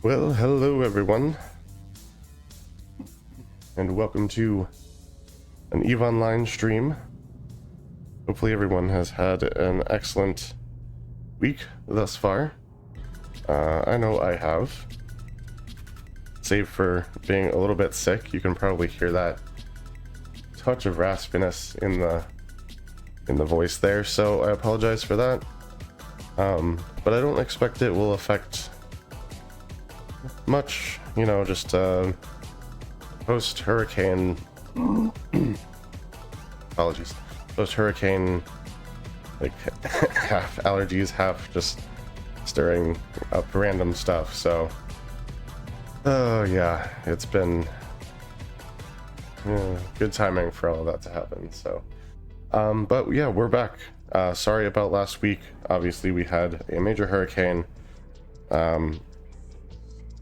Well, hello everyone, and welcome to an EVE Online stream. Hopefully everyone has had an excellent week thus far. I know I have. Save for being a little bit sick, you can probably hear that touch of raspiness in the voice there, so I apologize for that. But I don't expect it will affect much, you know, just post-hurricane apologies, post-hurricane, like half allergies, half just stirring up random stuff. So yeah, it's been good timing for all of that to happen. So but yeah, we're back. Sorry about last week. Obviously we had a major hurricane.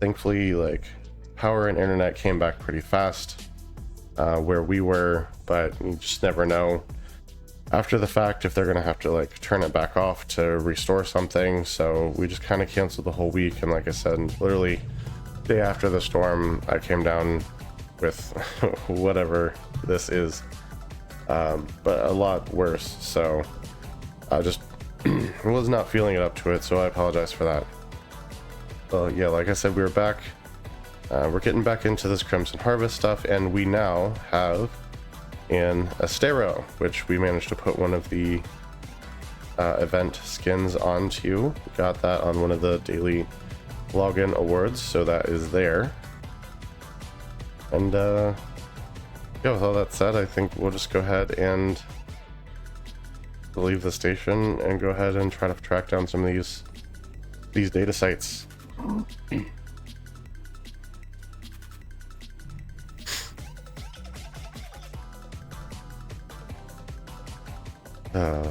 Thankfully, like, power and internet came back pretty fast where we were, but you just never know after the fact if they're gonna have to like turn it back off to restore something. So we just kind of canceled the whole week, and like I said, literally day after the storm I came down with whatever this is, but a lot worse. So I just was not feeling it up to it, so I apologize for that. Well, yeah, like I said, we were back. We're getting back into this Crimson Harvest stuff, and we now have an Astero, which we managed to put one of the event skins onto. We got that on one of the daily login awards, so that is there. And yeah, with all that said, I think we'll just go ahead and leave the station and go ahead and try to track down some of these data sites.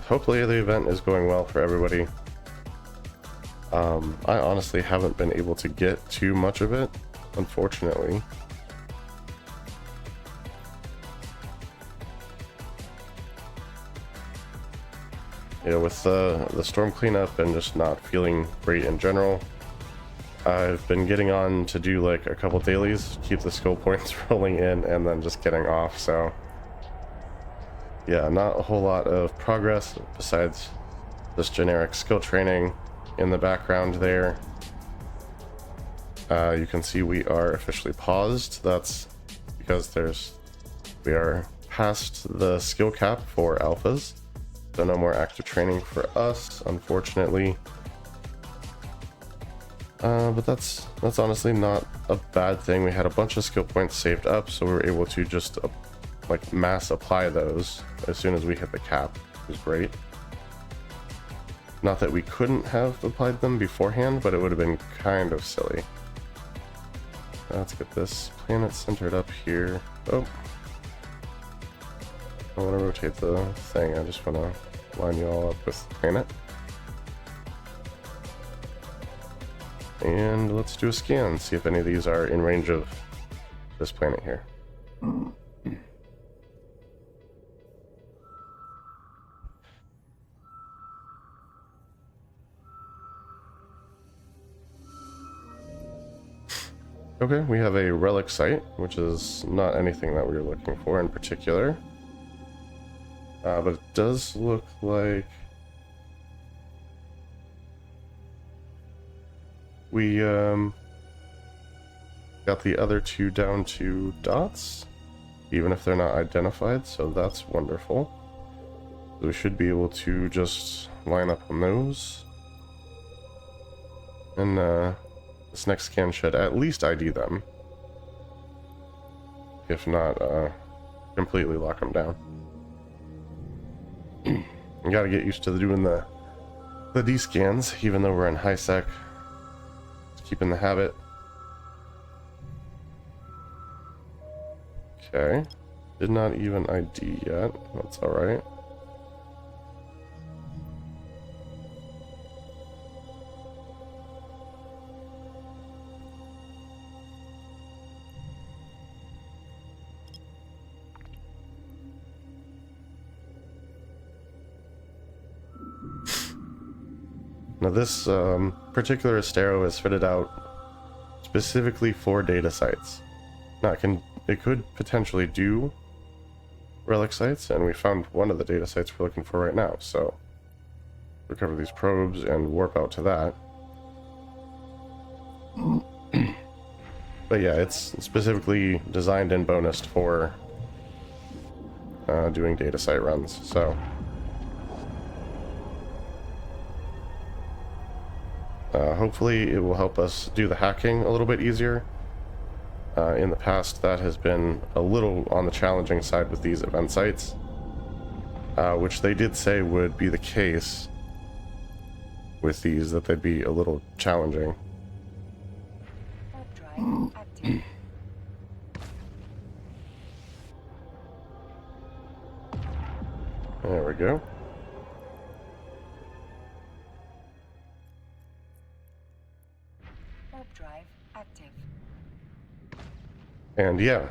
Hopefully the event is going well for everybody. I honestly haven't been able to get too much of it, unfortunately. You know, with the storm cleanup and just not feeling great in general, I've been getting on to do like a couple dailies, keep the skill points rolling in, and then just getting off. So yeah, not a whole lot of progress besides this generic skill training in the background there. You can see we are officially paused. That's because we are past the skill cap for alphas, so no more active training for us, unfortunately. But that's honestly not a bad thing. We had a bunch of skill points saved up, so we were able to just like mass apply those as soon as we hit the cap, which is great. Not that we couldn't have applied them beforehand, but it would have been kind of silly. Let's get this planet centered up here. Oh, I want to rotate the thing. I just want to line you all up with the planet. And let's do a scan, see if any of these are in range of this planet here. Okay, we have a relic site, which is not anything that we were looking for in particular. But it does look like we got the other two down to dots, even if they're not identified, so that's wonderful. So we should be able to just line up on those. And this next scan should at least ID them. If not, completely lock them down. You gotta get used to doing the D scans, even though we're in high sec. Keeping the habit. Okay. Did not even ID yet. That's alright. Now this particular Astero is fitted out specifically for data sites. Now it could potentially do relic sites, and we found one of the data sites we're looking for right now, so recover these probes and warp out to that. But yeah, it's specifically designed and bonused for doing data site runs, so hopefully it will help us do the hacking a little bit easier. In the past, that has been a little on the challenging side with these event sites, which they did say would be the case with these, that they'd be a little challenging. There we go. Drive active. And yeah,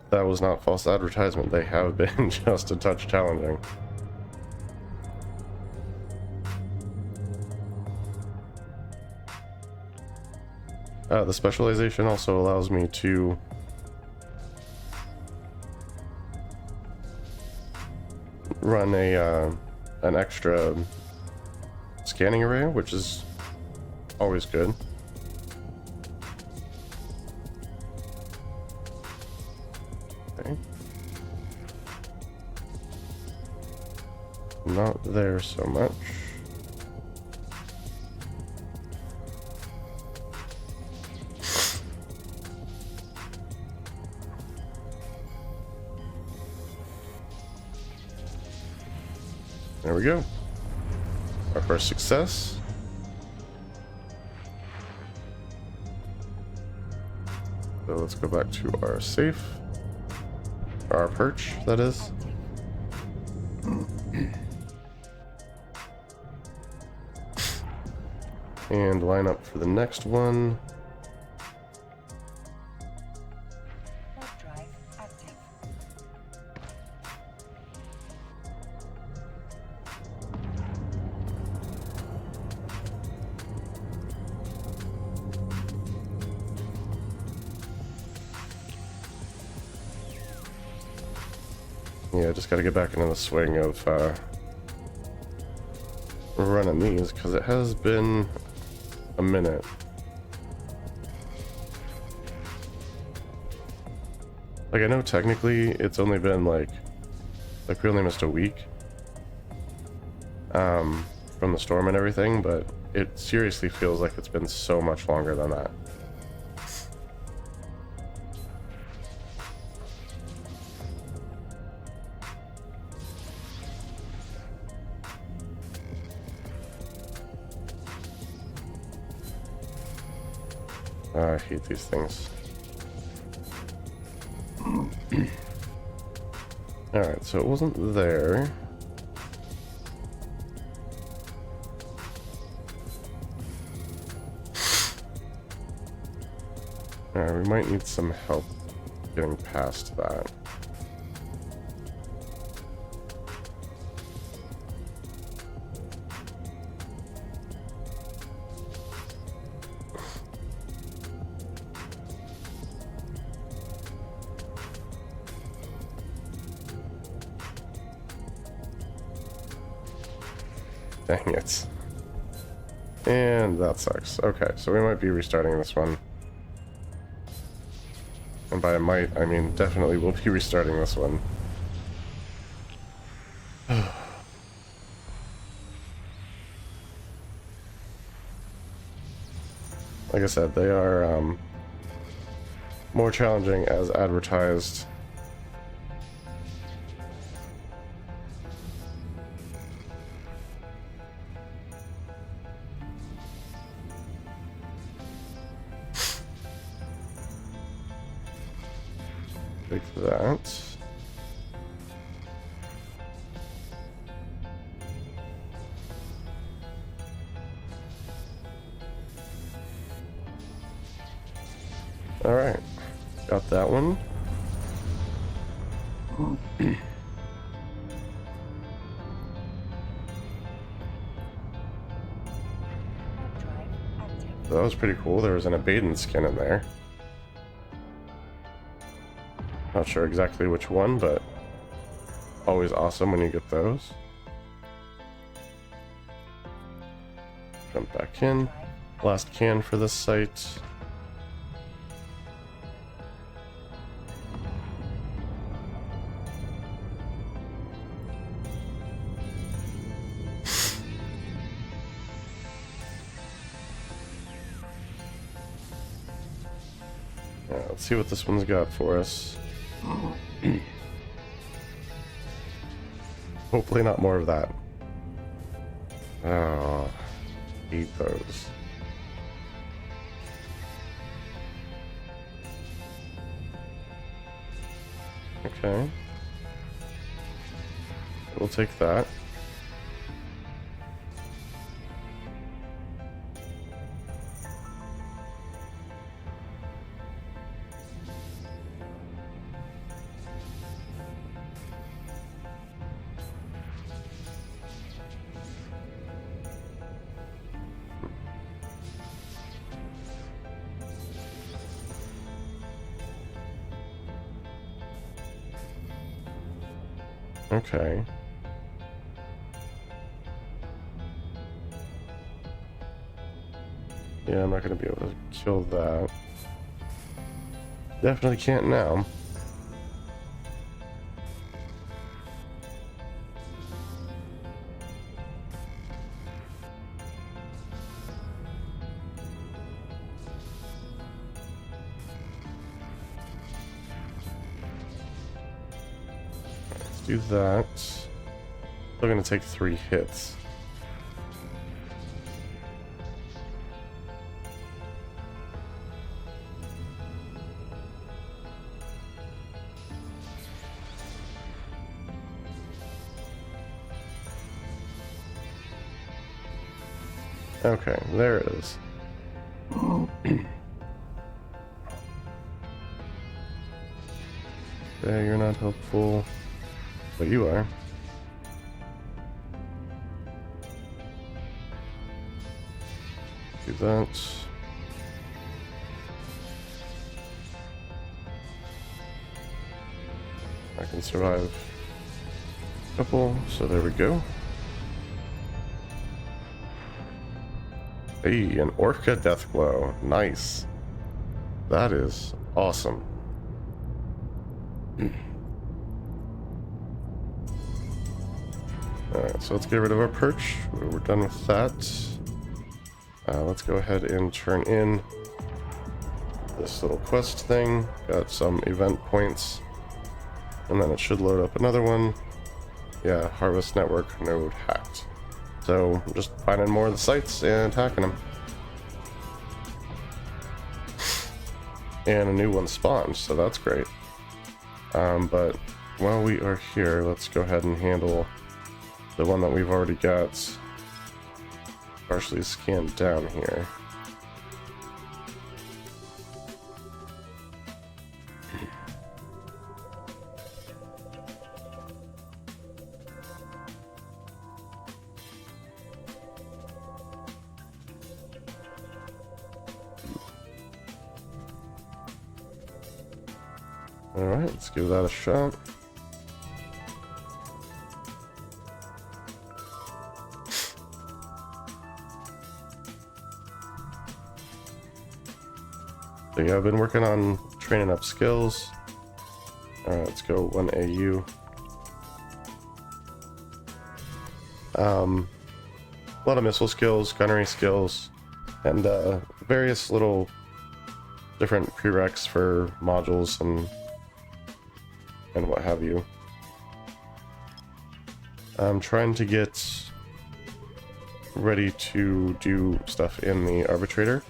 that was not false advertisement. They have been just a touch challenging. The specialization also allows me to run an extra scanning array, which is always good. Okay. Not there so much. There we go. Our first success. So let's go back to our safe. Our perch, that is. And line up for the next one. Drive active. Yeah, just got to get back into the swing of running these, because it has been a minute. Like, I know technically it's only been like we only missed a week from the storm and everything, but it seriously feels like it's been so much longer than that. I hate these things. Alright, so it wasn't there. Alright, we might need some help getting past that. Dang it. And that sucks. Okay, so we might be restarting this one. And by might, I mean definitely we'll be restarting this one. Like I said, they are more challenging as advertised. Take that. All right, got that one. So that was pretty cool. There was an Abaddon skin in there. Not sure exactly which one, but always awesome when you get those. Jump back in. Last can for this site. Yeah, let's see what this one's got for us. Hopefully not more of that. Oh, hate those. Okay. We'll take that. Okay. Yeah, I'm not gonna be able to kill that. Definitely can't now. Let's do that. Still gonna take 3 hits. Okay, there it is. Yeah, you're not helpful, but you are. Do that. I can survive a couple, so there we go. Hey, an Orca Deathglow. Nice. That is awesome. Alright, so let's get rid of our perch. We're done with that. Let's go ahead and turn in this little quest thing. Got some event points. And then it should load up another one. Yeah, Harvest Network node hacked. So I'm just finding more of the sites and hacking them. And a new one spawned, so that's great. But while we are here, let's go ahead and handle the one that we've already got partially scanned down here. Alright, let's give that a shot. So yeah, I've been working on training up skills. Alright, let's go 1 AU. A lot of missile skills, gunnery skills, and various little different prereqs for modules and what have you. I'm trying to get ready to do stuff in the arbitrator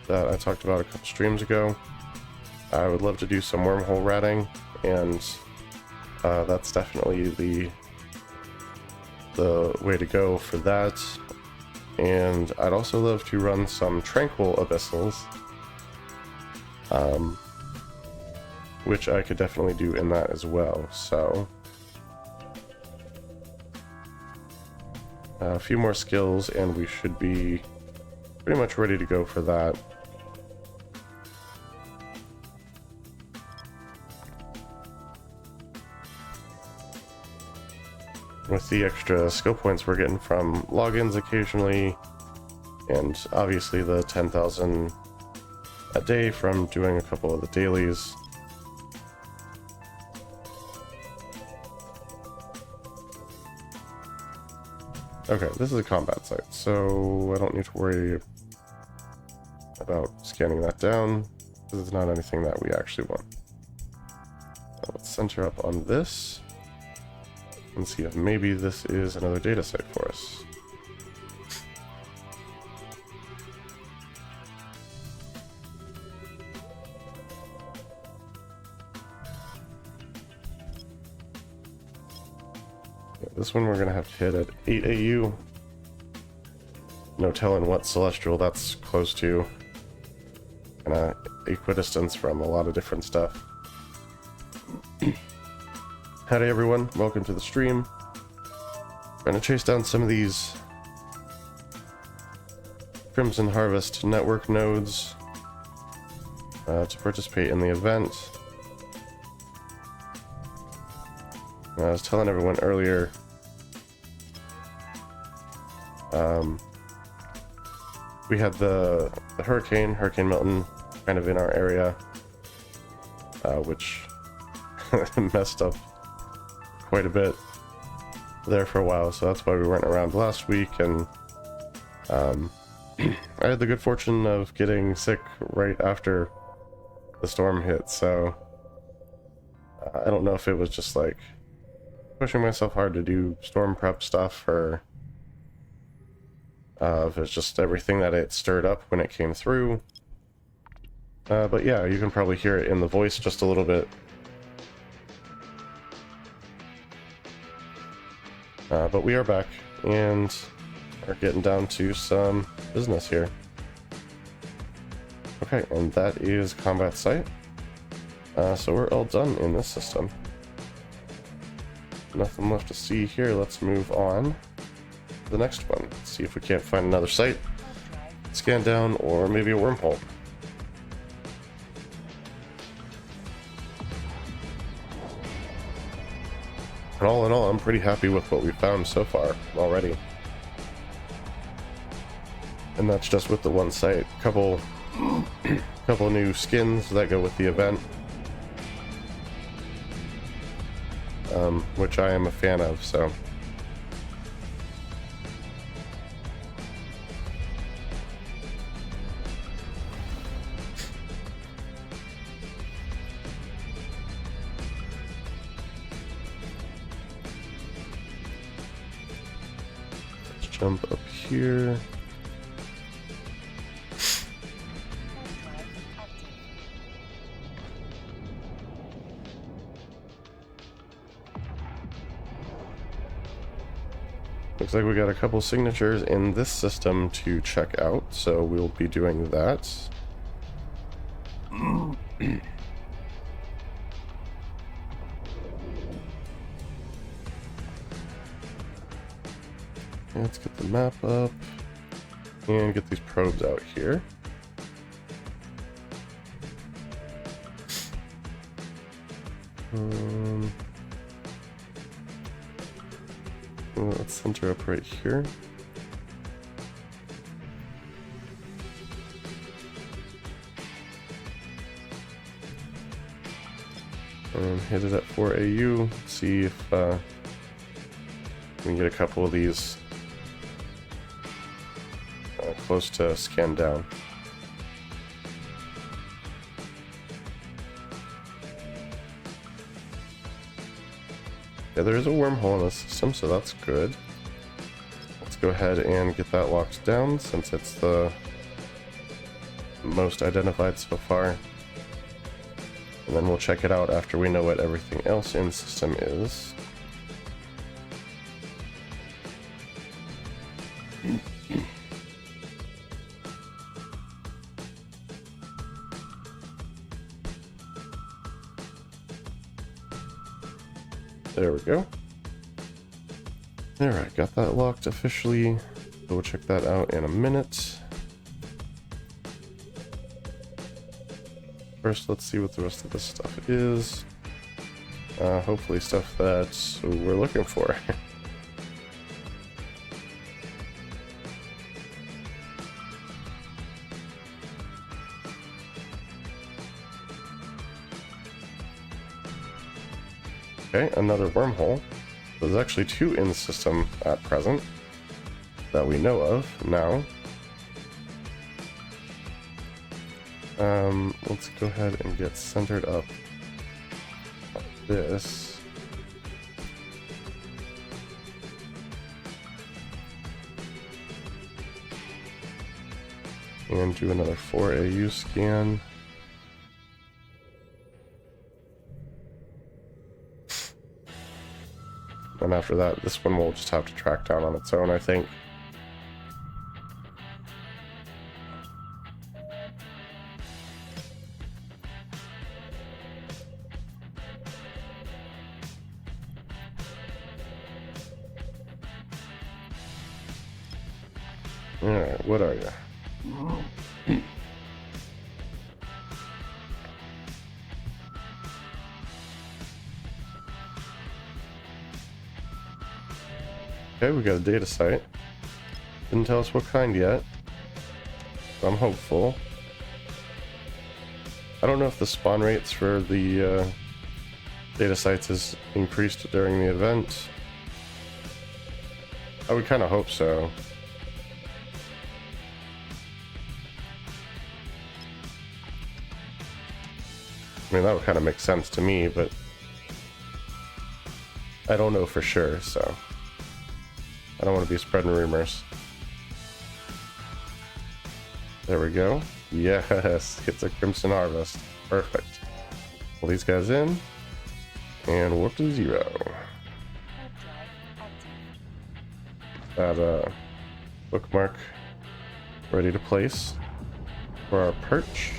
that I talked about a couple streams ago. I would love to do some wormhole ratting, and that's definitely the way to go for that. And I'd also love to run some tranquil abyssals, which I could definitely do in that as well. So a few more skills and we should be pretty much ready to go for that. With the extra skill points we're getting from logins occasionally, and obviously the 10,000 a day from doing a couple of the dailies. Okay, this is a combat site, so I don't need to worry about scanning that down. This is not anything that we actually want. So let's center up on this and see if maybe this is another data site for us. This one we're going to have to hit at 8 AU. No telling what celestial that's close to. Kind of equidistance from a lot of different stuff. Howdy everyone, welcome to the stream. Trying to chase down some of these Crimson Harvest network nodes to participate in the event. I was telling everyone earlier, we had the Hurricane Milton kind of in our area, which messed up quite a bit there for a while, so that's why we weren't around last week. And I had the good fortune of getting sick right after the storm hit, so I don't know if it was just like pushing myself hard to do storm prep stuff, or if it's just everything that it stirred up when it came through. But yeah, you can probably hear it in the voice just a little bit. But we are back and are getting down to some business here. Okay, and that is combat site. So we're all done in this system. Nothing left to see here. Let's move on to the next one. See if we can't find another site, scan down, or maybe a wormhole. And all in all, I'm pretty happy with what we've found so far already. And that's just with the one site. Couple new skins that go with the event, which I am a fan of, so. Let's jump up here. Looks like we got a couple signatures in this system to check out, so we'll be doing that. Let's get the map up and get these probes out here. Let's center up right here. And hit it at 4 AU. See if we can get a couple of these close to scan down. Yeah, there is a wormhole in the system, so that's good. Let's go ahead and get that locked down since it's the most identified so far. And then we'll check it out after we know what everything else in the system is. There we go. Alright, got that locked officially. We'll check that out in a minute. First, let's see what the rest of this stuff is. Hopefully stuff that we're looking for. Okay, another wormhole. There's actually 2 in the system at present that we know of now. Let's go ahead and get centered up on this. And do another 4 AU scan. And after that, this one will just have to track down on its own, I think. Alright, what are you? Okay, we got a data site. Didn't tell us what kind yet. I'm hopeful. I don't know if the spawn rates for the data sites is increased during the event. I would kind of hope so. I mean, that would kind of make sense to me, but I don't know for sure, so I don't want to be spreading rumors. There we go. Yes, it's a Crimson Harvest. Perfect. Pull these guys in and warp to 0. That bookmark ready to place for our perch.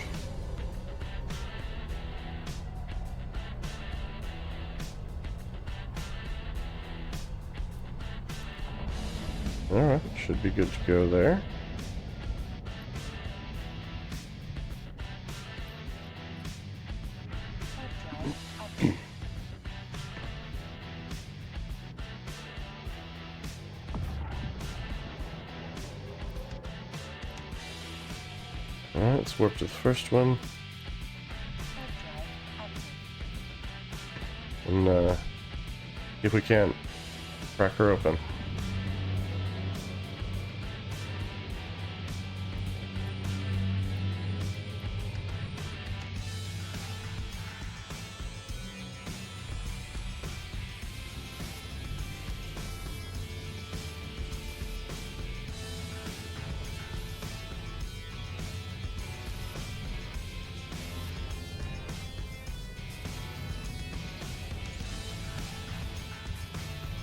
Alright, should be good to go there. Alright, let's warp to the first one. And see if we can't crack her open.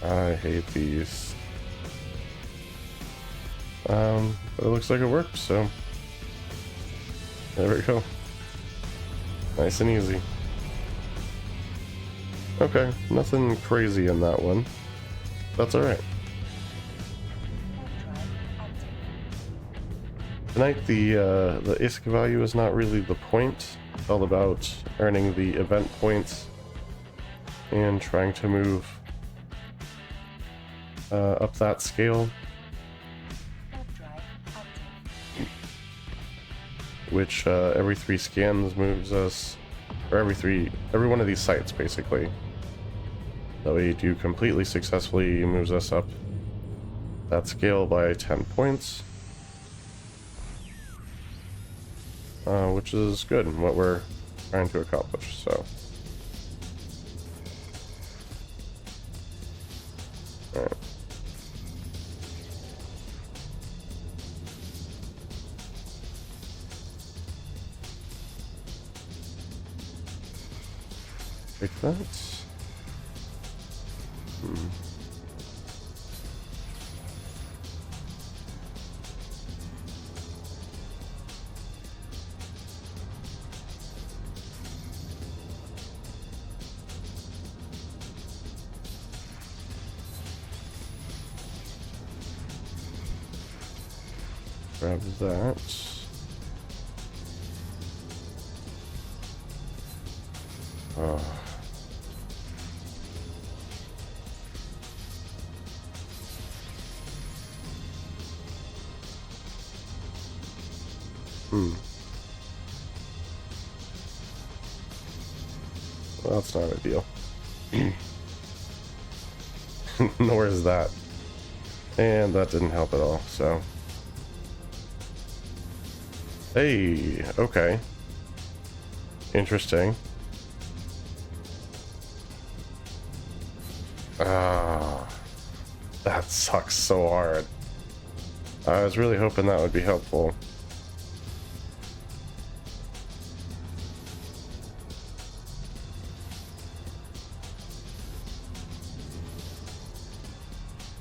I hate these. But it looks like it worked, so there we go. Nice and easy. Okay, nothing crazy in that one. That's alright. Tonight the ISK value is not really the point. It's all about earning the event points and trying to move up that scale, which every 3 scans moves us, or every one of these sites basically that we do completely successfully moves us up that scale by 10 points, which is good and what we're trying to accomplish. So alright. Take that. Grab that. Oh. Well, that's not ideal. Nor is that. And that didn't help at all, so. Hey, okay. Interesting. Ah, that sucks so hard. I was really hoping that would be helpful.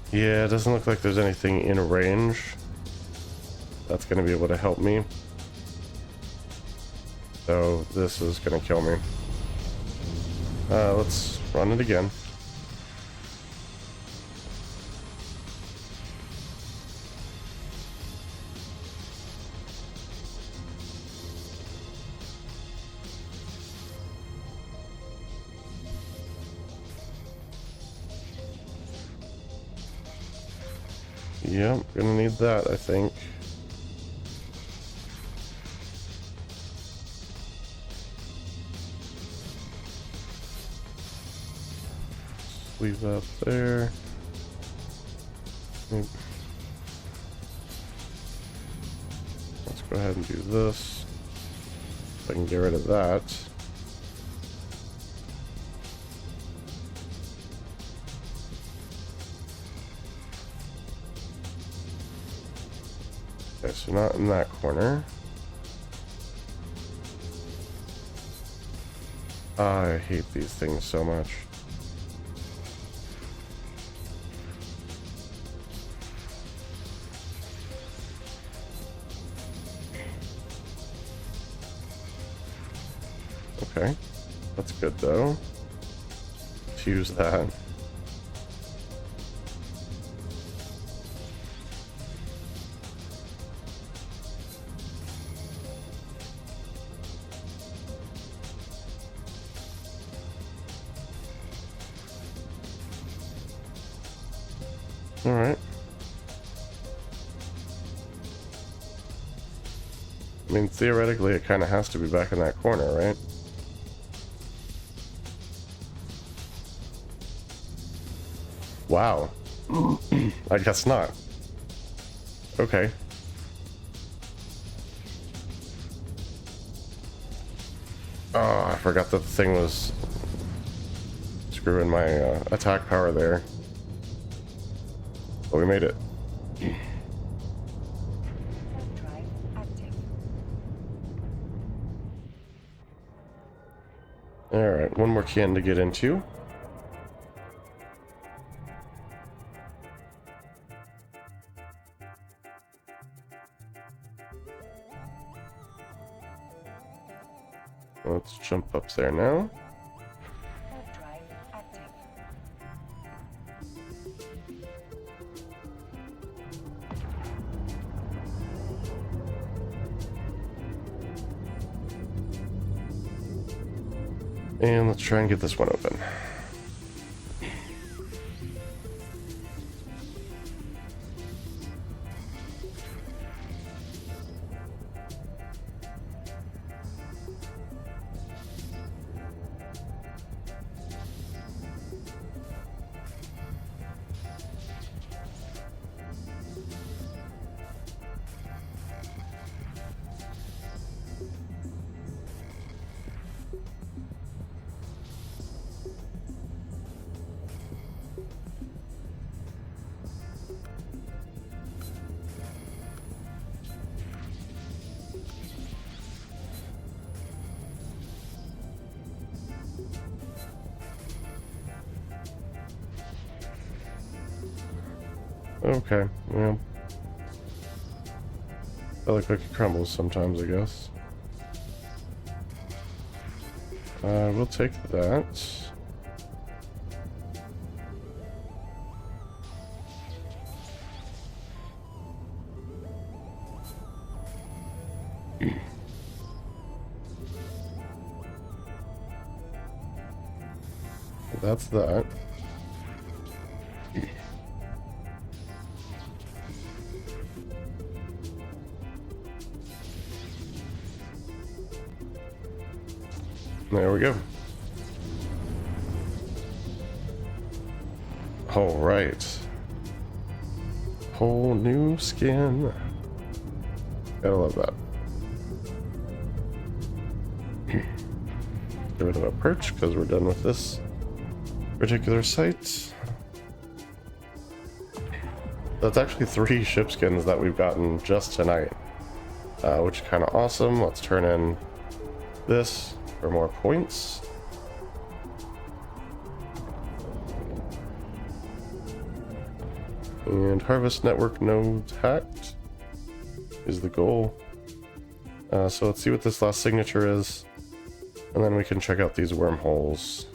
Yeah, it doesn't look like there's anything in range that's going to be able to help me. So this is going to kill me. Let's run it again. Yep, gonna need that, I think. Leave that there. Let's go ahead and do this. If I can get rid of that. Okay, so not in that corner. I hate these things so much. Okay, that's good though. Let's use that. All right. I mean, theoretically, it kind of has to be back in that corner, right? Wow. I guess not. Okay. Oh, I forgot that the thing was screwing my attack power there. But we made it. Drive active. Alright, one more can to get into. Let's jump up there now. Drive active. And let's try and get this one open. Okay, well. I like cookie crumbles sometimes, I guess. We'll take that. that's that. There we go. All right. Whole new skin. Gotta love that. Get rid of a perch because we're done with this particular site. That's actually 3 ship skins that we've gotten just tonight, which is kind of awesome. Let's turn in this for more points. And harvest network nodes hacked is the goal. So let's see what this last signature is, and then we can check out these wormholes.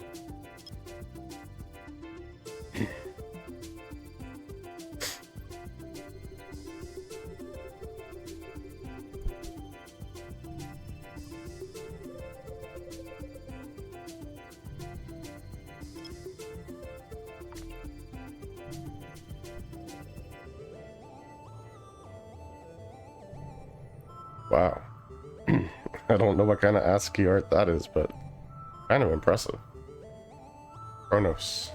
Wow. I don't know what kind of ASCII art that is, but kind of impressive. Chronos.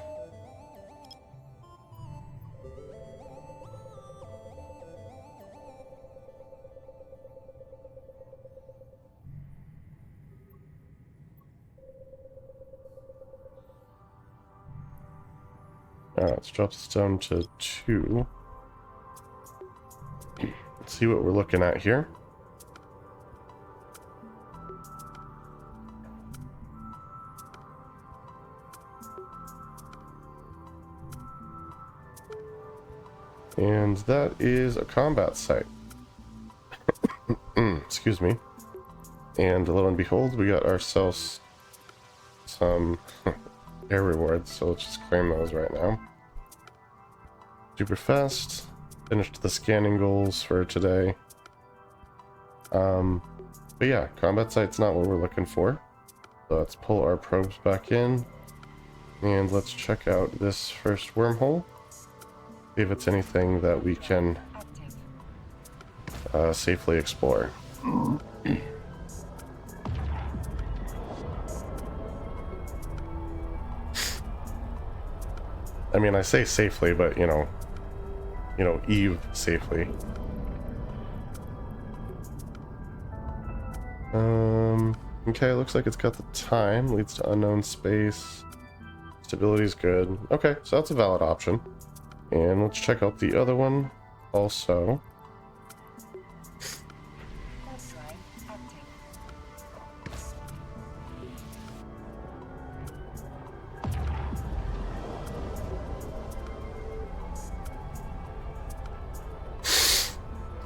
Alright, let's drop this down to 2. Let's see what we're looking at here. And that is a combat site. Excuse me. And lo and behold, we got ourselves some air rewards, so let's just claim those right now. Super fast. Finished the scanning goals for today. But yeah, combat site's not what we're looking for. So let's pull our probes back in. And let's check out this first wormhole. See if it's anything that we can safely explore. I mean, I say safely, but you know, Eve safely. Okay, looks like it's got the time, leads to unknown space. Stability's good. Okay, so that's a valid option. And let's check out the other one also.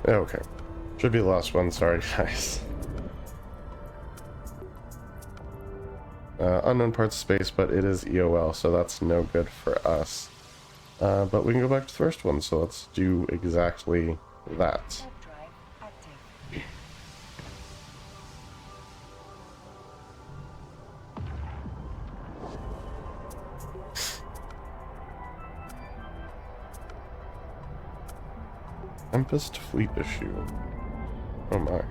Okay. Should be the last one, sorry guys. Unknown parts of space, but it is EOL, so that's no good for us. But we can go back to the first one, so let's do exactly that. Tempest fleet issue. Oh my.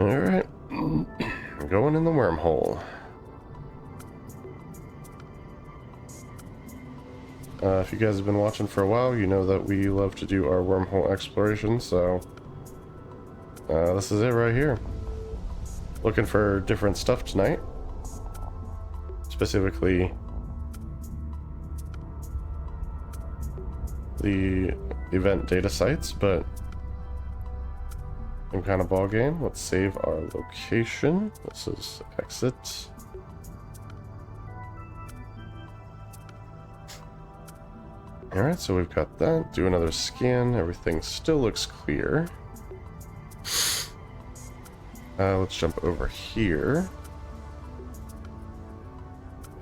Alright. Going in the wormhole. If you guys have been watching for a while, you know that we love to do our wormhole exploration, so this is it right here. Looking for different stuff tonight. Specifically the event data sites, but same kind of ball game. Let's save our location. This is exit. Alright, so we've got that. Do another scan. Everything still looks clear. Let's jump over here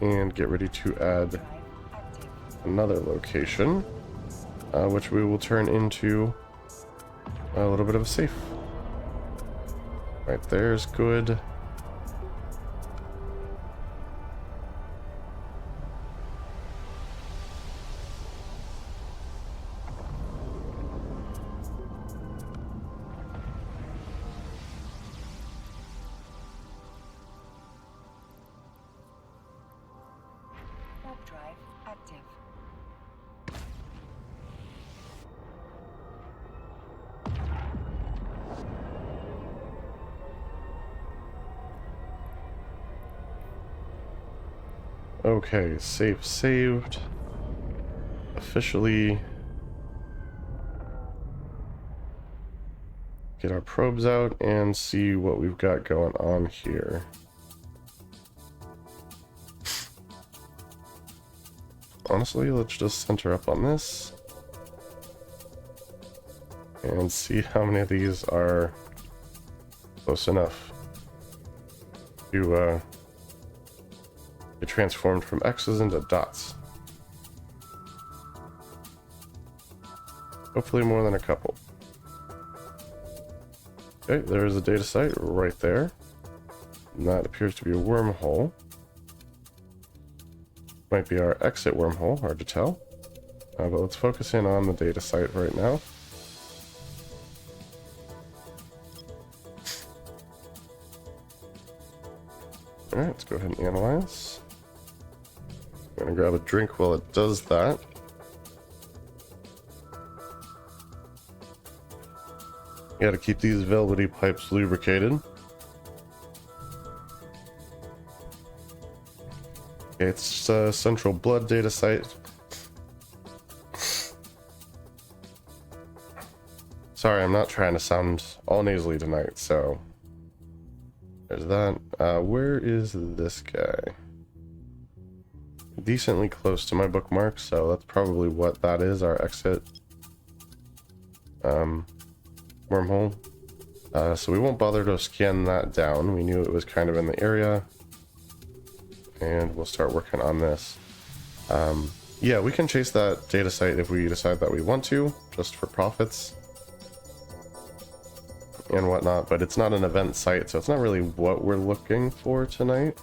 and get ready to add another location, which we will turn into a little bit of a safe. Right there's good. Warp drive active. Okay, save saved. Officially get our probes out and see what we've got going on here. Honestly, let's just center up on this and see how many of these are close enough to get transformed from X's into dots. Hopefully more than a couple. Okay, there is a data site right there. And that appears to be a wormhole. Might be our exit wormhole, hard to tell. But let's focus in on the data site right now. Alright, let's go ahead and analyze. I'm gonna grab a drink while it does that. You gotta keep these velvety pipes lubricated. Okay, it's a central blood data site. Sorry, I'm not trying to sound all nasally tonight, so there's that. Where is this guy? Decently close to my bookmark, so that's probably what that is, our exit wormhole. So we won't bother to scan that down. We knew it was kind of in the area, and we'll start working on this. Yeah, we can chase that data site if we decide that we want to, just for profits and whatnot, but it's not an event site, so it's not really what we're looking for tonight.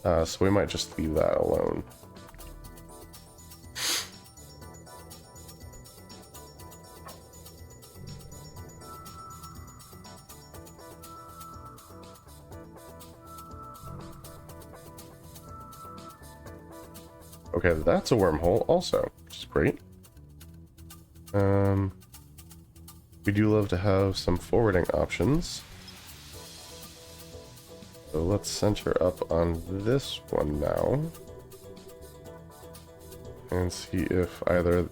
So we might just leave that alone. Okay, that's a wormhole also, which is great. We do love to have some forwarding options. So let's center up on this one now. And see if either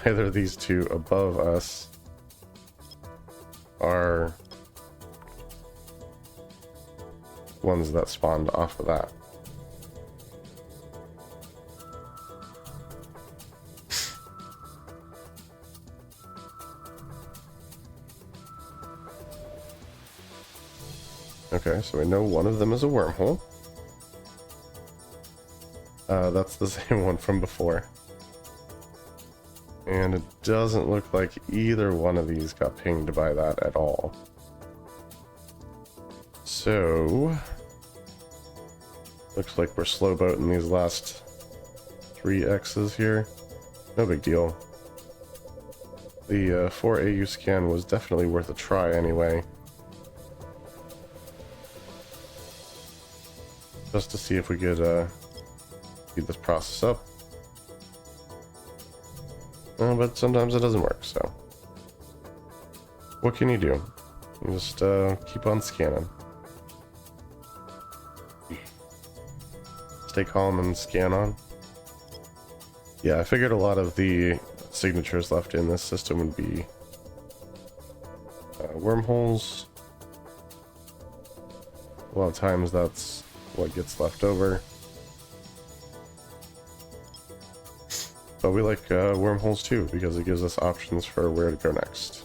of these two above us are ones that spawned off of that. Okay, so we know one of them is a wormhole. That's the same one from before. And it doesn't look like either one of these got pinged by that at all. So, looks like we're slow boating these last 3 X's here. No big deal. The 4 AU scan was definitely worth a try anyway. Just to see if we could speed this process up. But sometimes it doesn't work, so what can you do? You just keep on scanning. Stay calm and scan on. Yeah, I figured a lot of the signatures left in this system would be wormholes. A lot of times that's what gets left over. But we like wormholes too, because it gives us options for where to go next.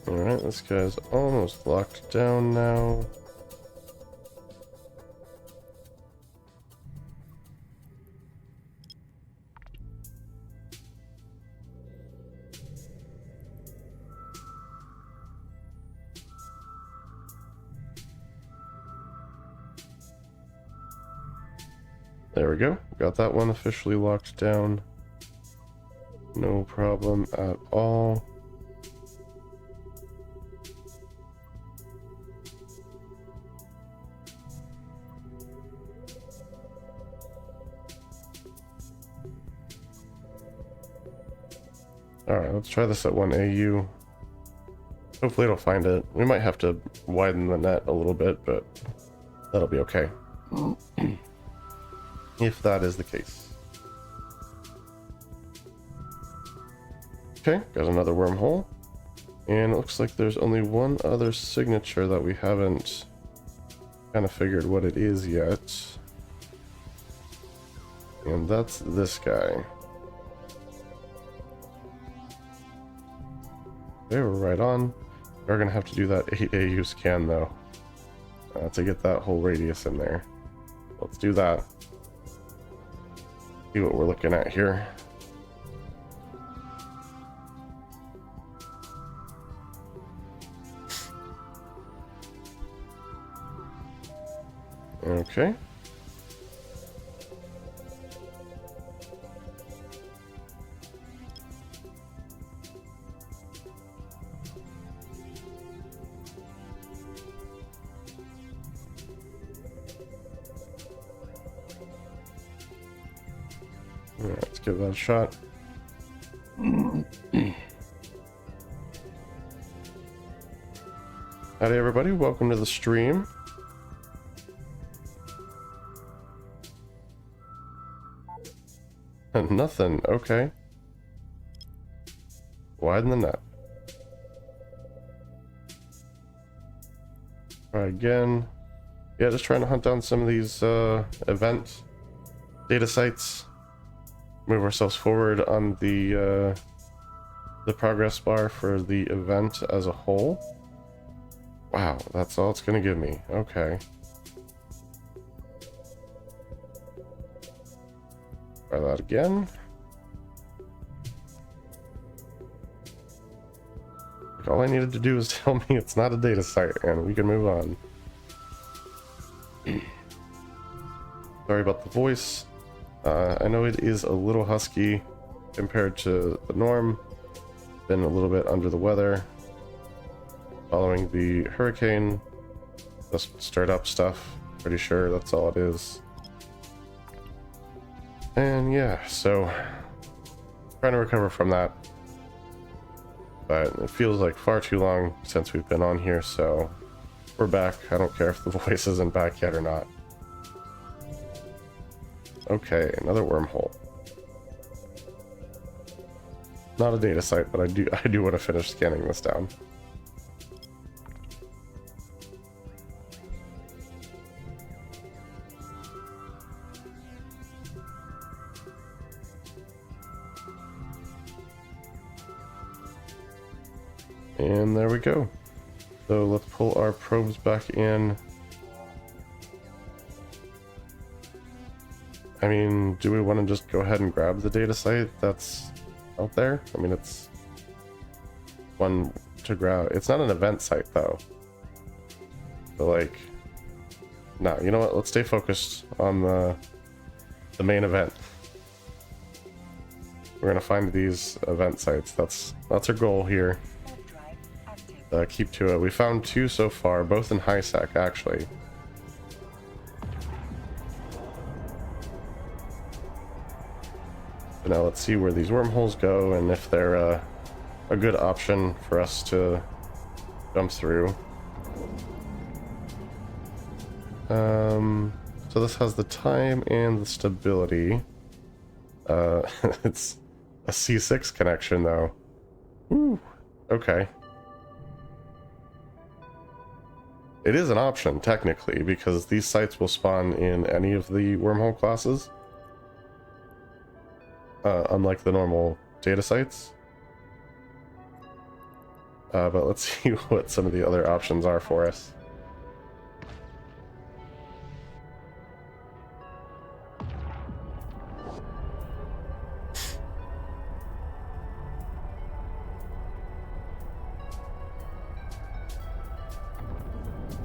Alright, this guy's almost locked down now. There we go. Got that one officially locked down. No problem at all. Alright, let's try this at 1 AU. Hopefully it'll find it. We might have to widen the net a little bit, but that'll be okay. If that is the case. Okay, got another wormhole. And it looks like there's only one other signature that we haven't kind of figured what it is yet. And that's this guy. Okay, we're right on. We're gonna have to do that 8 AU scan though, to get that whole radius in there. Let's do that. See what we're looking at here. Okay. Alright, let's give that a shot. Howdy everybody, welcome to the stream. Nothing, okay. Widen the net. Try again. Yeah, just trying to hunt down some of these event data sites. Move ourselves forward on the progress bar for the event as a whole. Wow, that's all it's gonna give me. Okay. Try that again. All I needed to do is tell me it's not a data site and we can move on. Sorry about the voice. I know it is a little husky compared to the norm. Been a little bit under the weather following the hurricane. Just stirred up stuff. Pretty sure that's all it is. And yeah, so trying to recover from that. But it feels like far too long since we've been on here, so we're back. I don't care if the voice isn't back yet or not. Okay, another wormhole. Not a data site, but I do want to finish scanning this down. And there we go. So let's pull our probes back in. I mean, do we want to just go ahead and grab the data site that's out there? I mean, it's one to grab. It's not an event site though. So like, no, you know what? Let's stay focused on the main event. We're gonna find these event sites. That's our goal here. Keep to it. We found 2 so far, both in high sec actually. So now let's see where these wormholes go and if they're a good option for us to jump through. So this has the time and the stability. It's a C6 connection though. Ooh, okay. It is an option technically because these sites will spawn in any of the wormhole classes. Unlike the normal data sites. But let's see what some of the other options are for us.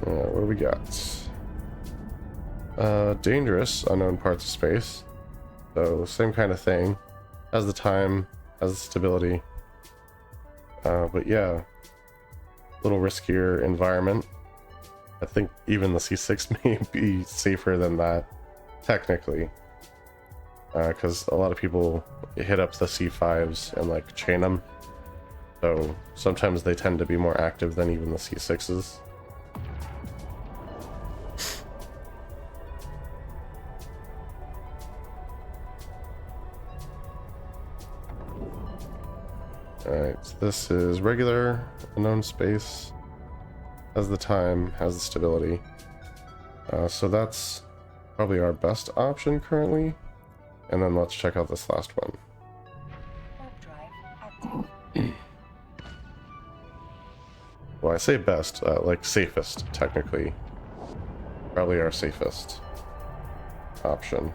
What do we got? Dangerous, unknown parts of space. So same kind of thing. Has the time, has the stability. But yeah, a little riskier environment. I think even the C6 may be safer than that, technically. Because a lot of people hit up the C5s and like chain them. So sometimes they tend to be more active than even the C6s. Alright, so this is regular, unknown space. Has the time, has the stability. So that's probably our best option currently. And then let's check out this last one. Warp drive active. Well, I say best, like safest, technically. Probably our safest option.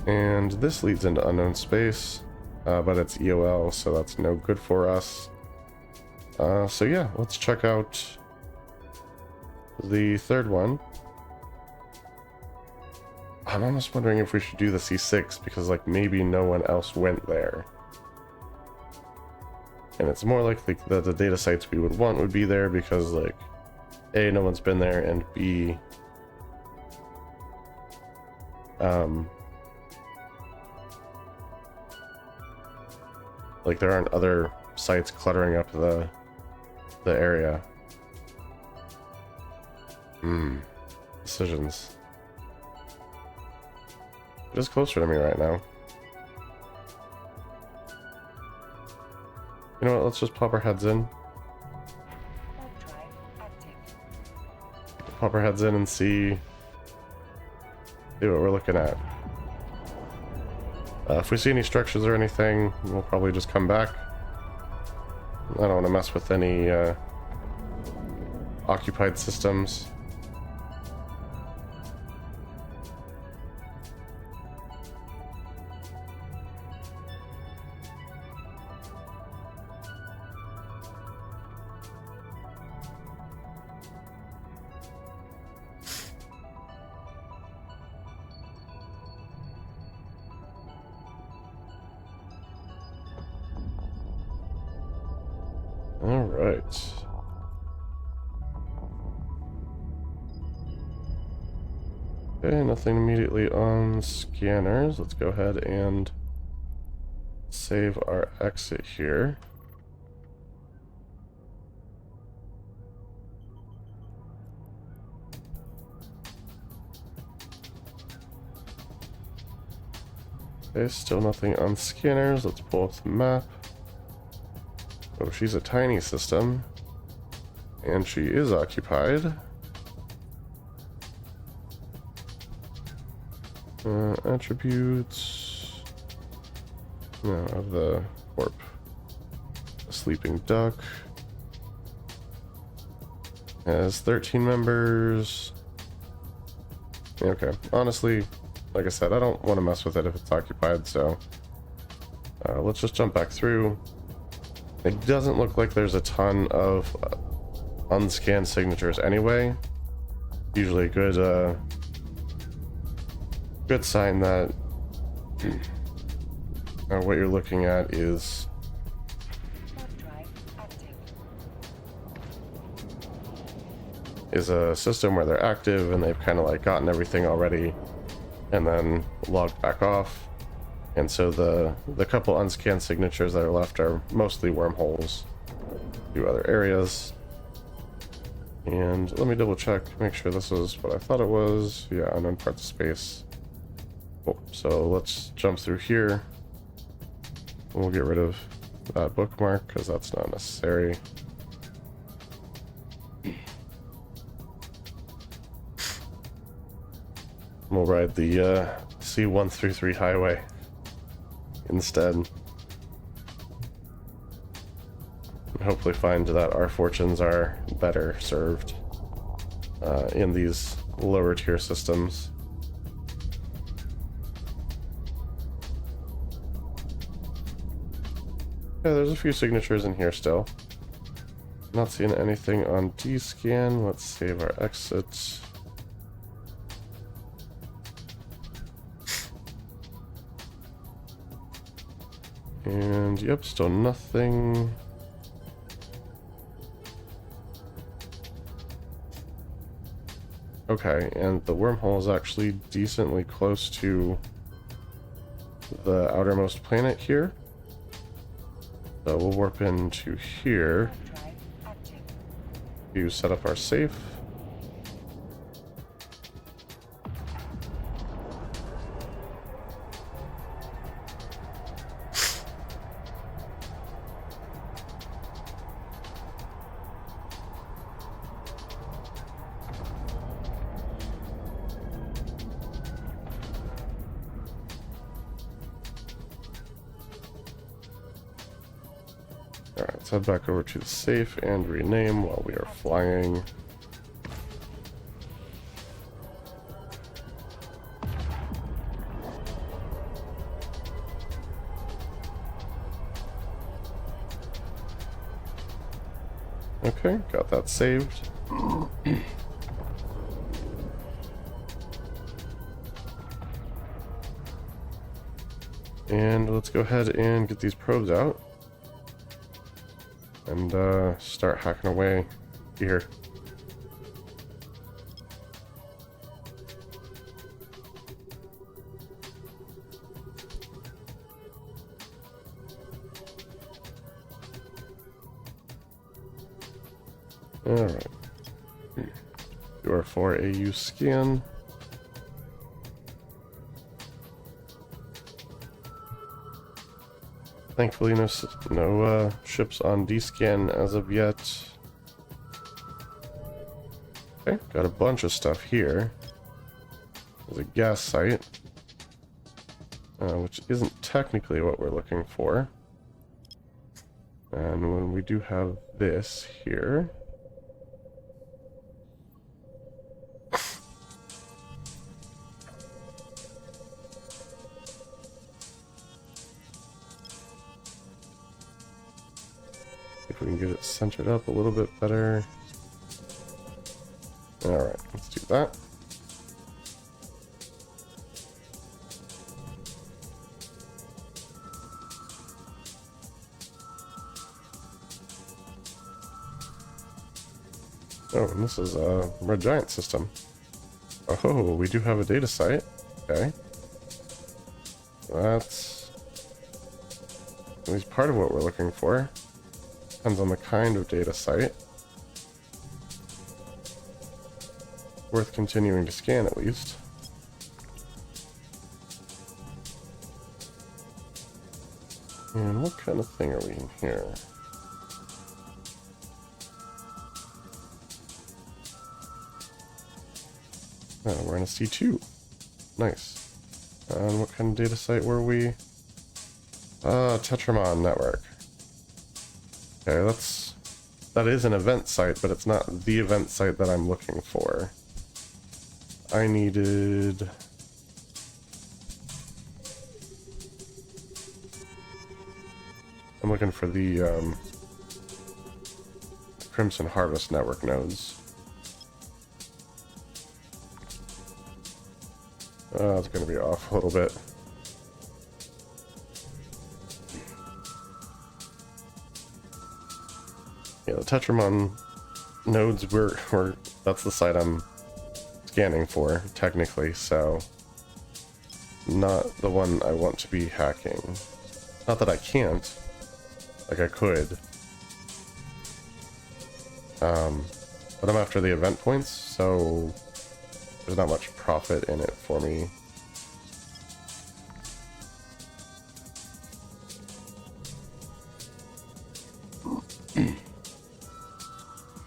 And this leads into unknown space, but it's EOL, so that's no good for us. So yeah, let's check out the third one. I'm almost wondering if we should do the C6 because like maybe no one else went there. And it's more likely that the data sites we would want would be there because like A, no one's been there, and B, like there aren't other sites cluttering up the area. Decisions. It is closer to me right now. You know what, let's just pop our heads in. Warp drive active. Pop our heads in and see what we're looking at. If we see any structures or anything, we'll probably just come back. I don't want to mess with any occupied systems. All right. Okay, nothing immediately on scanners. Let's go ahead and save our exit here. Okay, still nothing on scanners. Let's pull up the map. Oh, she's a tiny system. And she is occupied. Attributes. No, of the warp. A sleeping duck. Has 13 members. Okay, honestly, like I said, I don't want to mess with it if it's occupied, so let's just jump back through. It doesn't look like there's a ton of unscanned signatures anyway. Usually a good good sign that what you're looking at is Warp drive active. a system where they're active and they've kind of like gotten everything already and then logged back off. And so the couple unscanned signatures that are left are mostly wormholes to other areas. And let me double check, make sure this is what I thought it was. Yeah, unknown parts of space. Cool. So let's jump through here. We'll get rid of that bookmark because that's not necessary. We'll ride the C133 highway instead. And hopefully find that our fortunes are better served in these lower tier systems. Yeah, there's a few signatures in here still. Not seeing anything on D-scan. Let's save our exit. And yep, still nothing. Okay, and the wormhole is actually decently close to the outermost planet here. So we'll warp into here to set up our safe. Alright, let's head back over to the safe and rename while we are flying. Okay, got that saved. And let's go ahead and get these probes out. And start hacking away here. Alright. Do our 4 AU scan. Thankfully, no ships on D-scan as of yet. Okay, got a bunch of stuff here. There's a gas site, which isn't technically what we're looking for. And when we do have this here. If we can get it centered up a little bit better. Alright, let's do that. Oh, and this is a red giant system. Oh, we do have a data site. Okay. That's at least part of what we're looking for. Depends on the kind of data site. Worth continuing to scan at least. And what kind of thing are we in here? Oh, we're in a C2. Nice. And what kind of data site were we? Tetramon network. Okay, that is an event site, but it's not the event site that I'm looking for. I needed... I'm looking for the Crimson Harvest network nodes. It's going to be off a little bit. Yeah, the Tetramon nodes were that's the site I'm scanning for, technically, so not the one I want to be hacking. Not that I can't, like I could. But I'm after the event points, so there's not much profit in it for me.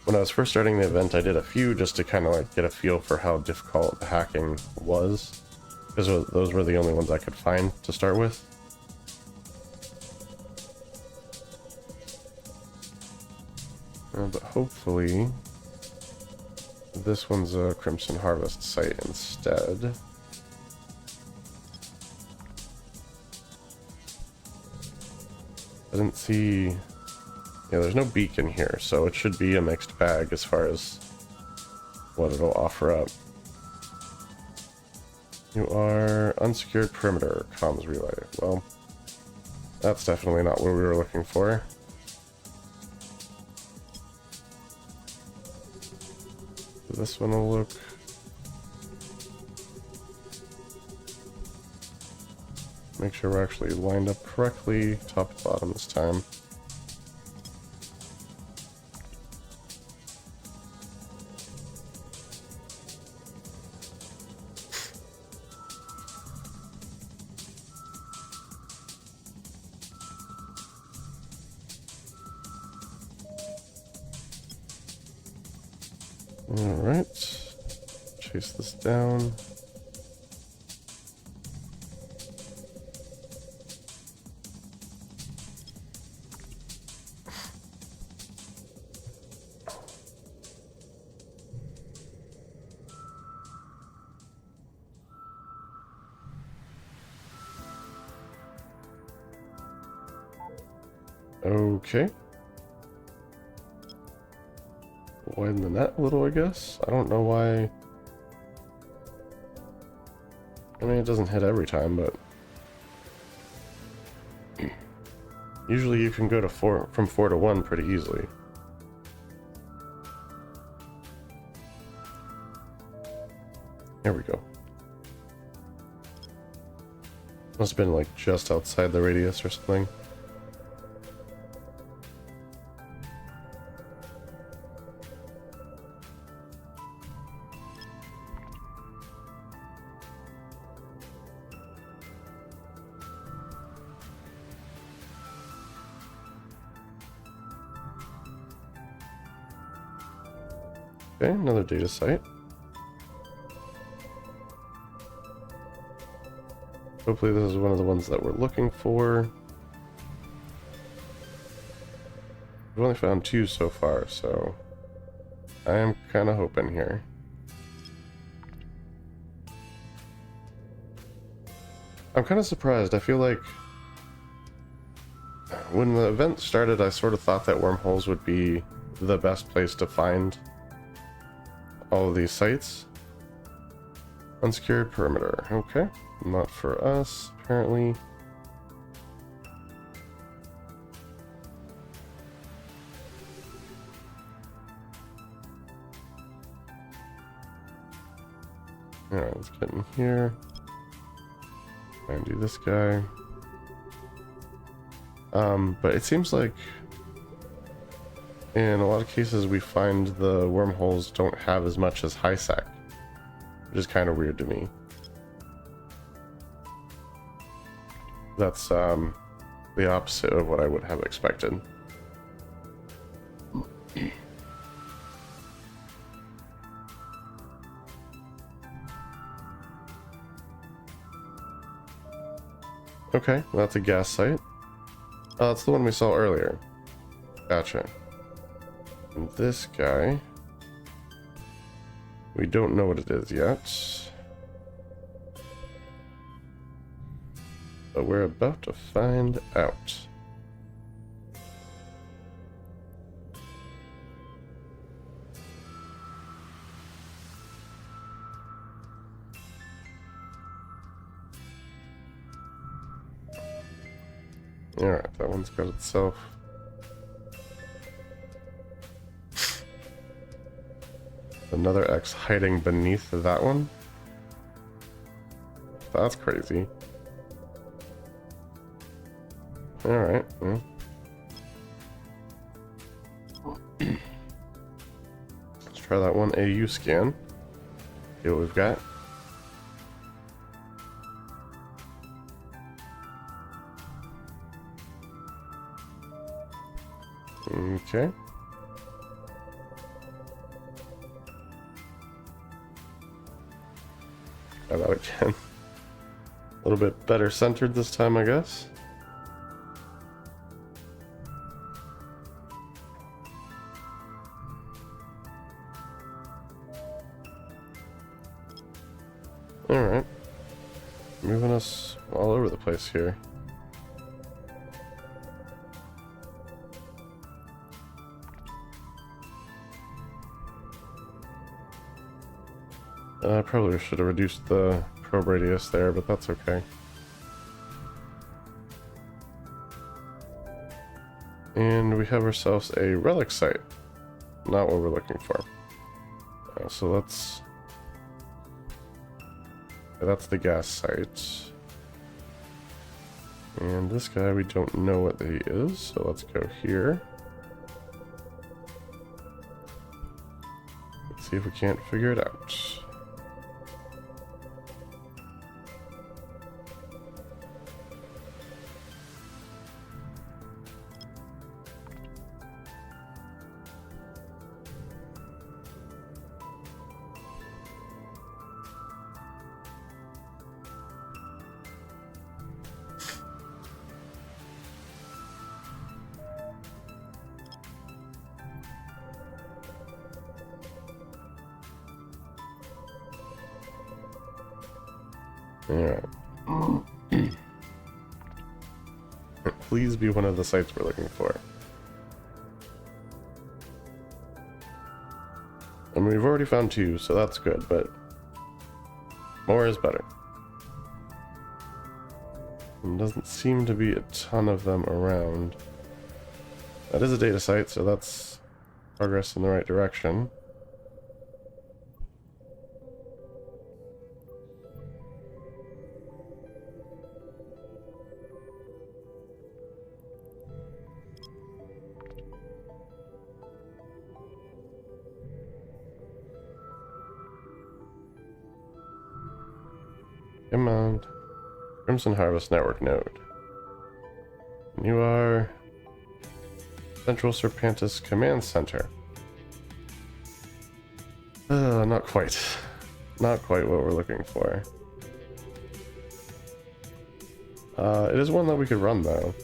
When I was first starting the event, I did a few just to kind of like get a feel for how difficult the hacking was, because those were the only ones I could find to start with. But hopefully this one's a Crimson Harvest site instead. I didn't see Yeah, there's no beacon here, so it should be a mixed bag as far as what it'll offer up. You are unsecured perimeter comms relay. Well, that's definitely not what we were looking for. This one will look... Make sure we're actually lined up correctly, top to bottom this time. Alright, chase this down. Okay. Widen the net a little, I guess. I don't know why. I mean, it doesn't hit every time, but usually you can go to from 4 to 1 pretty easily. There we go. Must have been like just outside the radius or something. Okay, another data site. Hopefully this is one of the ones that we're looking for. We've only found 2 so far, so I am kind of hoping here. I'm kind of surprised. I feel like when the event started, I sort of thought that wormholes would be the best place to find all of these sites. Unsecured perimeter. Okay. Not for us, apparently. Alright, let's get in here. Try and do this guy. But it seems like in a lot of cases we find the wormholes don't have as much as high sec, which is kind of weird to me. That's the opposite of what I would have expected. Okay, well, that's a gas site. Oh, that's the one we saw earlier. Gotcha. And this guy, we don't know what it is yet, but we're about to find out. Alright, that one's got itself. Another X hiding beneath that one. That's crazy. Alright. Well. Let's try that one AU scan. See what we've got. Okay. Try that again. A little bit better centered this time, I guess. Alright. Moving us all over the place here. I probably should have reduced the probe radius there, but that's okay. And we have ourselves a relic site. Not what we're looking for. So that's the gas site. And this guy, we don't know what he is, so let's go here. Let's see if we can't figure it out. Alright. Please be one of the sites we're looking for. I mean, we've already found 2, so that's good, but more is better. There doesn't seem to be a ton of them around. That is a data site, so that's progress in the right direction. Come on. Crimson Harvest Network node. You are Central Serpantis Command Center. Not quite. Not quite what we're looking for. It is one that we could run, though.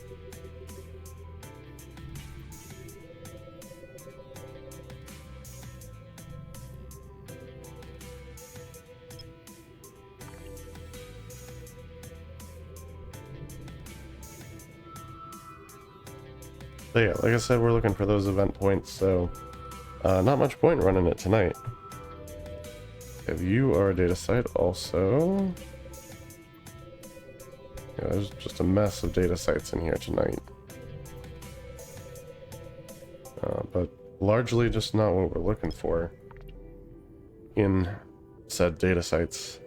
So yeah, like I said, we're looking for those event points, so not much point running it tonight. If you are a data site also... Yeah, there's just a mess of data sites in here tonight. But largely just not what we're looking for in said data sites.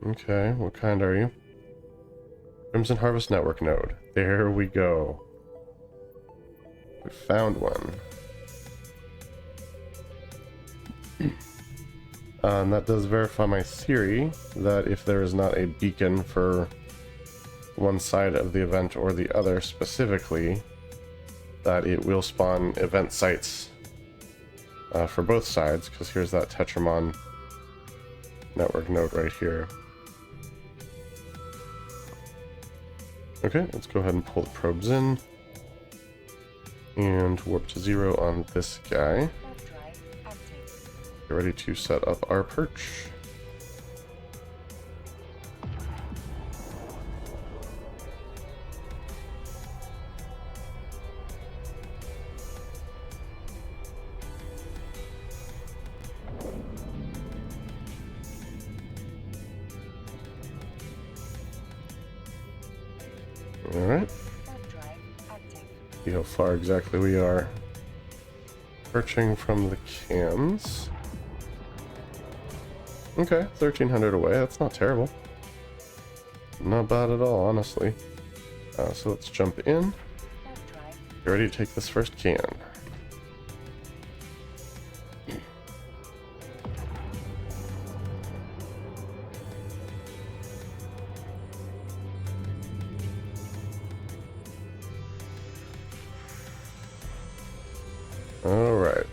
Okay, what kind are you? Crimson Harvest Network node. There we go. We found one. And that does verify my theory that if there is not a beacon for one side of the event or the other specifically, that it will spawn event sites for both sides, because here's that Tetramon network node right here. Okay, let's go ahead and pull the probes in and warp to 0 on this guy. Get ready to set up our perch. Alright. See how far exactly we are. Perching from the cams. Okay, 1,300 away. That's not terrible. Not bad at all, honestly. So let's jump in. Get ready to take this first can. All right.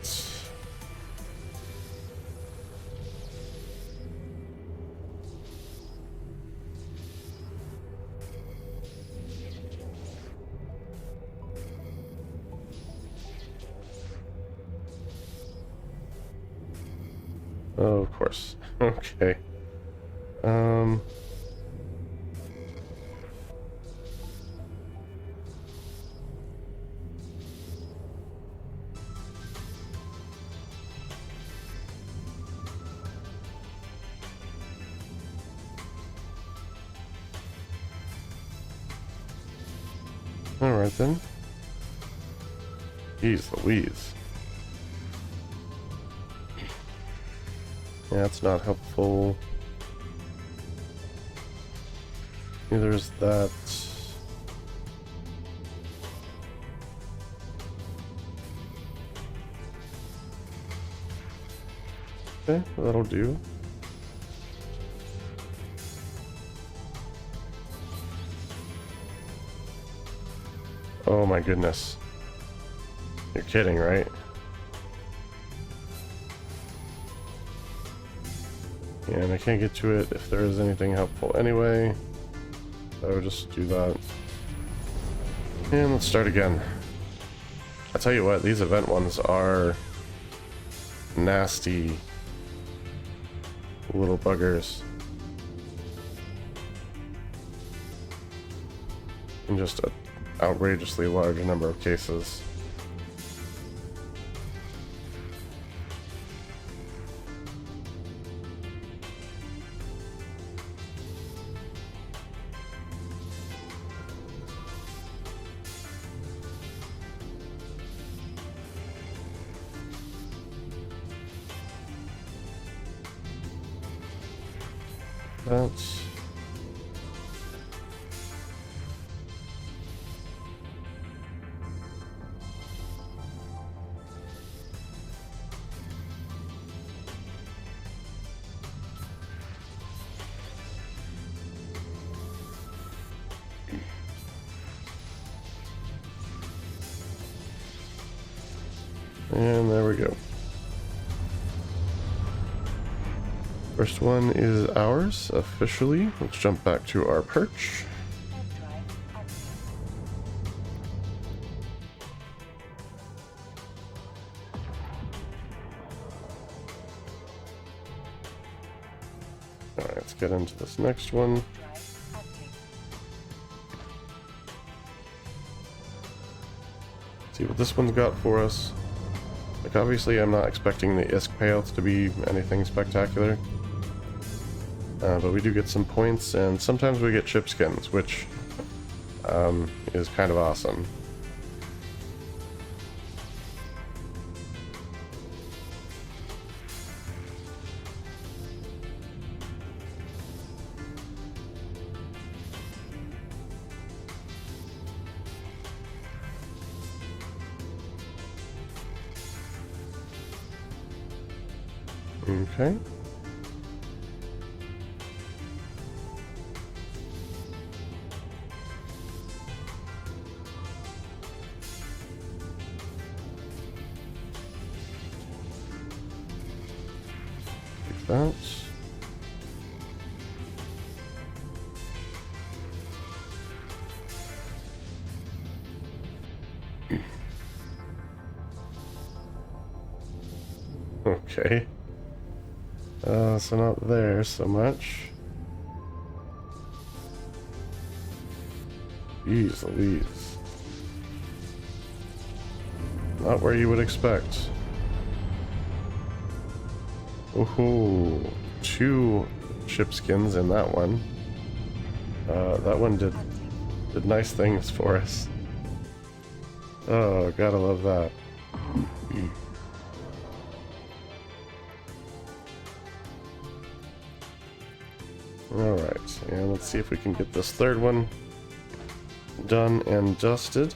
Oh, of course. Okay. Alright then. Jeez Louise. Yeah, it's not helpful. Neither is that. Okay, that'll do. Oh my goodness. You're kidding, right? Yeah, and I can't get to it if there is anything helpful anyway. So I would just do that. And let's start again. I tell you what, these event ones are nasty little buggers. In just an outrageously large number of cases. That's and there we go. First one is ours, officially. Let's jump back to our perch. Alright, let's get into this next one. See what this one's got for us. Like, obviously I'm not expecting the ISK payouts to be anything spectacular. But we do get some points, and sometimes we get chip skins, which is kind of awesome. Okay. Take that. Okay. So not there so much. Jeez Louise. Not where you would expect. Ooh, 2 chip skins in that one. That one did nice things for us. Oh, gotta love that. Alright, and let's see if we can get this third one done and dusted.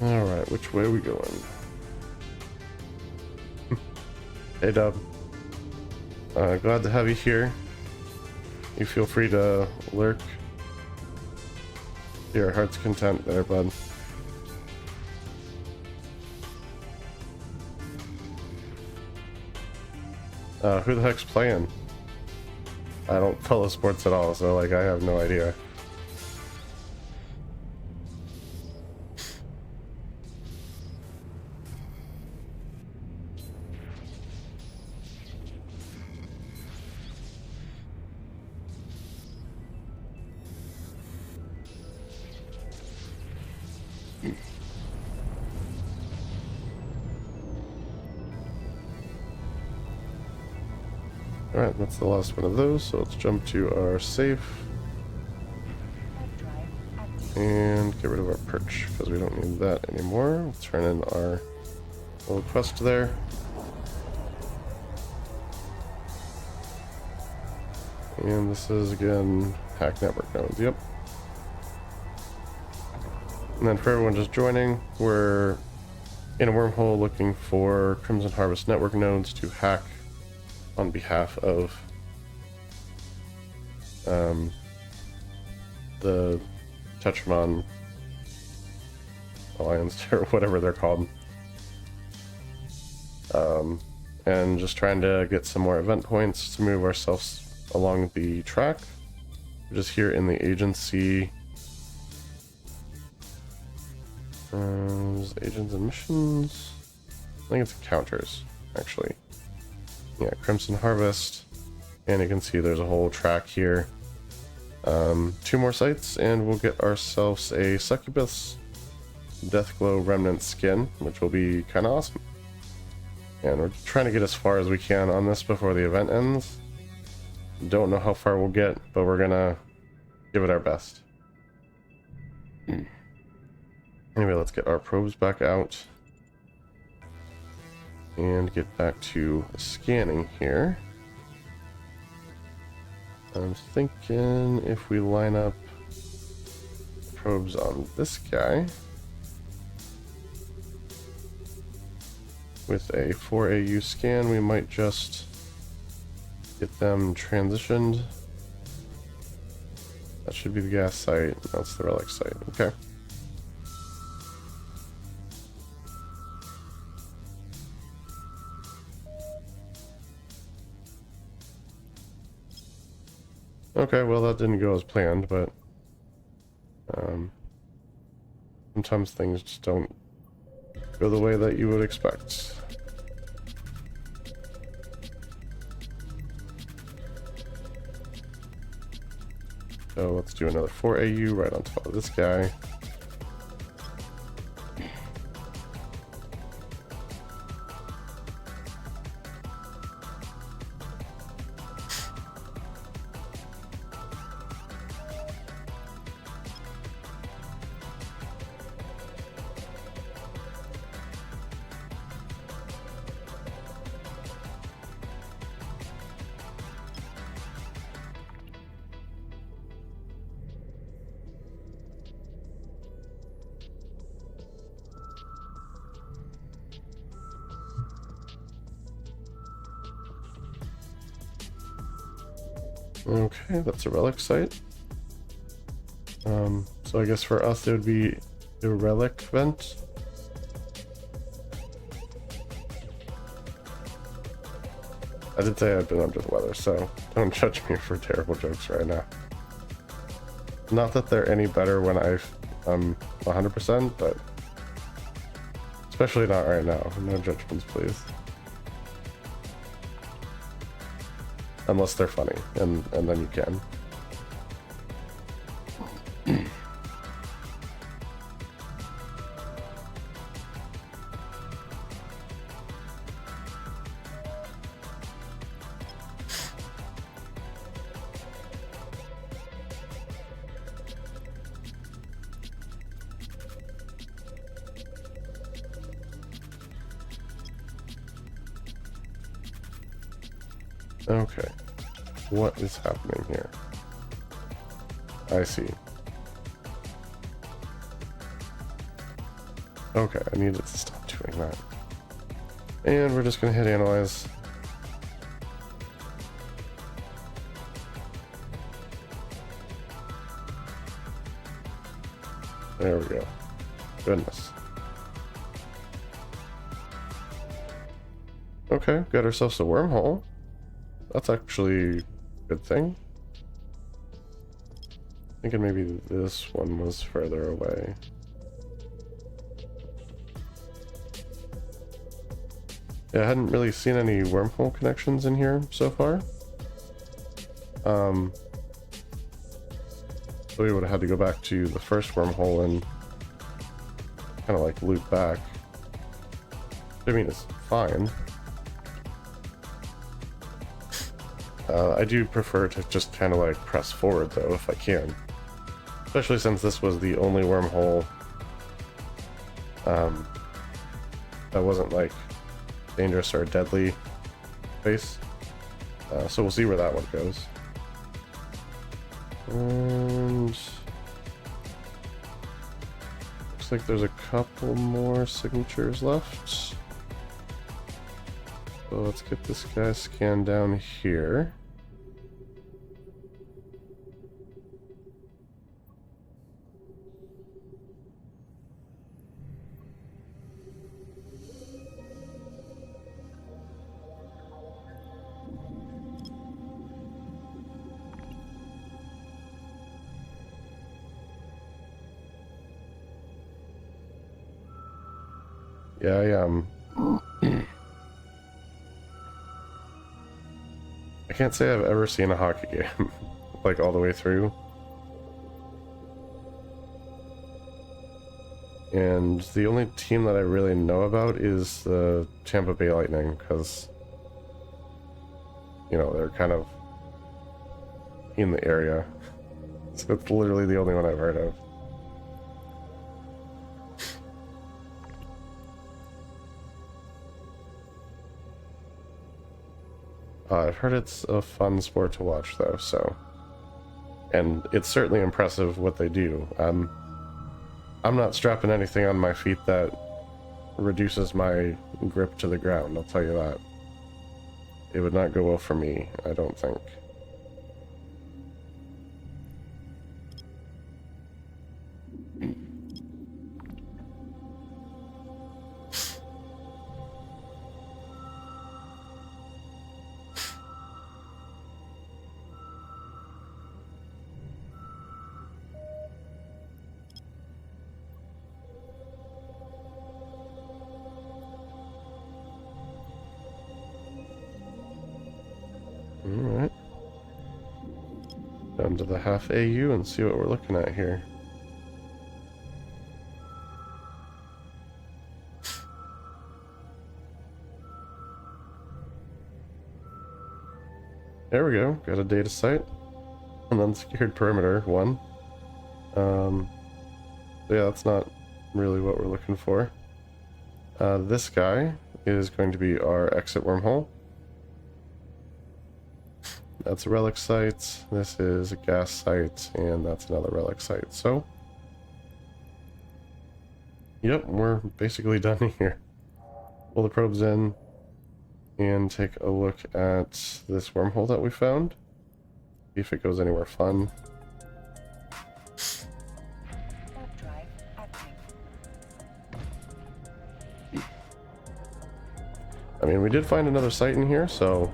Alright, which way are we going? Hey Dub. Glad to have you here. You feel free to lurk. Your heart's content there, bud. Who the heck's playing? I don't follow sports at all, so like I have no idea. Alright, that's the last one of those, so let's jump to our safe Warp drive active. and get rid of our perch, because we don't need that anymore. We'll turn in our little quest there. And this is, again, hack network nodes, yep. And then for everyone just joining, we're in a wormhole looking for Crimson Harvest network nodes to hack on behalf of the Tetramon Alliance, or whatever they're called. And just trying to get some more event points to move ourselves along the track. We're just here in the agency. Agents and missions. I think it's encounters, actually. Yeah, Crimson Harvest. And you can see there's a whole track here. 2 more sites, and we'll get ourselves a Succubus Deathglow Remnant skin, which will be kind of awesome. And we're trying to get as far as we can on this before the event ends. Don't know how far we'll get, but we're gonna give it our best. Anyway, let's get our probes back out and get back to scanning here. I'm thinking if we line up probes on this guy with a 4AU scan, we might just get them transitioned. That should be the gas site. That's the relic site. Okay. Okay, well that didn't go as planned, but sometimes things just don't go the way that you would expect. So let's do another 4AU right on top of this guy. Okay, that's a relic site. So I guess for us it would be a relic vent. I did say I've been under the weather, so don't judge me for terrible jokes right now. Not that they're any better when I'm 100%, but especially not right now. No judgments, please. Unless they're funny, and then you can. Okay, what is happening here? I see. Okay, I needed to stop doing that. And we're just gonna hit analyze. There we go. Goodness. Okay, got ourselves a wormhole. That's actually a good thing. Thinking maybe this one was further away. Yeah, I hadn't really seen any wormhole connections in here so far. So we would have had to go back to the first wormhole and kind of like loop back. I mean, it's fine. I do prefer to just kind of like press forward though, if I can. Especially since this was the only wormhole that wasn't like dangerous or deadly space. So we'll see where that one goes. And looks like there's a couple more signatures left. So let's get this guy scanned down here. Yeah, I am. I can't say I've ever seen a hockey game like all the way through. And the only team that I really know about is the Tampa Bay Lightning, because, you know, they're kind of in the area. So it's literally the only one I've heard of. I've heard it's a fun sport to watch, though, so... And it's certainly impressive what they do. I'm not strapping anything on my feet that reduces my grip to the ground, I'll tell you that. It would not go well for me, I don't think. Alright. Down to the half AU and see what we're looking at here. There we go, got a data site. An unsecured perimeter, 1. So yeah, that's not really what we're looking for. This guy is going to be our exit wormhole. That's a relic site, this is a gas site, and that's another relic site. So, yep, we're basically done here. Pull the probes in and take a look at this wormhole that we found. See if it goes anywhere fun. Warp drive active. I mean, we did find another site in here, so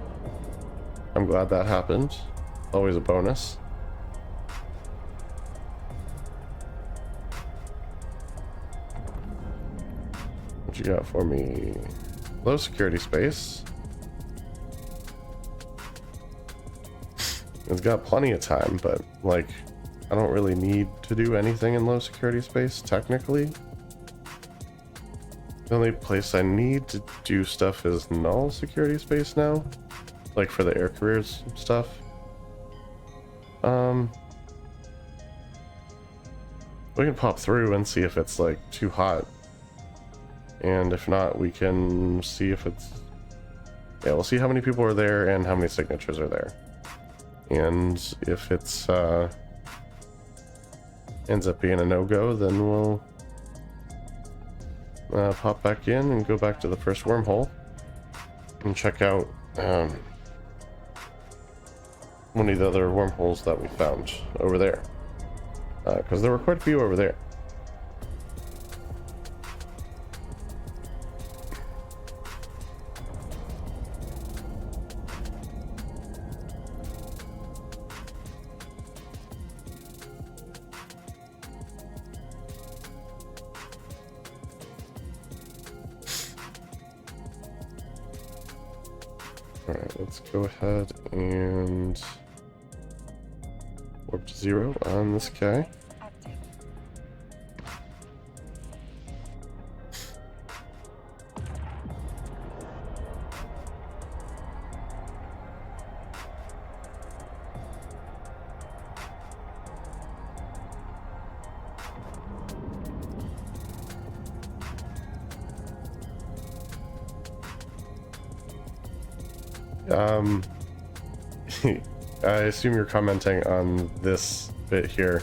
I'm glad that happened. Always a bonus. What you got for me? Low security space. It's got plenty of time, but like, I don't really need to do anything in low security space, technically. The only place I need to do stuff is null security space now. Like for the air careers stuff. We can pop through and see if it's like too hot. And if not, we can see if it's... Yeah, we'll see how many people are there and how many signatures are there. And if it's ends up being a no-go, then we'll pop back in and go back to the first wormhole and check out one of the other wormholes that we found over there, because there were quite a few over there. Alright, let's go ahead and warp to 0 on this guy. Active. Um, I assume you're commenting on this bit here.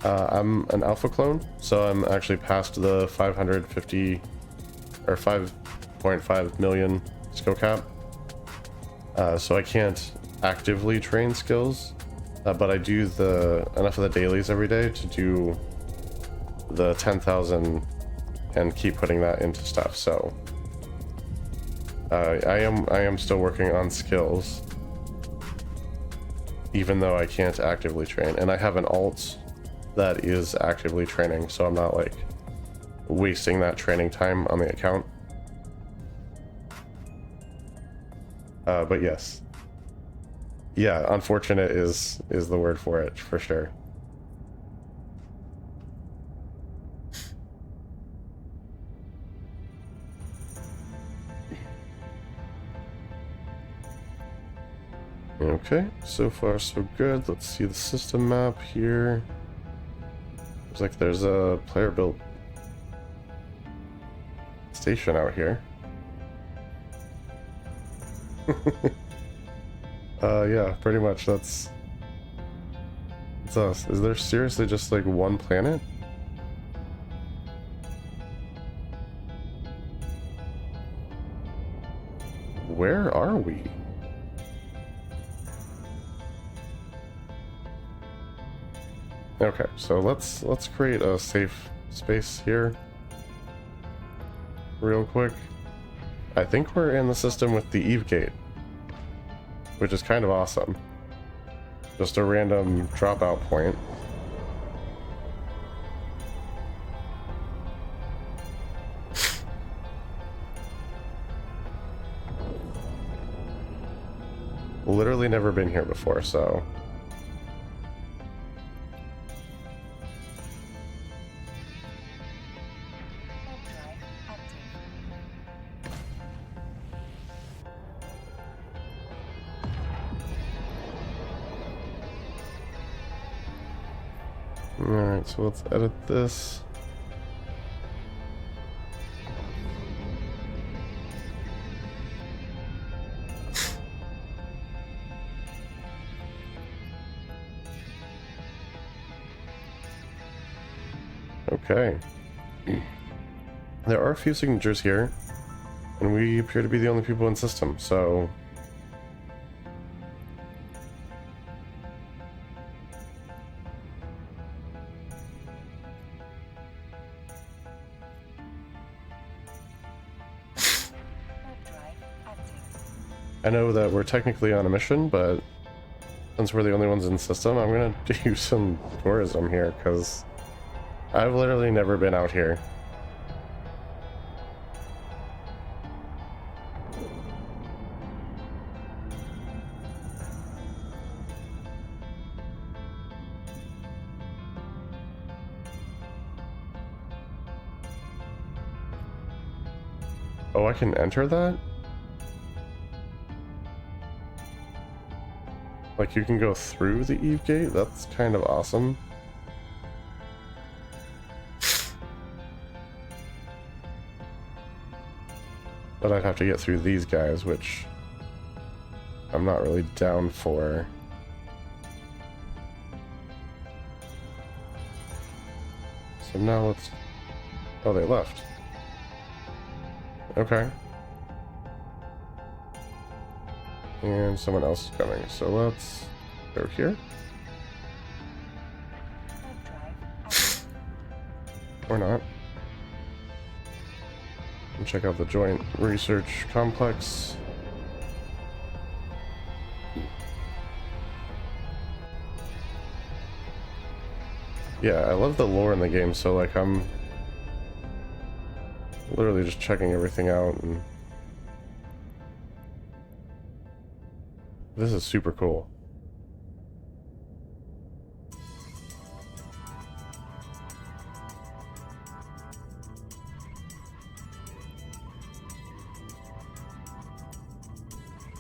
I'm an alpha clone, so I'm actually past the 550 or 5.5 million skill cap. So I can't actively train skills, but I do enough of the dailies every day to do the 10,000 and keep putting that into stuff. So I am still working on skills, even though I can't actively train, and I have an alt that is actively training, so I'm not like wasting that training time on the account. But yes, yeah, unfortunate is the word for it, for sure. Okay, so far so good. Let's see the system map here. Looks like there's a player built station out here. Yeah, pretty much that's us. Is there seriously just like one planet? Where are we? Okay, so let's create a safe space here real quick. I think we're in the system with the Eve Gate, which is kind of awesome. Just a random dropout point. Literally never been here before, so alright, so let's edit this. Okay. There are a few signatures here, and we appear to be the only people in system, so I know that we're technically on a mission, but since we're the only ones in the system, I'm gonna do some tourism here, because I've literally never been out here. Oh, I can enter that? Like, you can go through the Eve Gate? That's kind of awesome. But I'd have to get through these guys, which I'm not really down for. So now let's... Oh, they left. Okay. And someone else is coming, so let's go here. Or not. And check out the Joint Research Complex. Yeah, I love the lore in the game, so like I'm literally just checking everything out, and this is super cool.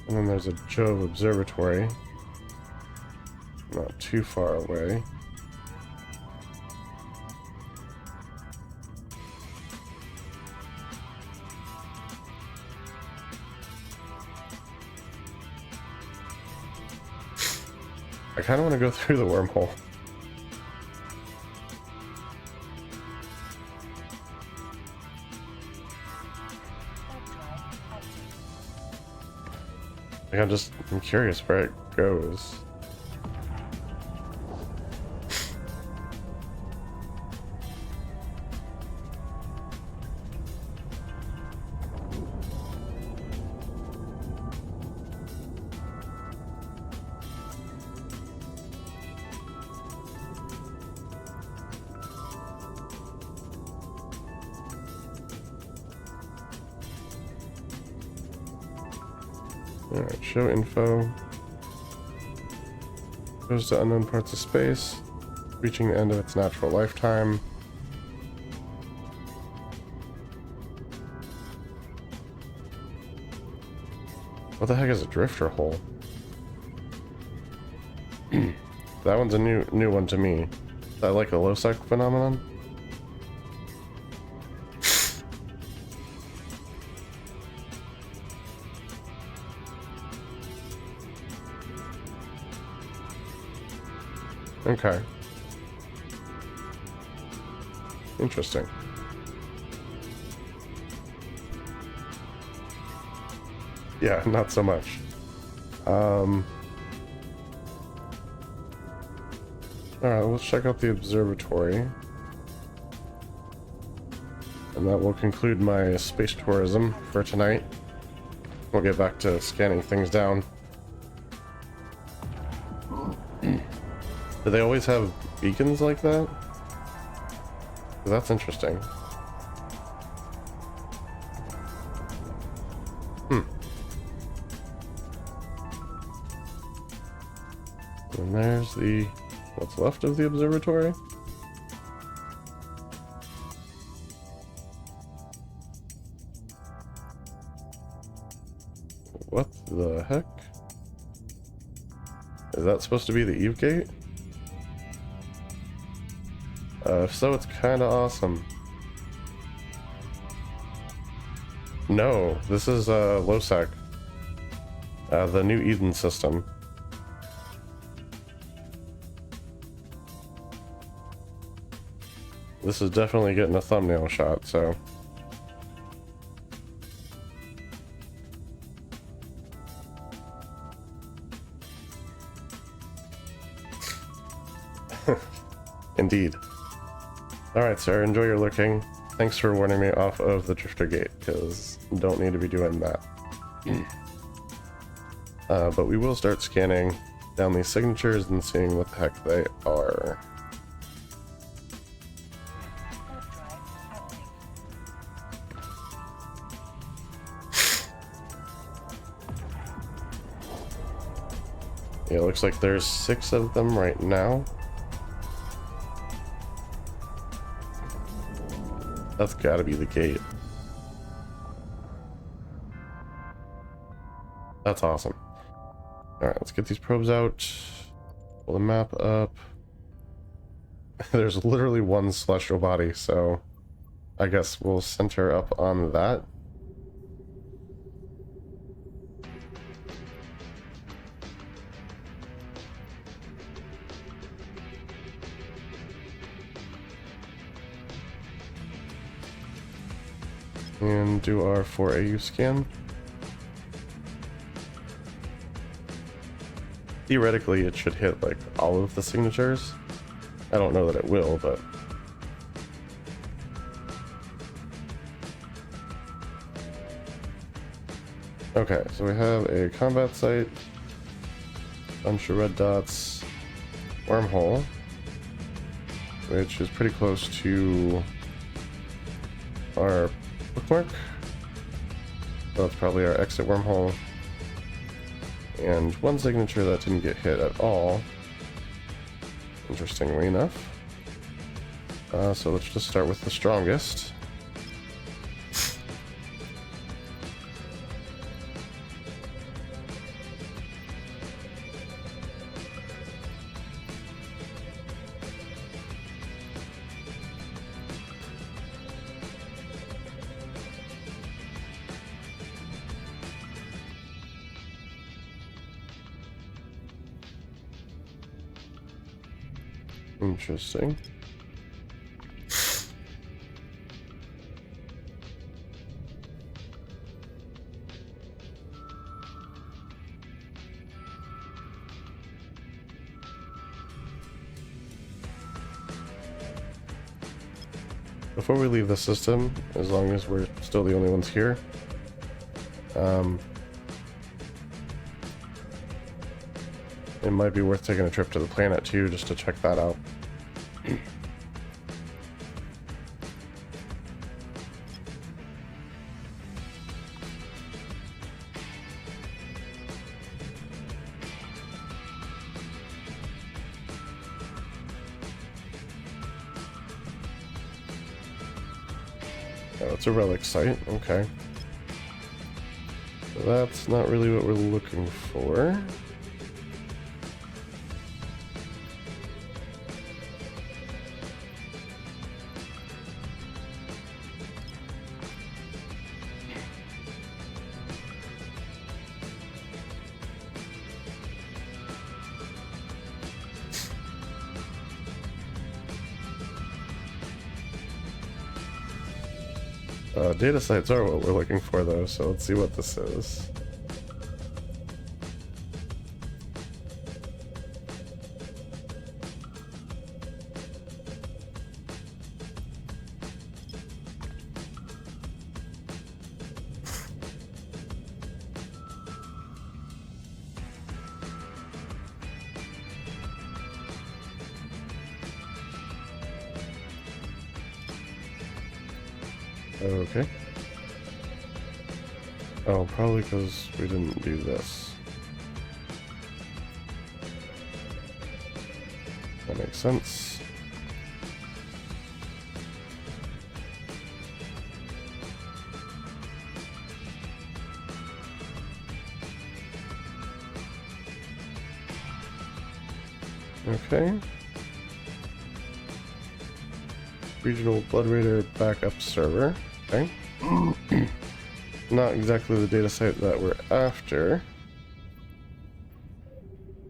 And then there's a Jove Observatory, not too far away. I kind of want to go through the wormhole. Like, I'm curious where it goes. Alright, show info. Goes to unknown parts of space, reaching the end of its natural lifetime. What the heck is a drifter hole? That one's a new one to me. Is that like a low-sec phenomenon? Okay. Interesting. Yeah, not so much. Alright, let's check out the observatory. And that will conclude my space tourism for tonight. We'll get back to scanning things down. Do they always have beacons like that? That's interesting. And there's the what's left of the observatory. What the heck? Is that supposed to be the Eve Gate? If so, it's kind of awesome. No, this is LOSEC. The new Eden system. This is definitely getting a thumbnail shot, so... Indeed. Alright, sir, enjoy your looking. Thanks for warning me off of the Drifter Gate, because don't need to be doing that. But we will start scanning down these signatures and seeing what the heck they are. Yeah, it looks like there's 6 of them right now. That's gotta be the gate. That's awesome. Alright, let's get these probes out. Pull the map up. There's literally one celestial body, so I guess we'll center up on that. And do our 4AU scan. Theoretically, it should hit like all of the signatures. I don't know that it will, but... Okay, so we have a combat site, bunch of red dots, wormhole, which is pretty close to our bookmark. So that's probably our exit wormhole. And one signature that didn't get hit at all, interestingly enough. So let's just start with the strongest. Interesting. Before we leave the system, as long as we're still the only ones here, it might be worth taking a trip to the planet too, just to check that out. Oh, it's a relic site, okay. So that's not really what we're looking for. Data sites are what we're looking for though, so let's see what this is. Okay. Oh, probably because we didn't do this. That makes sense. Okay. Regional Blood Raider backup server. Okay. Not exactly the data site that we're after.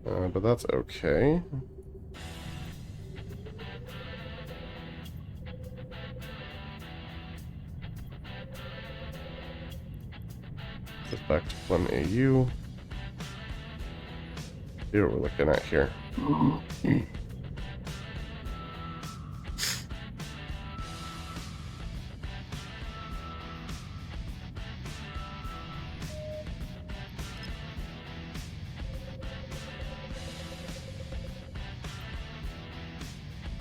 But that's okay. Just back to 1AU. See what we're looking at here.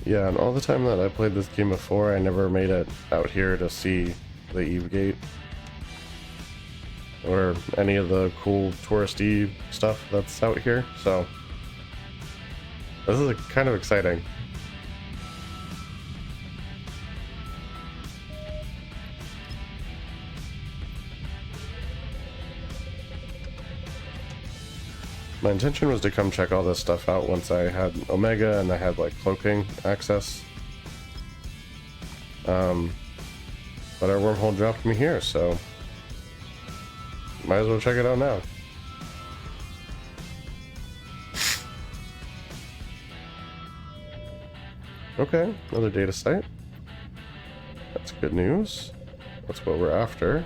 Yeah, and all the time that I played this game before, I never made it out here to see the Eve Gate. Or any of the cool touristy stuff that's out here, so this is kind of exciting. My intention was to come check all this stuff out once I had Omega and I had like cloaking access. But our wormhole dropped me here, so might as well check it out now. Okay, another data site. That's good news. That's what we're after.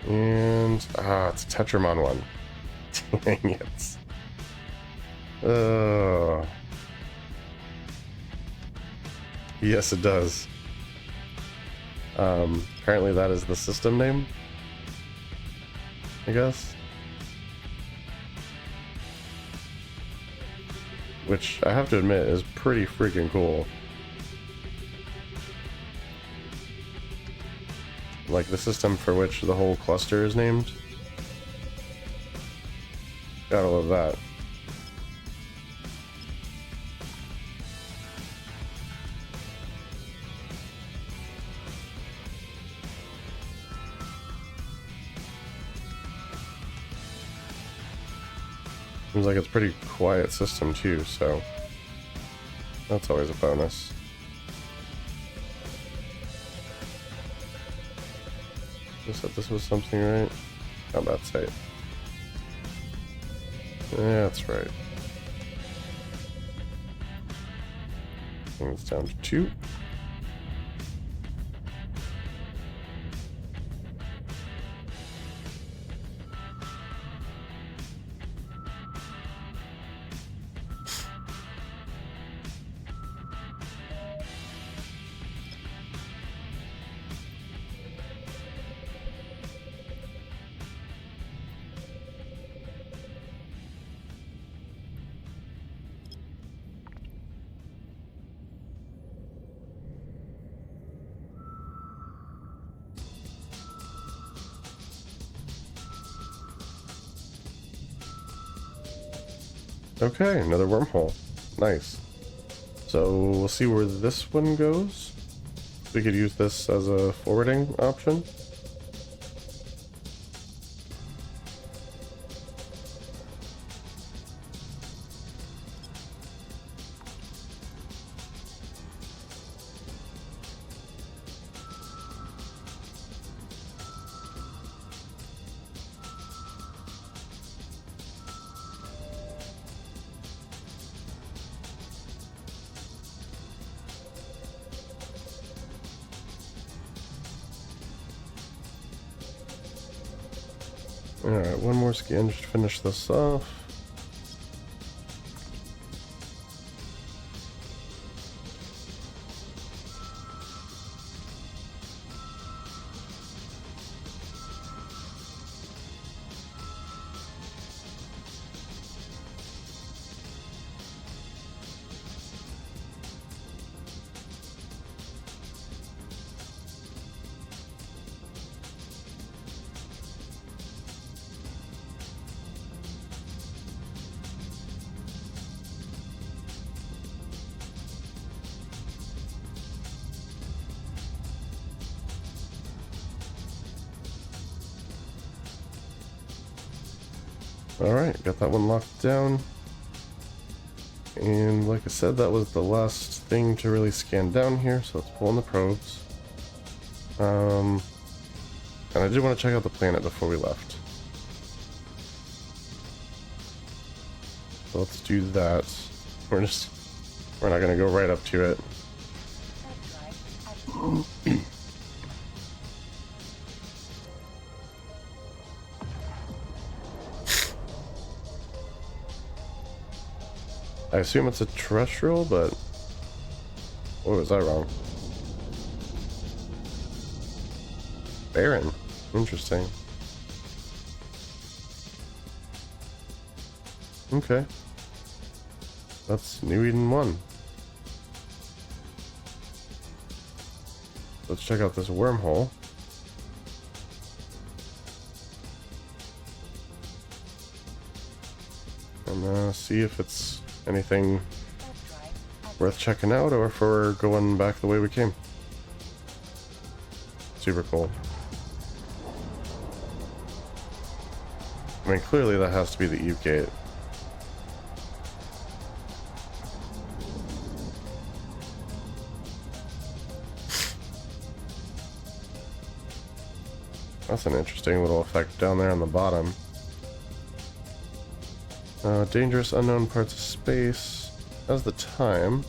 And it's a Tetramon one. Dang it. Yes, it does. Apparently that is the system name, I guess. Which I have to admit is pretty freaking cool. Like the system for which the whole cluster is named. Gotta love that. Seems like it's a pretty quiet system too, so that's always a bonus. I said this was something, right? Combat site. Yeah, that's right. I think it's down to 2. Okay, another wormhole. Nice. So we'll see where this one goes. We could use this as a forwarding option. Alright, one more scan just to finish this off. Alright, got that one locked down. And like I said, that was the last thing to really scan down here, so let's pull in the probes. And I did want to check out the planet before we left. So let's do that. We're not gonna go right up to it. I assume it's a terrestrial, but... Oh, was I wrong? Barren. Interesting. Okay. That's New Eden 1. Let's check out this wormhole. And see if it's anything worth checking out, or if we're going back the way we came. Super cool. I mean, clearly that has to be the Eve gate. That's an interesting little effect down there on the bottom. Dangerous unknown parts of space. How's the time?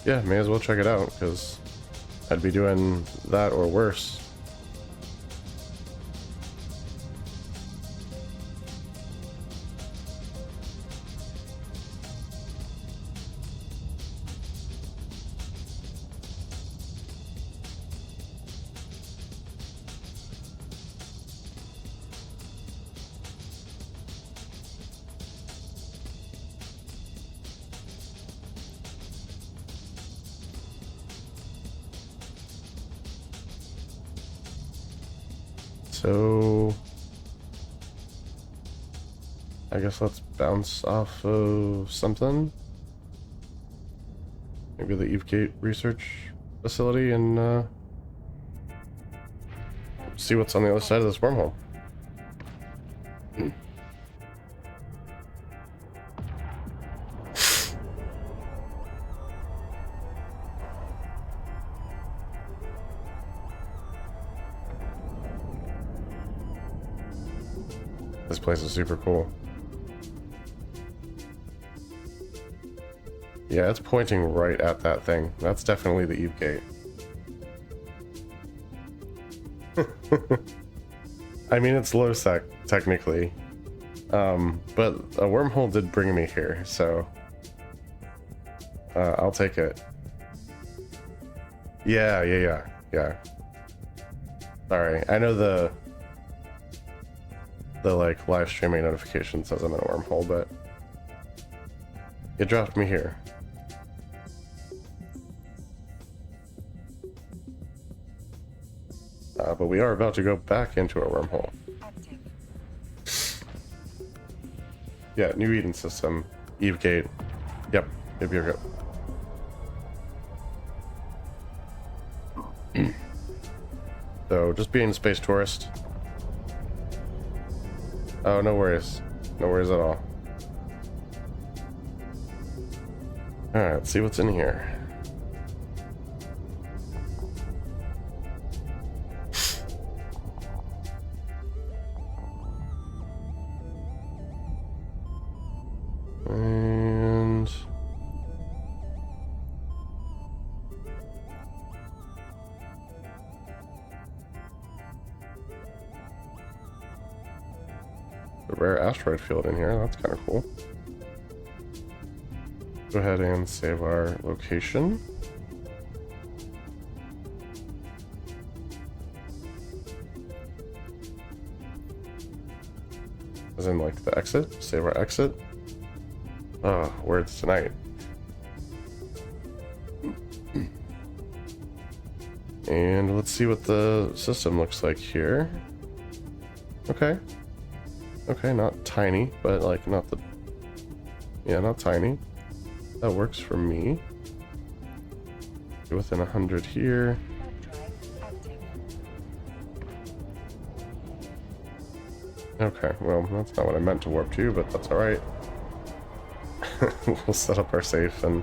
Yeah, may as well check it out, because I'd be doing that or worse. So I guess let's bounce off of something. Maybe the Evegate research facility and see what's on the other side of this wormhole. This place is super cool. Yeah, it's pointing right at that thing. That's definitely the Eve Gate. I mean, it's low sec, technically. But a wormhole did bring me here, so... I'll take it. Yeah. Sorry, I know the like live streaming notification says I'm in a wormhole, but it dropped me here. But we are about to go back into a wormhole. Active. Yeah, new Eden system, Eve Gate. Yep, you're good. So just being a space tourist. Oh, no worries. No worries at all. Alright, let's see what's in here. And... a rare asteroid field in here, that's kind of cool. Go ahead and save our location. As in like the exit, save our exit. Oh, words tonight. And let's see what the system looks like here. Okay. Okay, not tiny, but like not the... Yeah, not tiny. That works for me. Within 100 here. Okay, well, that's not what I meant to warp to, but that's alright. We'll set up our safe and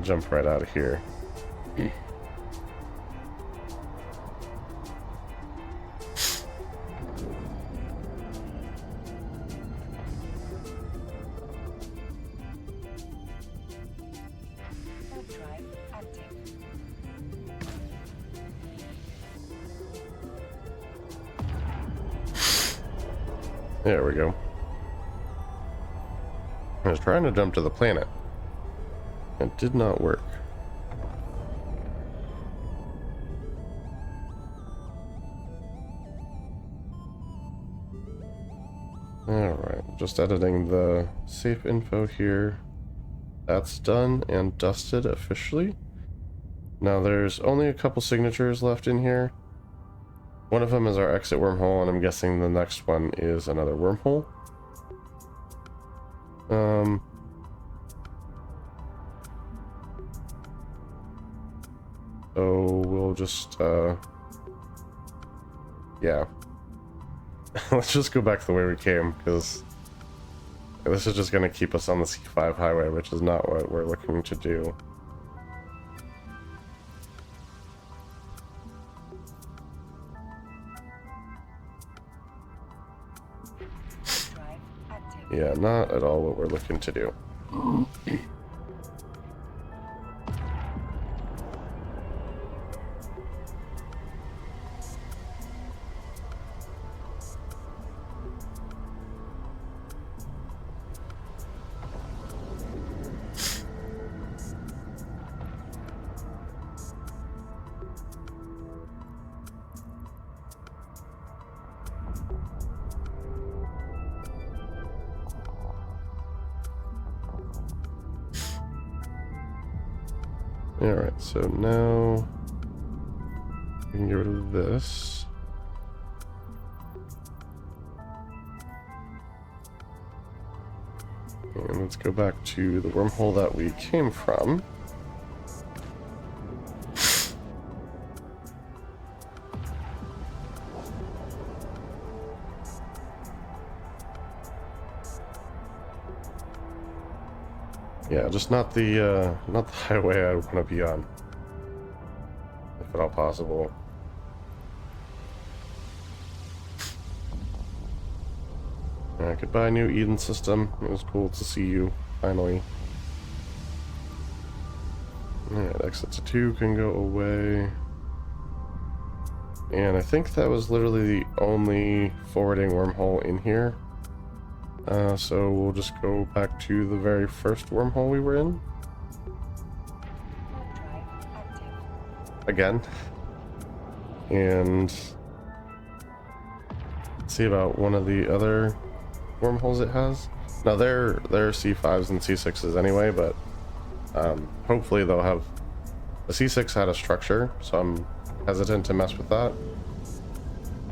jump right out of here. There we go. I was trying to jump to the planet. It did not work. Alright, just editing the safe info here. That's done and dusted officially. Now there's only a couple signatures left in here. One of them is our exit wormhole, and I'm guessing the next one is another wormhole. So we'll just, yeah. Let's just go back the way we came, because this is just going to keep us on the C5 highway, which is not what we're looking to do. Yeah, not at all what we're looking to do. Alright, so now we can get rid of this. And let's go back to the wormhole that we came from. Yeah, just not the highway I want to be on, if at all possible. Alright, goodbye, New Eden system. It was cool to see you, finally. Alright, exit to 2 can go away. And I think that was literally the only forwarding wormhole in here. So we'll just go back to the very first wormhole we were in. Warp drive active. Again. And see about one of the other wormholes it has. Now they're C5s and C6s anyway, but hopefully they'll have... The C6 had a structure, so I'm hesitant to mess with that.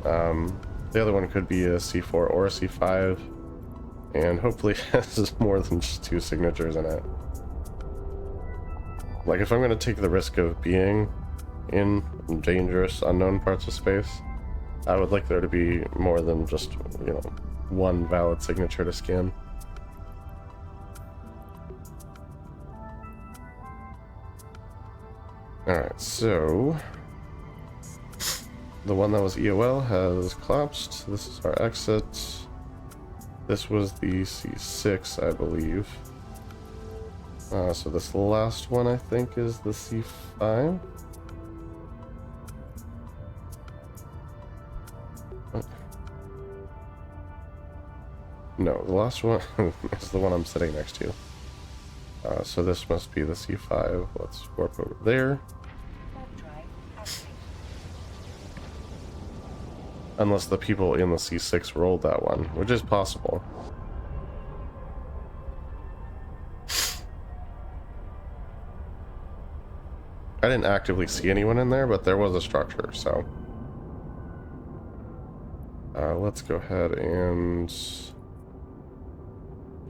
The other one could be a C4 or a C5, and hopefully has more than just 2 signatures in it. Like, if I'm going to take the risk of being in dangerous, unknown parts of space, I would like there to be more than just, you know, one valid signature to scan. Alright, so the one that was EOL has collapsed. This is our exit. This was the C6, I believe. So this last one, I think, is the C5. What? No, the last one is the one I'm sitting next to. So this must be the C5. Let's warp over there. Warp drive active. Unless the people in the C6 rolled that one, which is possible. I didn't actively see anyone in there, but there was a structure, so... let's go ahead and...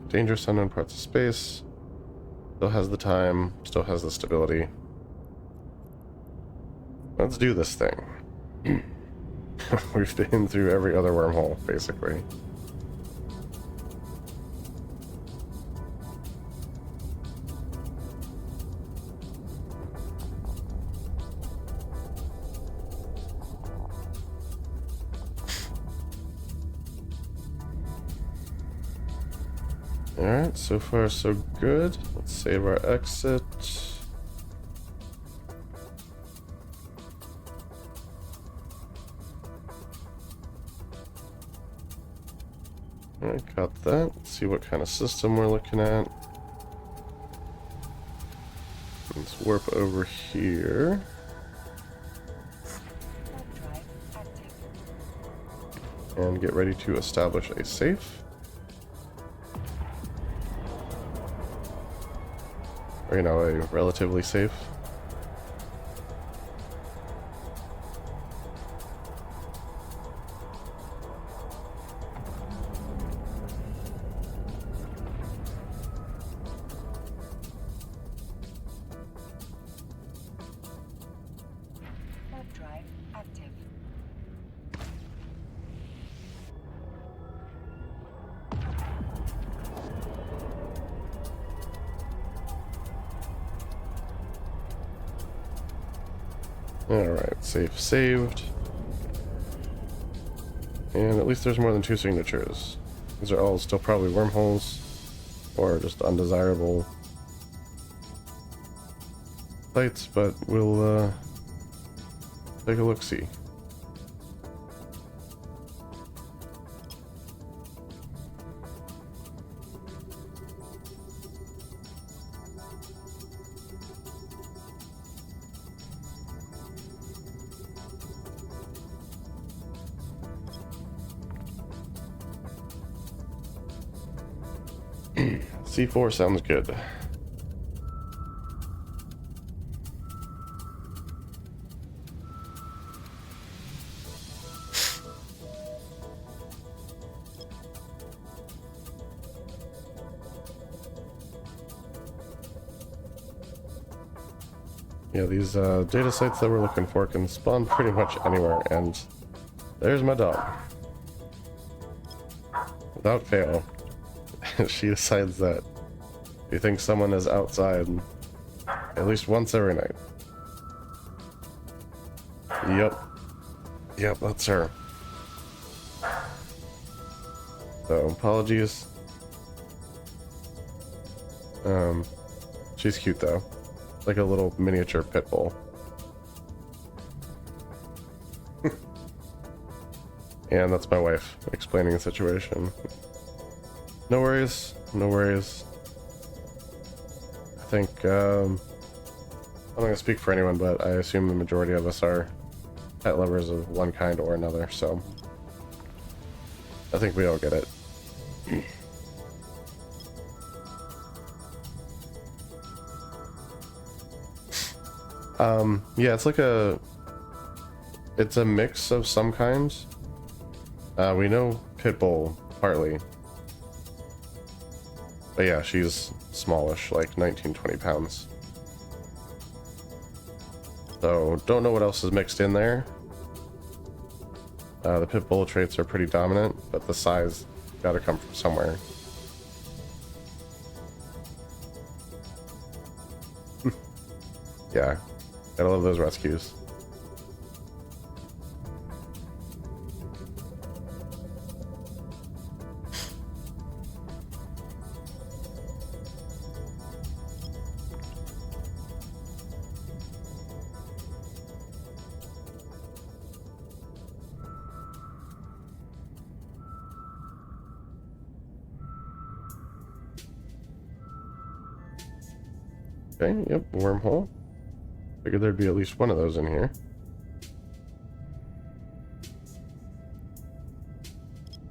Dangerous unknown parts of space. Still has the time, still has the stability. Let's do this thing. We've been through every other wormhole, basically. Alright, so far so good. Let's save our exit. Alright, got that. Let's see what kind of system we're looking at. Let's warp over here. Warp drive active. And get ready to establish a safe. Or, you know, a relatively safe. Warp drive active. Alright, safe saved. And at least there's more than 2 signatures. These are all still probably wormholes, or just undesirable sites, but we'll take a look-see. C4 sounds good. Yeah, these data sites that we're looking for can spawn pretty much anywhere, and there's my dog. Without fail, she decides that You think someone is outside at least once every night. Yep. Yep, that's her. So, apologies. She's cute though. Like a little miniature pit bull. And that's my wife explaining the situation. No worries, no worries. I think, I'm not gonna speak for anyone, but I assume the majority of us are pet lovers of one kind or another, so I think we all get it. Yeah, it's a mix of some kinds. We know pit bull partly, but yeah, she's smallish, like 19-20 pounds. So don't know what else is mixed in there. The pit bull traits are pretty dominant, but the size gotta come from somewhere. Yeah, gotta love those rescues. Okay, yep, wormhole. Figured there'd be at least one of those in here.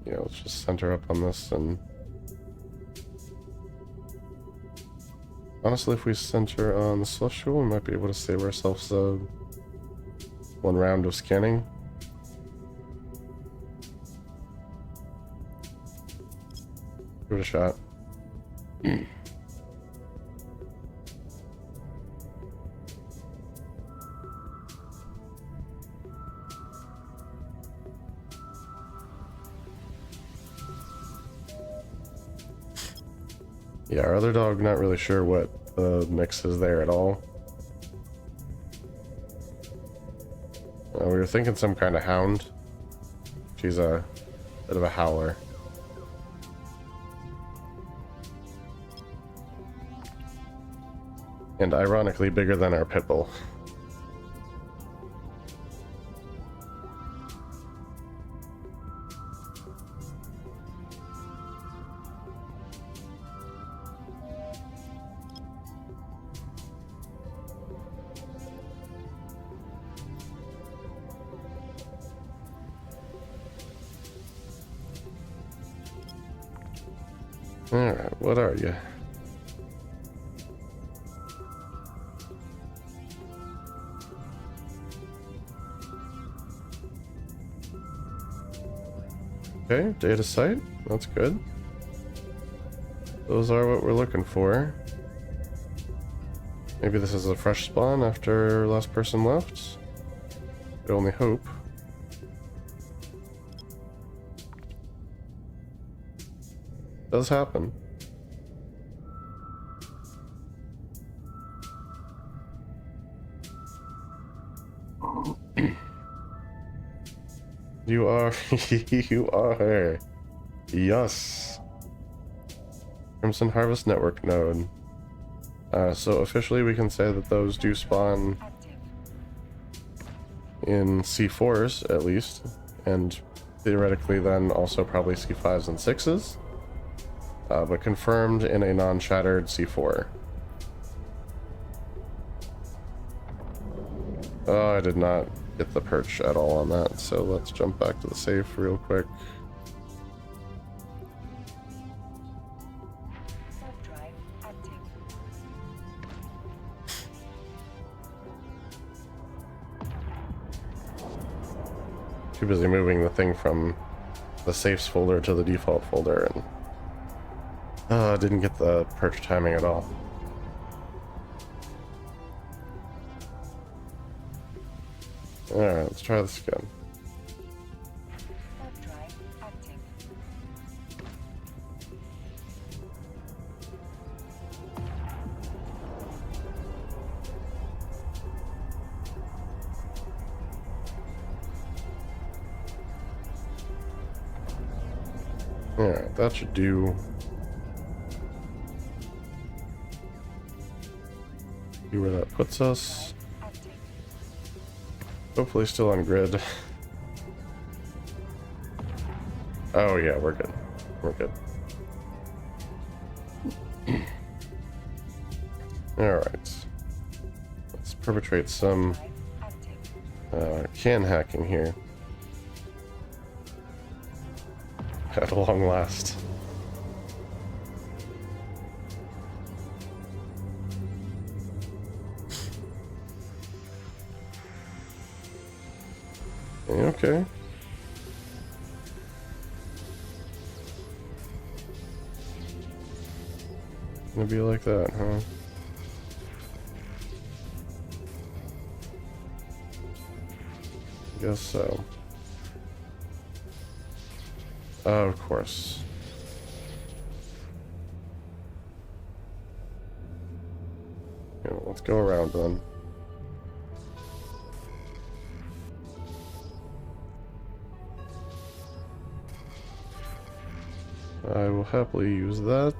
Yeah, let's just center up on this, and honestly, if we center on the celestial, we might be able to save ourselves one round of scanning. Give it a shot. Yeah, our other dog, not really sure what the mix is there at all. We were thinking some kind of hound. She's a bit of a howler. And ironically bigger than our pit bull. Alright, what are you? Okay, data site. That's good. Those are what we're looking for. Maybe this is a fresh spawn after last person left. I only hope. Does happen. You are, you are. Yes. Crimson Harvest Network node. So officially we can say that those do spawn in C4s at least, and theoretically then also probably C5s and 6s, but confirmed in a non-shattered C4. Oh, I did not get the perch at all on that, so let's jump back to the safe real quick. Drive active. Too busy moving the thing from the safes folder to the default folder, and didn't get the perch timing at all. Alright, let's try this again. Drive active. Alright, that should do. See where that puts us. Active. Hopefully still on grid. Oh yeah, we're good. We're good. Alright. Let's perpetrate some Drive active. can hacking here. At long last. Okay. Gonna be like that, huh? Guess so. Of course. Yeah, let's go around then. I will happily use that.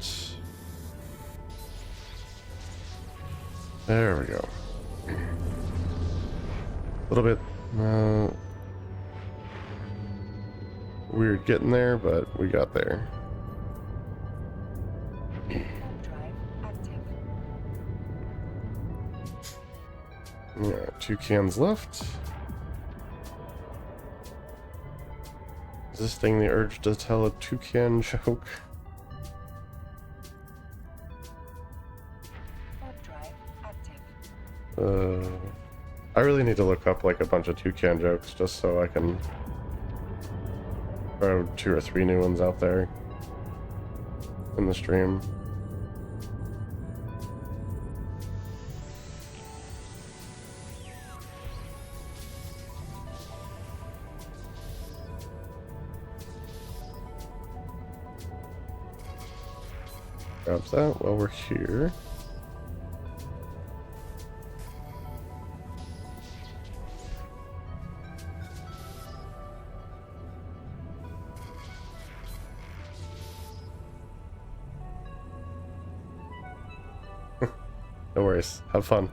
There we go. A little bit weird getting there, but we got there. Drive active. Yeah, 2 cans left. Is this thing the urge to tell a 2-can joke? Drive active. I really need to look up like a bunch of 2-can jokes just so I can throw 2 or 3 new ones out there in the stream. Grab that while we're here. No worries. Have fun.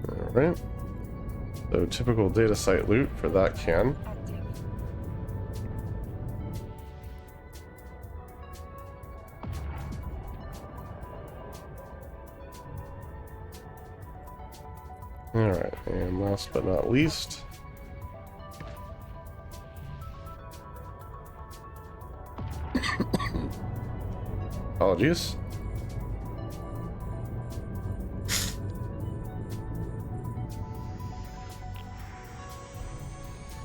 Alright. So typical data site loot for that can. Active. Alright, and last but not least, apologies.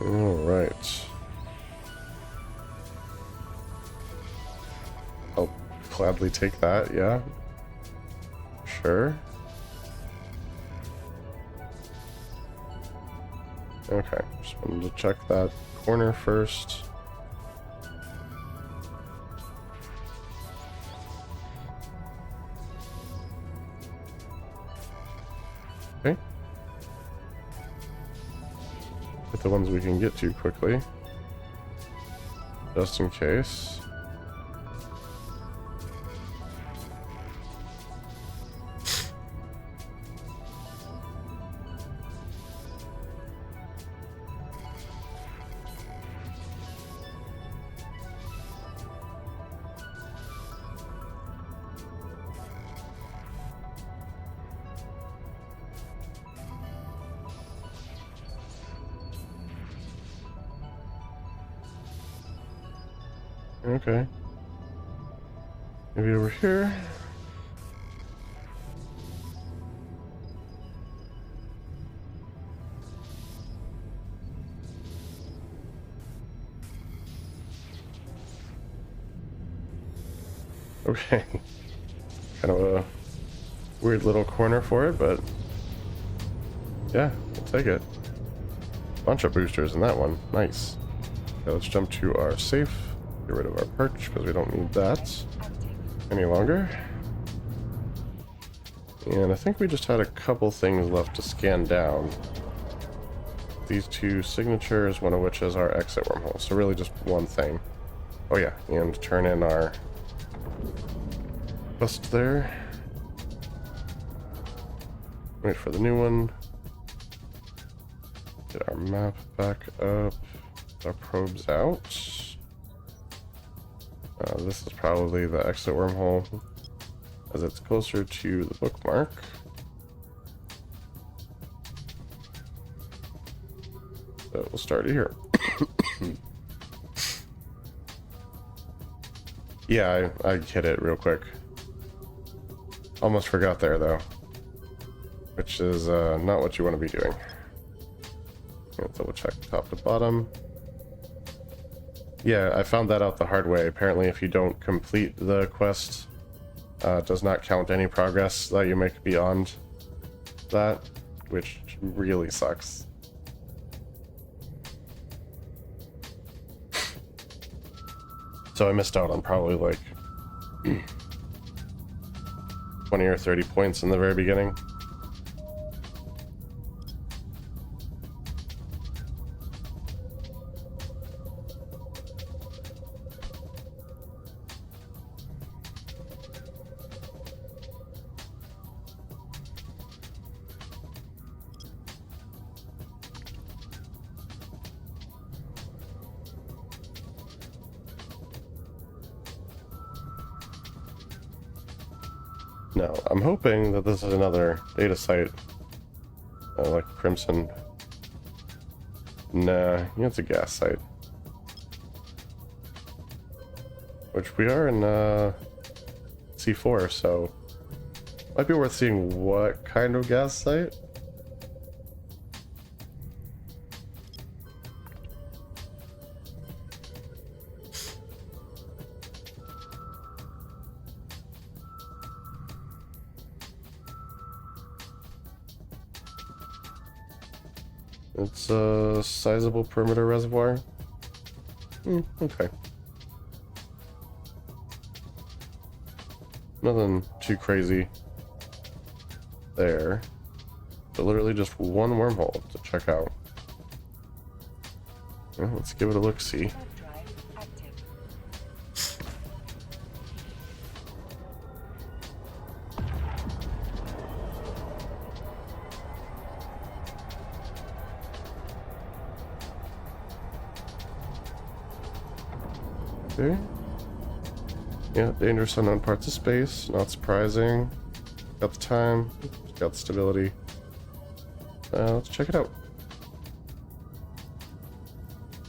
Alright. I'll gladly take that, yeah. Sure. Okay, just wanted to check that corner first. Okay. Get the ones we can get to quickly. Just in case. Okay. Maybe over here. Okay. Kind of a weird little corner for it, but yeah, I'll take it. Bunch of boosters in that one. Nice. Okay, let's jump to our safe. Get rid of our perch because we don't need that any longer. And I think we just had a couple things left to scan down. These two signatures, one of which is our exit wormhole. So really just one thing. Oh yeah, and turn in our quest there. Wait for the new one. Get our map back up. Our probes out. This is probably the exit wormhole, as it's closer to the bookmark. So we'll start it here. Yeah, I hit it real quick. Almost forgot there though, which is not what you want to be doing. Let's double check top to bottom. Yeah, I found that out the hard way. Apparently, if you don't complete the quest, it does not count any progress that you make beyond that, which really sucks. So I missed out on probably like 20 or 30 points in the very beginning. No, I'm hoping that this is another data site, like Crimson. Nah, it's a gas site. Which we are in C4, so might be worth seeing what kind of gas site. It's a sizable perimeter reservoir. Okay. Nothing too crazy there. But literally just one wormhole to check out. Well, let's give it a look-see. Hard drive active. Okay. Yeah, dangerous unknown parts of space. Not surprising. Got the time. Got the stability. Let's check it out.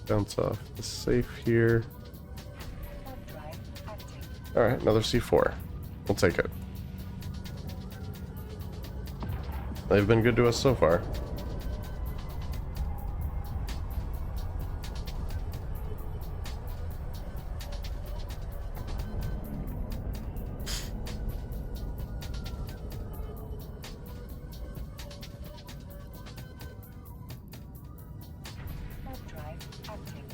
Bounce off the safe here. Hard drive active. Alright, another C4. We'll take it. They've been good to us so far. Hard drive active.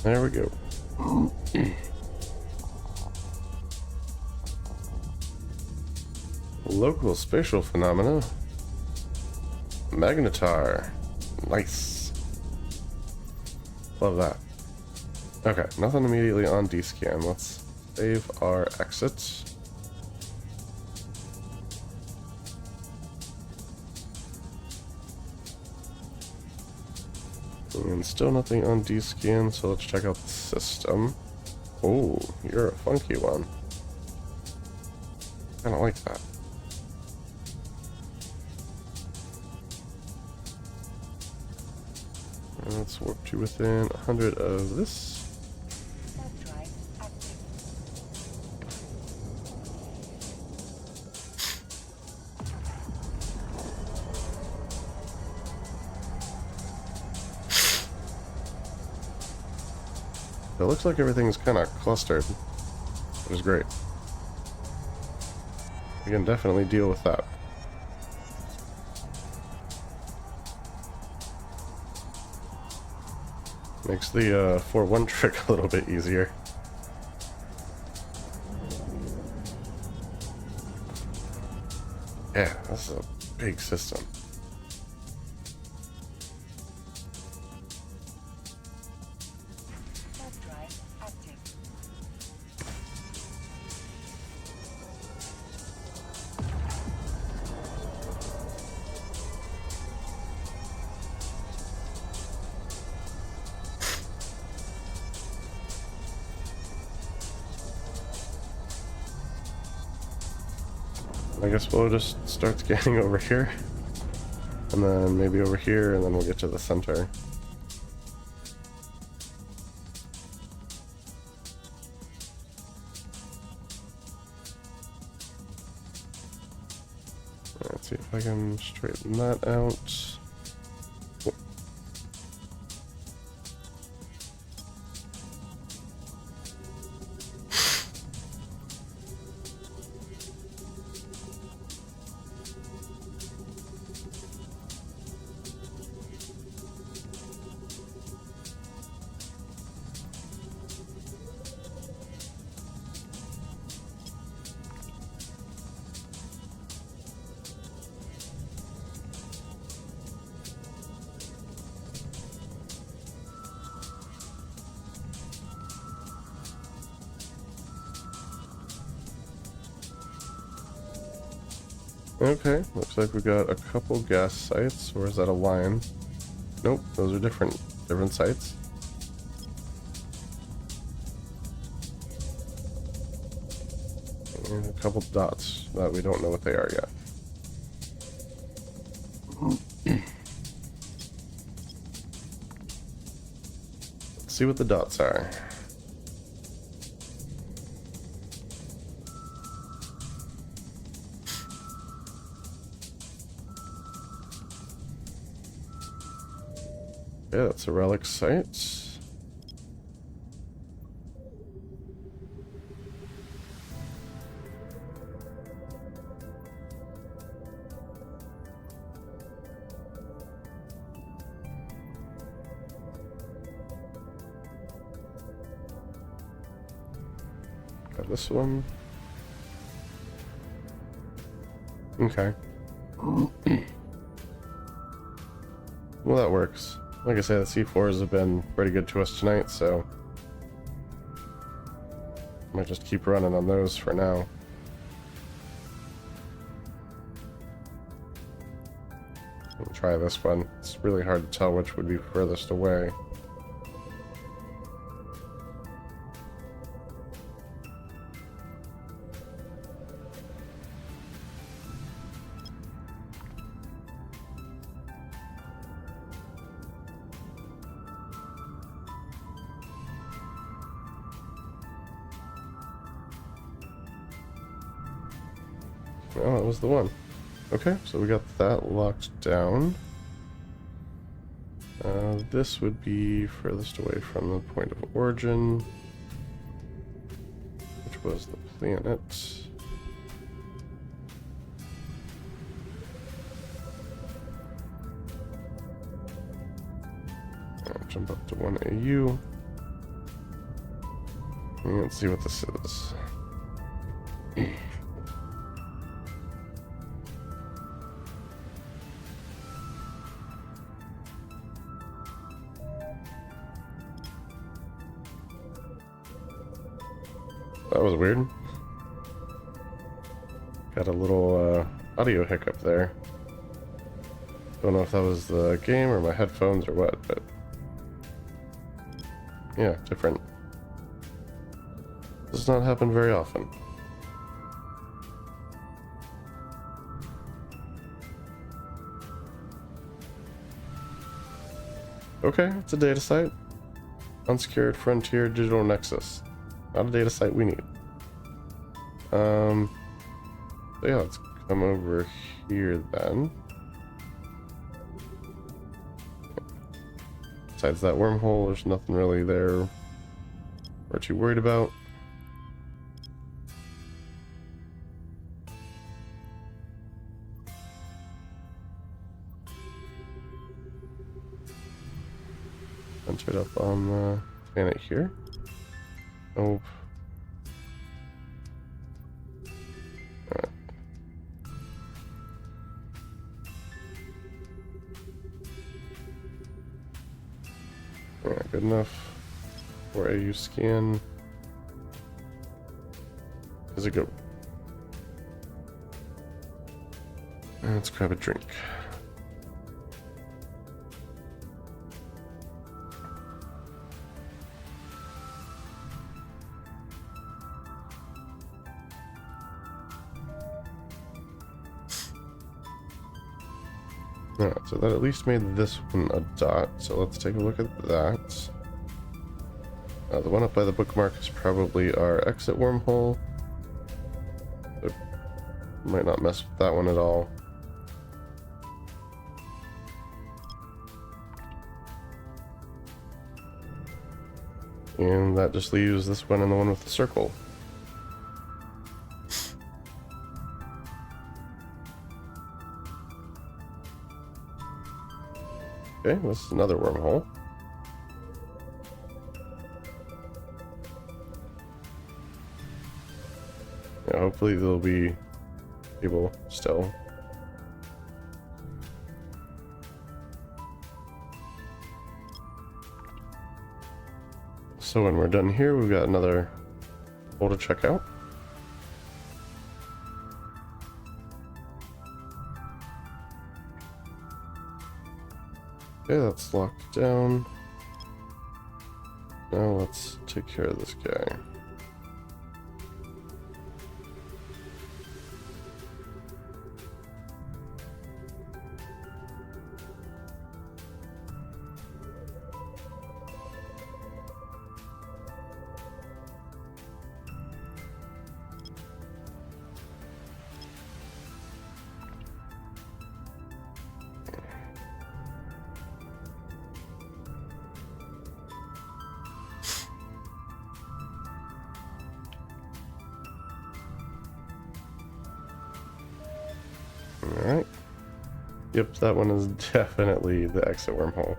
There we go. Local spatial phenomena. Magnetar. Nice. Love that. Okay, nothing immediately on D-scan. Let's save our exits. And still nothing on D-scan, so let's check out the system. Oh, you're a funky one. I don't like that. Let's warp to within 100 of this. Third drive active. It looks like everything's kind of clustered, which is great. We can definitely deal with that. Makes the 4-1 trick a little bit easier. Yeah, this is a big system. Third drive active. I guess we'll just start scanning over here. And then maybe over here, and then we'll get to the center. Let's see if I can straighten that out. Okay, looks like we got a couple gas sites, or is that a line? Nope, those are different sites. And a couple dots that we don't know what they are yet. Let's see what the dots are. Yeah, that's a relic site. Got this one. Okay. Well, that works. Like I said, the C4s have been pretty good to us tonight, so might just keep running on those for now. We'll try this one. It's really hard to tell which would be furthest away. Oh, that was the one. Okay, so we got that locked down. This would be furthest away from the point of origin, which was the planet. I'll jump up to 1 AU. And let's see what this is. That was weird. Got a little audio hiccup there. Don't know if that was the game or my headphones or what, but yeah, different. Does not happen very often. Okay, it's a data site. Unsecured Frontier Digital Nexus. Not a data site we need. So yeah, let's come over here then. Besides that wormhole, there's nothing really there we're too worried about. Enter it up on the planet here. Nope. Alright. Alright, good enough. For AU scan. Is it good? Let's grab a drink. Alright, so that at least made this one a dot, so let's take a look at that. The one up by the bookmark is probably our exit wormhole. It might not mess with that one at all. And that just leaves this one and the one with the circle. Okay, this is another wormhole. Yeah, hopefully they'll be able still. So when we're done here, we've got another hole to check out. Okay, that's locked down. Now let's take care of this guy. Alright. Yep, that one is definitely the exit wormhole.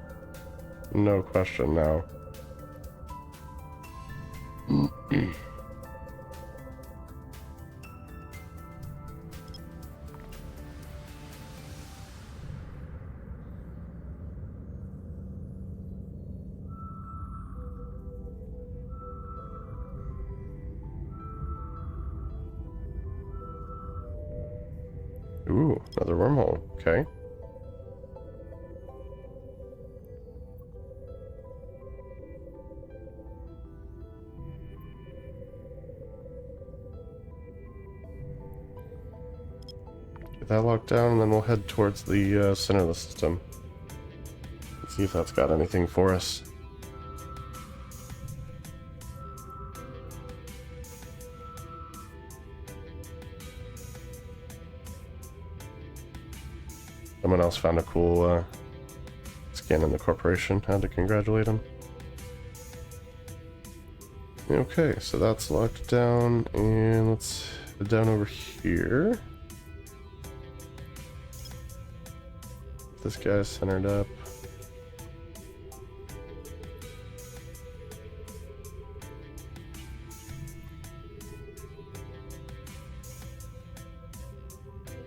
No question now. Ooh, another wormhole. Okay. Get that locked down, and then we'll head towards the center of the system. Let's see if that's got anything for us. Someone else found a cool scan in the corporation. Had to congratulate him. Okay, so that's locked down, and let's head down over here. This guy's centered up.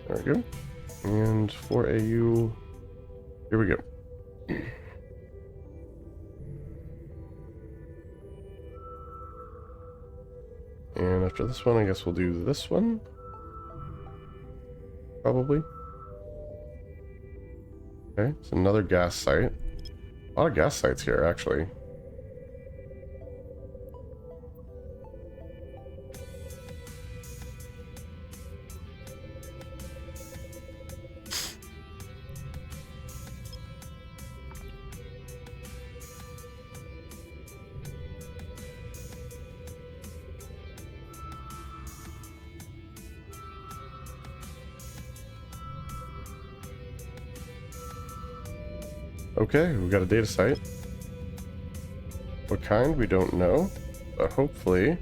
There we go. And for AU, here we go. And after this one, I guess we'll do this one. Probably. Okay, it's another gas site. A lot of gas sites here, actually. Okay, we got a data site. What kind, we don't know, but hopefully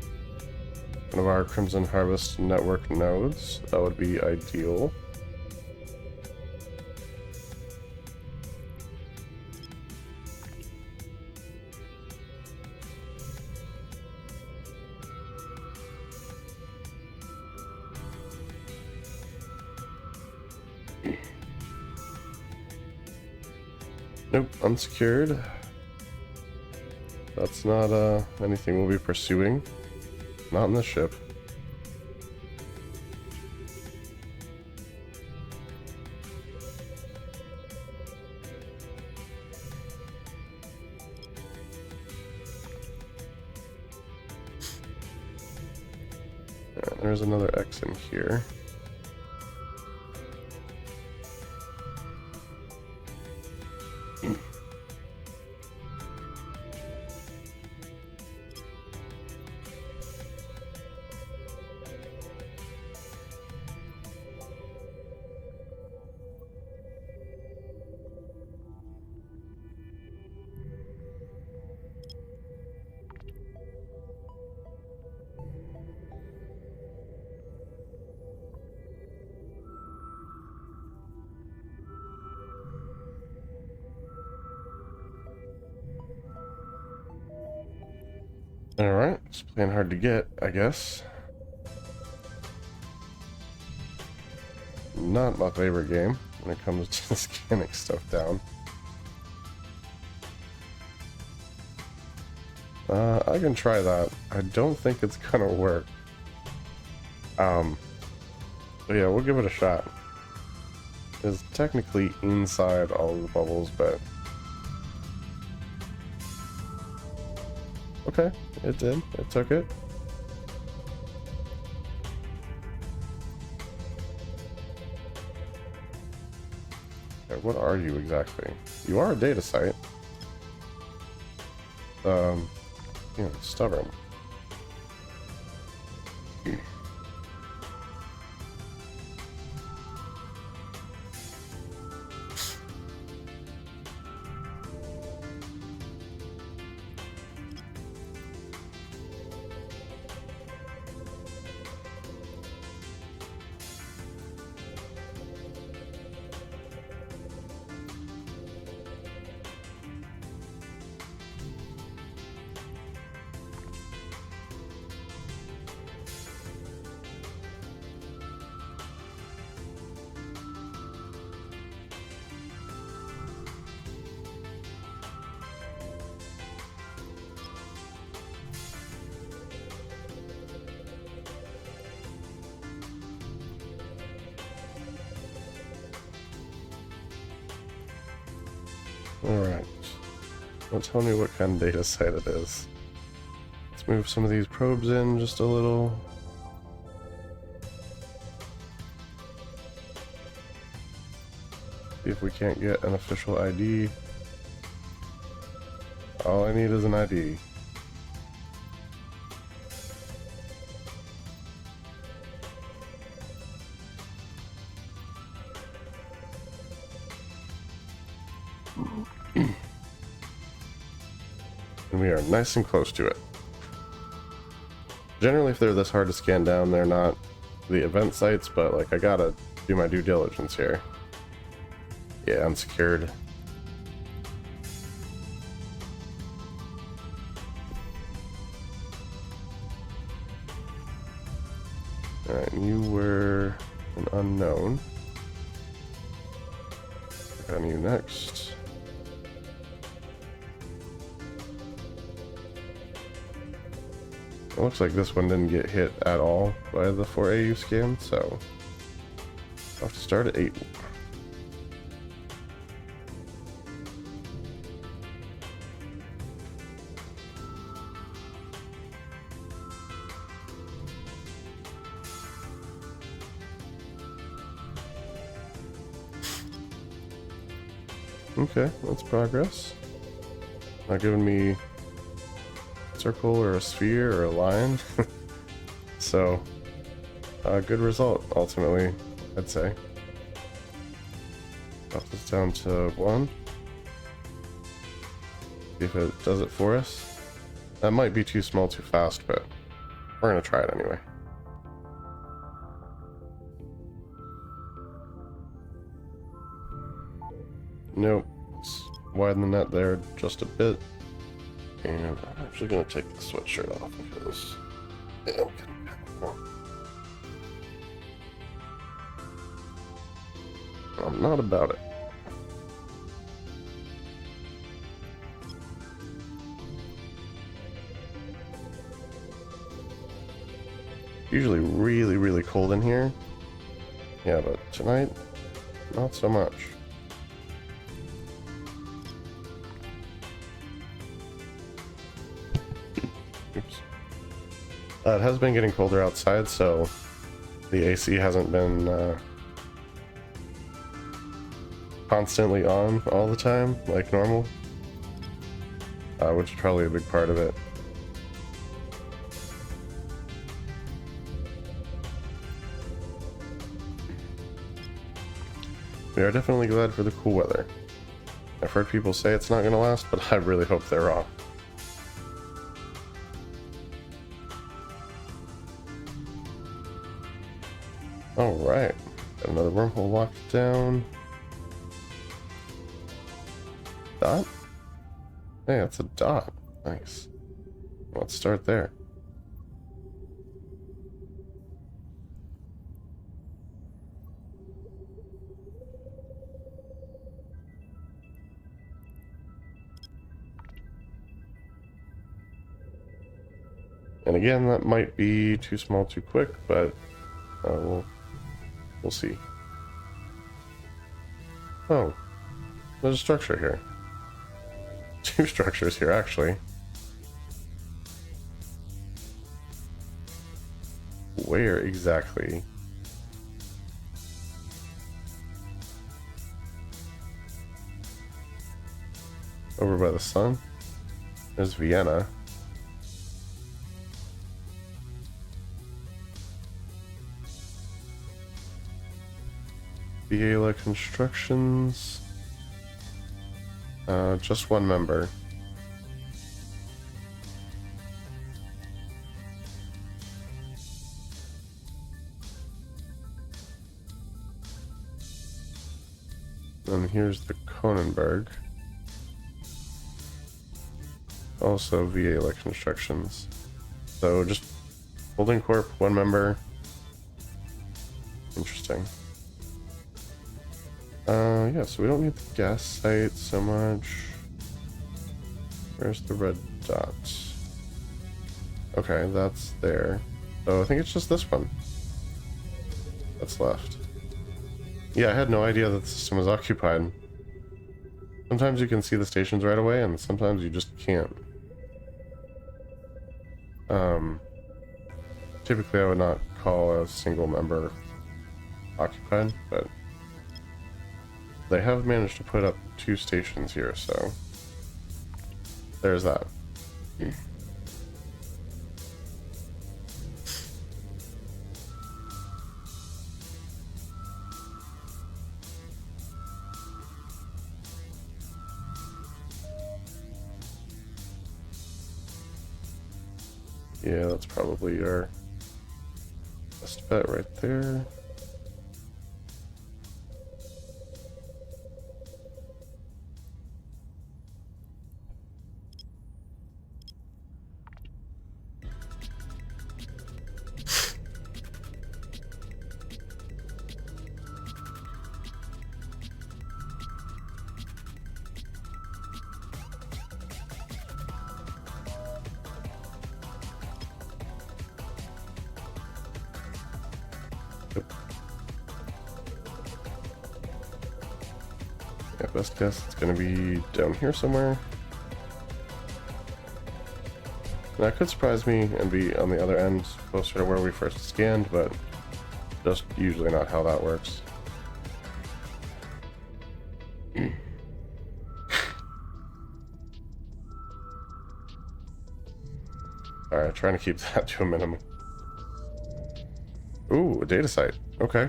one of our Crimson Harvest network nodes. That would be ideal. Nope, unsecured. That's not anything we'll be pursuing. Not in the ship. There's another X in here. Alright, it's playing hard to get, I guess. Not my favorite game when it comes to scanning stuff down. I can try that. I don't think it's gonna work. But yeah, we'll give it a shot. It's technically inside all of the bubbles, but... Okay, it did. It took it. Okay, what are you exactly? You are a data site. You know, stubborn. Alright. Don't tell me what kind of data site it is. Let's move some of these probes in just a little. See if we can't get an official ID. All I need is an ID. And we are nice and close to it. Generally, if they're this hard to scan down, they're not the event sites, but like I gotta do my due diligence here. Yeah, unsecured. Alright, you were an unknown. Look on you next. It looks like this one didn't get hit at all by the 4AU scan, so I'll have to start at 8. Okay, that's progress. Not giving me a circle or a sphere or a line. So, good result, ultimately, I'd say. Drop this down to 1. See if it does it for us. That might be too small too fast, but we're gonna try it anyway. Nope. Let's widen the net there just a bit. And I'm actually gonna take the sweatshirt off because yeah, I'm getting kind of warm. I'm not about it. Usually really, really cold in here. Yeah, but tonight, not so much. Oops. It has been getting colder outside, so the AC hasn't been constantly on all the time, like normal, which is probably a big part of it. We are definitely glad for the cool weather. I've heard people say it's not going to last, but I really hope they're wrong. Alright, got another wormhole locked down. Dot? Hey, that's a dot. Nice. Let's start there. And again, that might be too small too quick, but we'll see. Oh, there's a structure here. Two structures here, actually. Where exactly? Over by the sun? There's Vienna. Biela Constructions. Just one member. And here's the Konenberg. Also VA Constructions. So just Holding Corp, one member. Interesting. Yeah, so we don't need the gas site so much. Where's the red dot? Okay, that's there. So I think it's just this one that's left. Yeah, I had no idea that the system was occupied. Sometimes you can see the stations right away, and sometimes you just can't. Typically I would not call a single member occupied, but they have managed to put up 2 stations here, so there's that. Yeah, that's probably our best bet right there. Yeah, best guess it's gonna be down here somewhere. That could surprise me and be on the other end, closer to where we first scanned, but just usually not how that works. Alright, trying to keep that to a minimum. Ooh, a data site. Okay.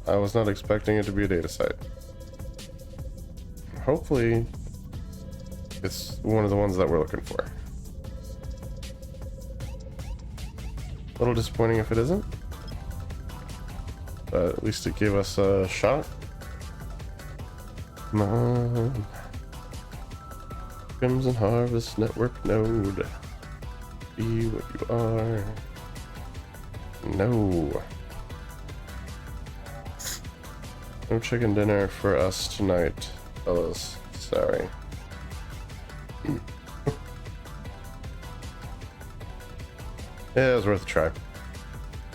I was not expecting it to be a data site. Hopefully it's one of the ones that we're looking for. A little disappointing if it isn't, but at least it gave us a shot. Come on. Crimson Harvest Network node. Be what you are. No. No chicken dinner for us tonight, fellas. Sorry. Yeah, it was worth a try.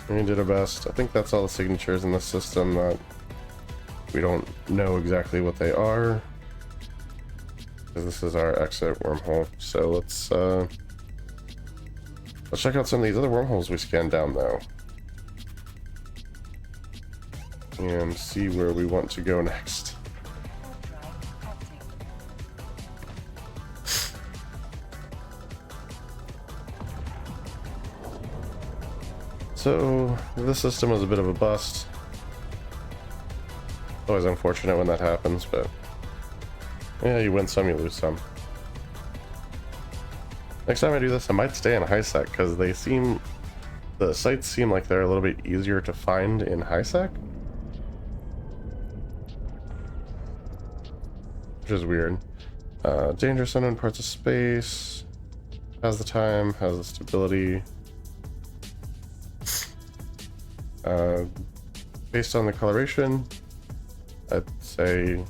We did our best. I think that's all the signatures in this system that we don't know exactly what they are, because this is our exit wormhole. So let's check out some of these other wormholes we scanned down though, and see where we want to go next. So this system was a bit of a bust. Always unfortunate when that happens, but yeah, you win some, you lose some. Next time I do this, I might stay in high sec, because the sites seem like they're a little bit easier to find in high sec, which is weird. Dangerous unknown parts of space. Has the time, has the stability. Based on the coloration, I'd say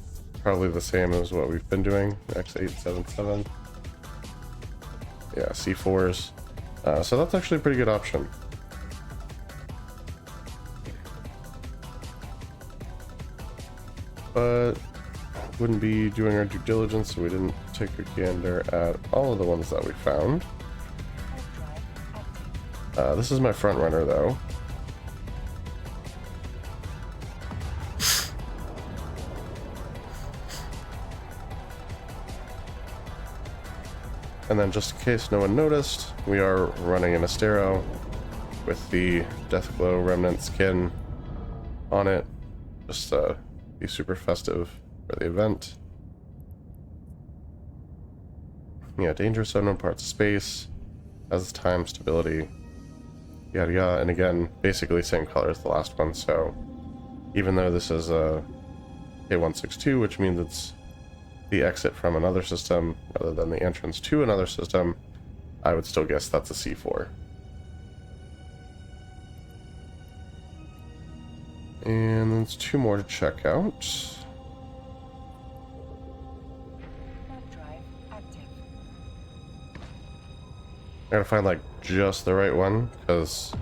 probably the same as what we've been doing. X877. Yeah, C4s. So that's actually a pretty good option. But wouldn't be doing our due diligence, so we didn't take a gander at all of the ones that we found. This is my front runner though. And then just in case no one noticed, we are running an Astero with the Deathglow Remnant skin on it. Just be super festive for the event. Yeah, dangerous unknown parts of space, has time, stability, yada yada, and again, basically same color as the last one, so even though this is a K162, which means it's the exit from another system rather than the entrance to another system, I would still guess that's a C4. And there's two more to check out. I gotta find like just the right one, because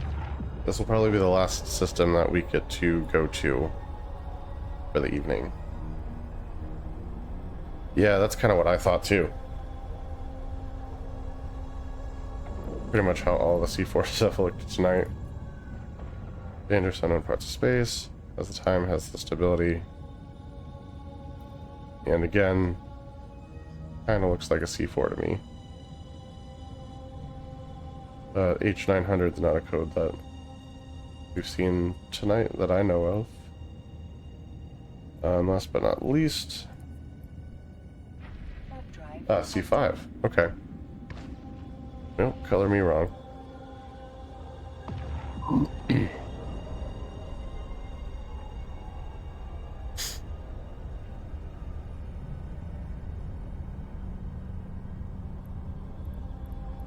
this will probably be the last system that we get to go to for the evening. Yeah, that's kind of what I thought too. Pretty much how all the C4 stuff looked tonight. Dangerous unknown parts of space. Has the time, has the stability. And again, kind of looks like a C4 to me. H900 is not a code that we've seen tonight that I know of. Last but not least, C5. Okay. Nope, color me wrong.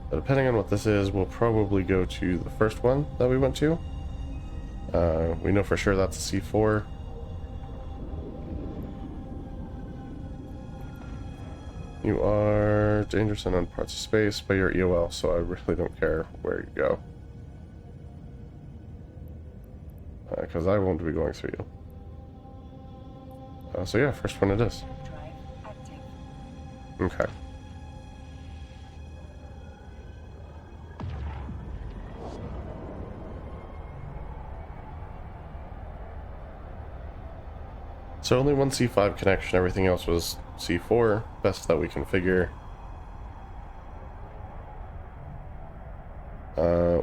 Depending on what this is, we'll probably go to the first one that we went to. We know for sure that's a C4. You are dangerous unknown parts of space, but you're EOL, so I really don't care where you go. Because I won't be going through you. So yeah, first one it is. Okay. So only one C5 connection, everything else was C4, best that we can figure.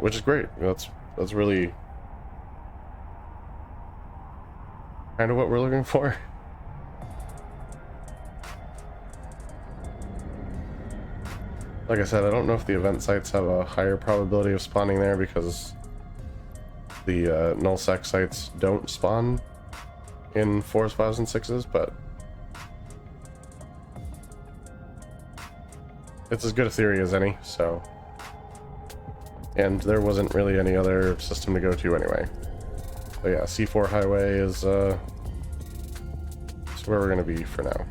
Which is great. That's really kind of what we're looking for. Like I said, I don't know if the event sites have a higher probability of spawning there because the nullsec sites don't spawn in 4s, 5s, and 6s, but it's as good a theory as any, so. And there wasn't really any other system to go to anyway. But yeah, C4 highway is where we're gonna be for now.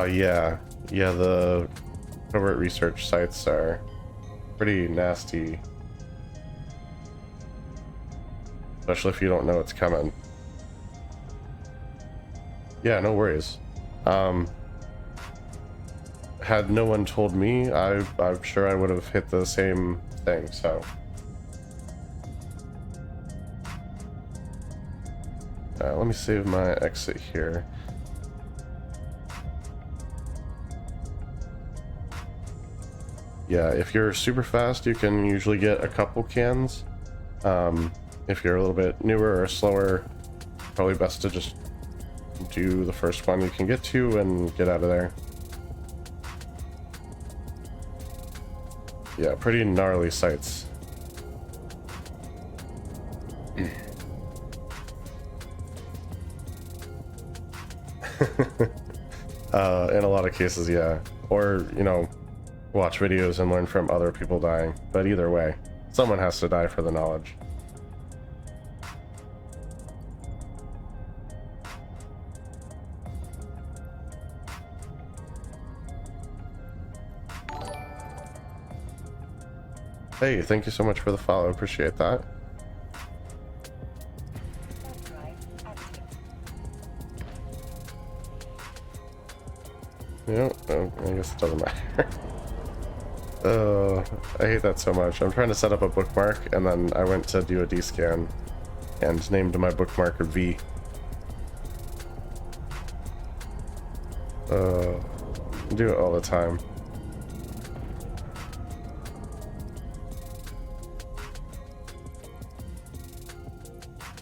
Yeah, the covert research sites are pretty nasty, especially if you don't know it's coming. Yeah, no worries. Had no one told me, I'm sure I would have hit the same thing, so. Let me save my exit here. Yeah, if you're super fast, you can usually get a couple cans. If you're a little bit newer or slower, probably best to just do the first one you can get to and get out of there. Yeah, pretty gnarly sights. In a lot of cases, yeah. Or, you know, watch videos and learn from other people dying. But either way, someone has to die for the knowledge. Hey, thank you so much for the follow. Appreciate that. Third drive active. You know, I guess it doesn't matter. I hate that so much. I'm trying to set up a bookmark, and then I went to do a D-scan and named my bookmarker V. Do it all the time.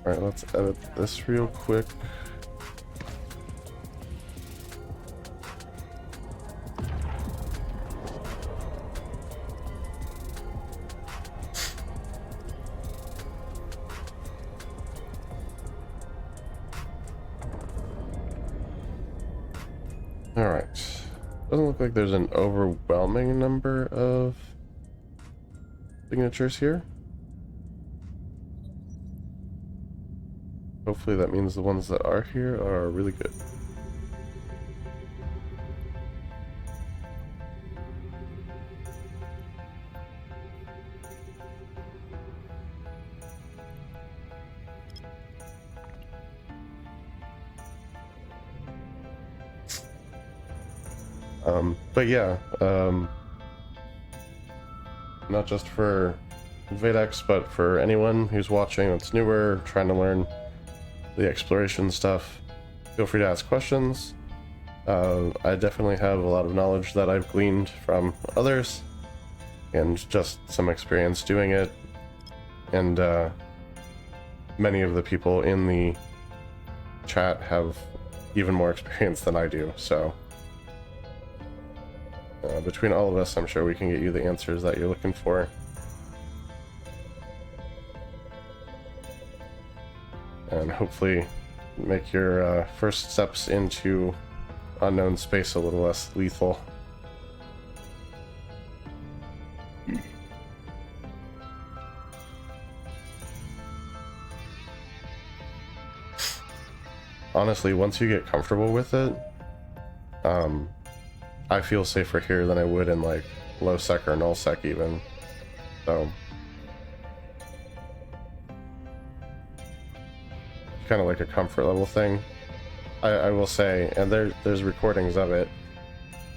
Alright, let's edit this real quick. Alright. Doesn't look like there's an overwhelming number of signatures here. Hopefully that means the ones that are here are really good. But yeah, not just for Vedex, but for anyone who's watching that's newer, trying to learn the exploration stuff, feel free to ask questions. I definitely have a lot of knowledge that I've gleaned from others and just some experience doing it, and many of the people in the chat have even more experience than I do, so between all of us, I'm sure we can get you the answers that you're looking for. And hopefully make your first steps into unknown space a little less lethal. Honestly, once you get comfortable with it, I feel safer here than I would in like low sec or null sec even. So kind of like a comfort level thing. I will say, and there's recordings of it.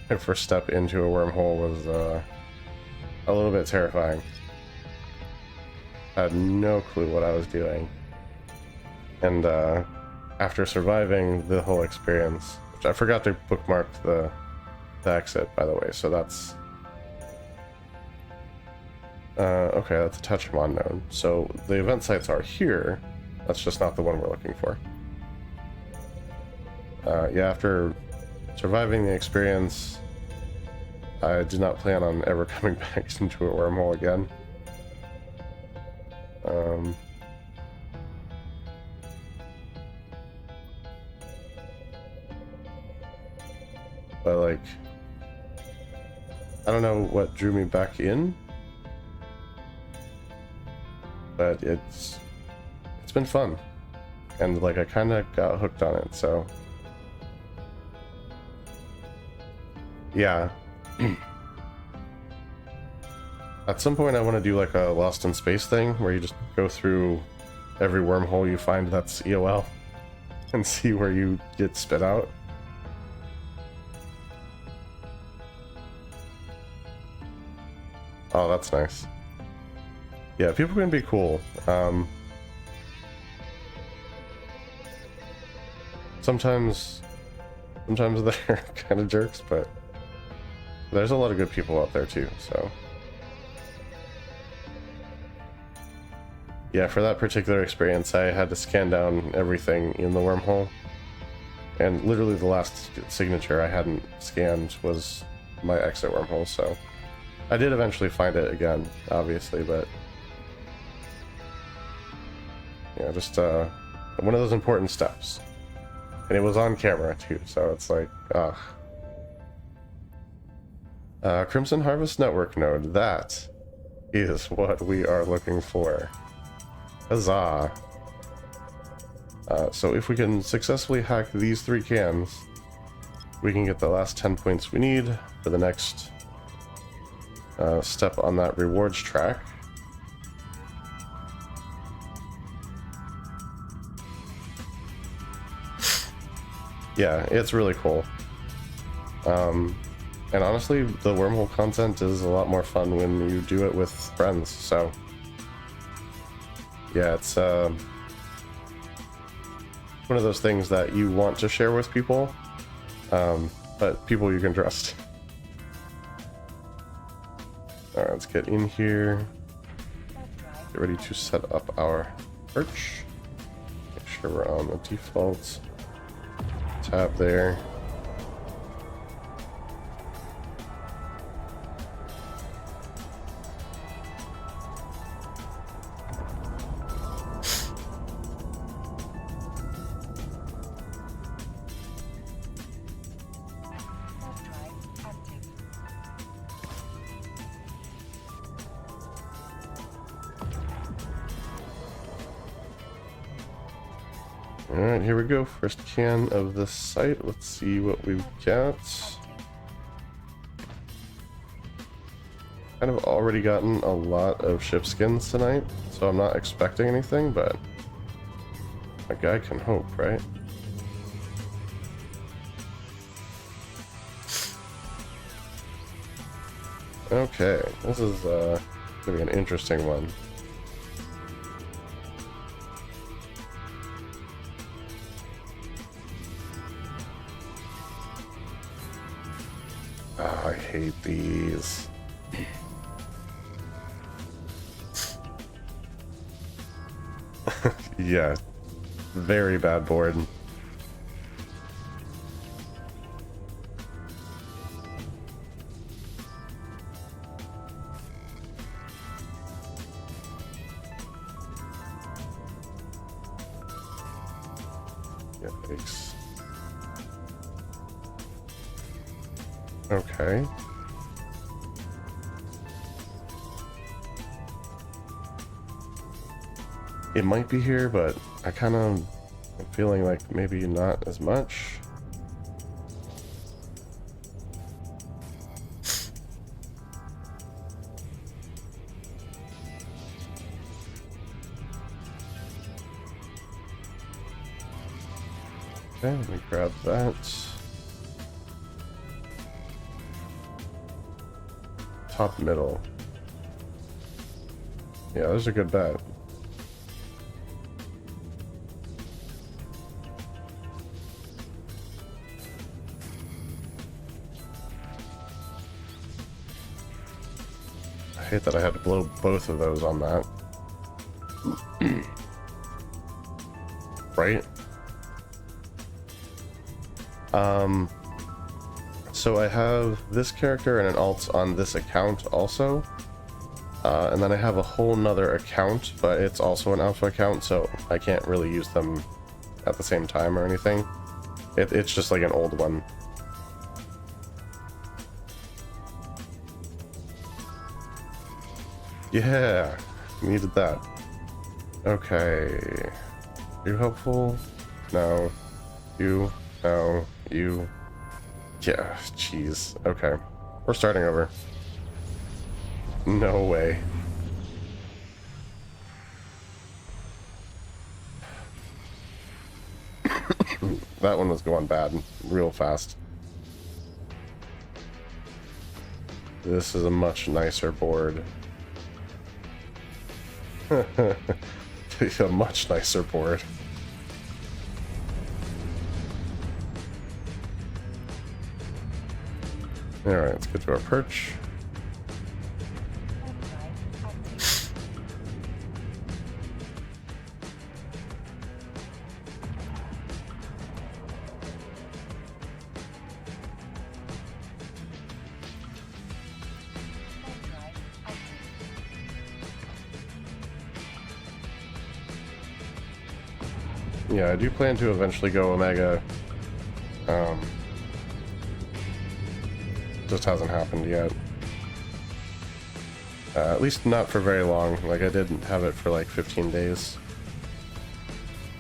My first step into a wormhole was a little bit terrifying. I had no clue what I was doing, and after surviving the whole experience, which I forgot to bookmark the exit, by the way, so that's okay. That's a touch of unknown. So the event sites are here, That's just not the one we're looking for. Yeah, after surviving the experience, I do not plan on ever coming back into a wormhole again. But like, I don't know what drew me back in, but it's been fun, and like I kind of got hooked on it. So yeah. At some point I want to do like a Lost in Space thing where you just go through every wormhole you find that's EOL and see where you get spit out. Oh, that's nice. Yeah, people can be cool. Sometimes they're kind of jerks, but there's a lot of good people out there too, so. Yeah, for that particular experience, I had to scan down everything in the wormhole. And literally the last signature I hadn't scanned was my exit wormhole, so. I did eventually find it again, obviously, but... yeah, just one of those important steps. And it was on camera too, so it's like, ugh. Crimson Harvest Network node, that is what we are looking for. Huzzah. So if we can successfully hack these 3 cans, we can get the last 10 points we need for the next step on that rewards track. Yeah, it's really cool. And honestly, the wormhole content is a lot more fun when you do it with friends, so yeah, it's one of those things that you want to share with people, but people you can trust. Alright, let's get in here. Get ready to set up our perch. Make sure we're on the default tab there. Alright, here we go. First can of the site. Let's see what we've got. Kind of already gotten a lot of ship skins tonight, so I'm not expecting anything, but a guy can hope, right? Okay, this is gonna be an interesting one. Oh, I hate these. Yeah, very bad board. Yikes. Okay. It might be here, but I kind of am feeling like maybe not as much. Okay, let me grab that. Top middle. Yeah, there's a good bet. I hate that I had to blow both of those on that. right? So I have this character and an alt on this account also. And then I have a whole nother account, but it's also an alpha account, so I can't really use them at the same time or anything. It's just like an old one. Yeah, needed that. Okay. You helpful? No. You? No. You? Yeah, jeez. Okay. We're starting over. No way. That one was going bad real fast. This is a much nicer board. A much nicer board. Alright, let's get to our perch. Yeah, I do plan to eventually go Omega. Just hasn't happened yet. At least not for very long. Like, I didn't have it for like 15 days.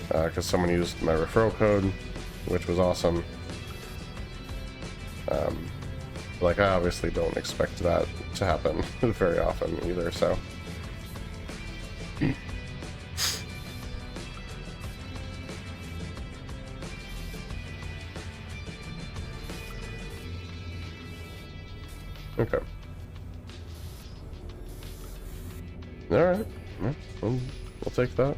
Because someone used my referral code, which was awesome. Like, I obviously don't expect that to happen very often either, so. Okay. Alright. We'll take that.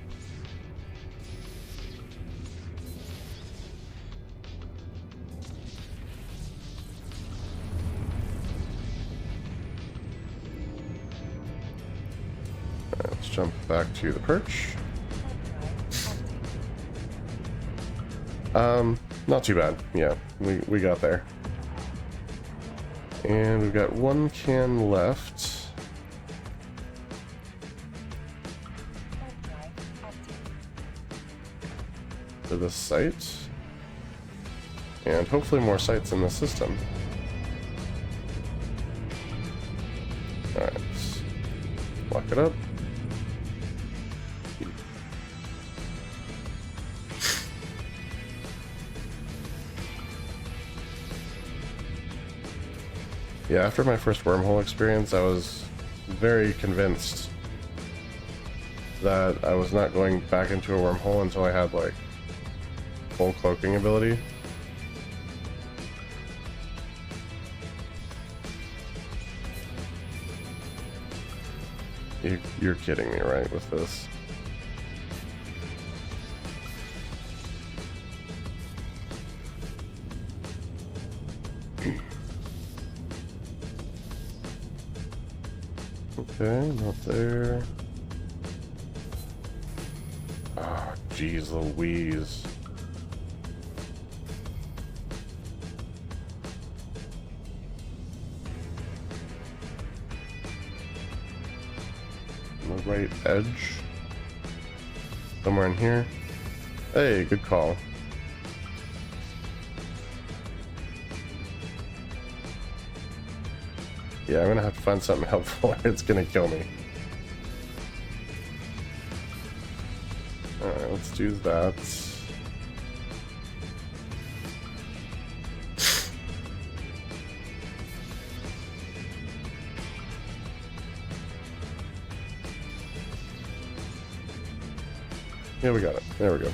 Alright, let's jump back to the perch. Not too bad. Yeah, we got there. And we've got one can left. To this site. And hopefully more sites in the system. Alright. Lock it up. Yeah, after my first wormhole experience, I was very convinced that I was not going back into a wormhole until I had, like, full cloaking ability. You're kidding me, right, with this? Okay, not there. Ah, jeez Louise. On the right edge. Somewhere in here. Hey, good call. Yeah, I'm gonna have to find something helpful or it's gonna kill me. Alright, let's do that. Yeah, we got it. There we go.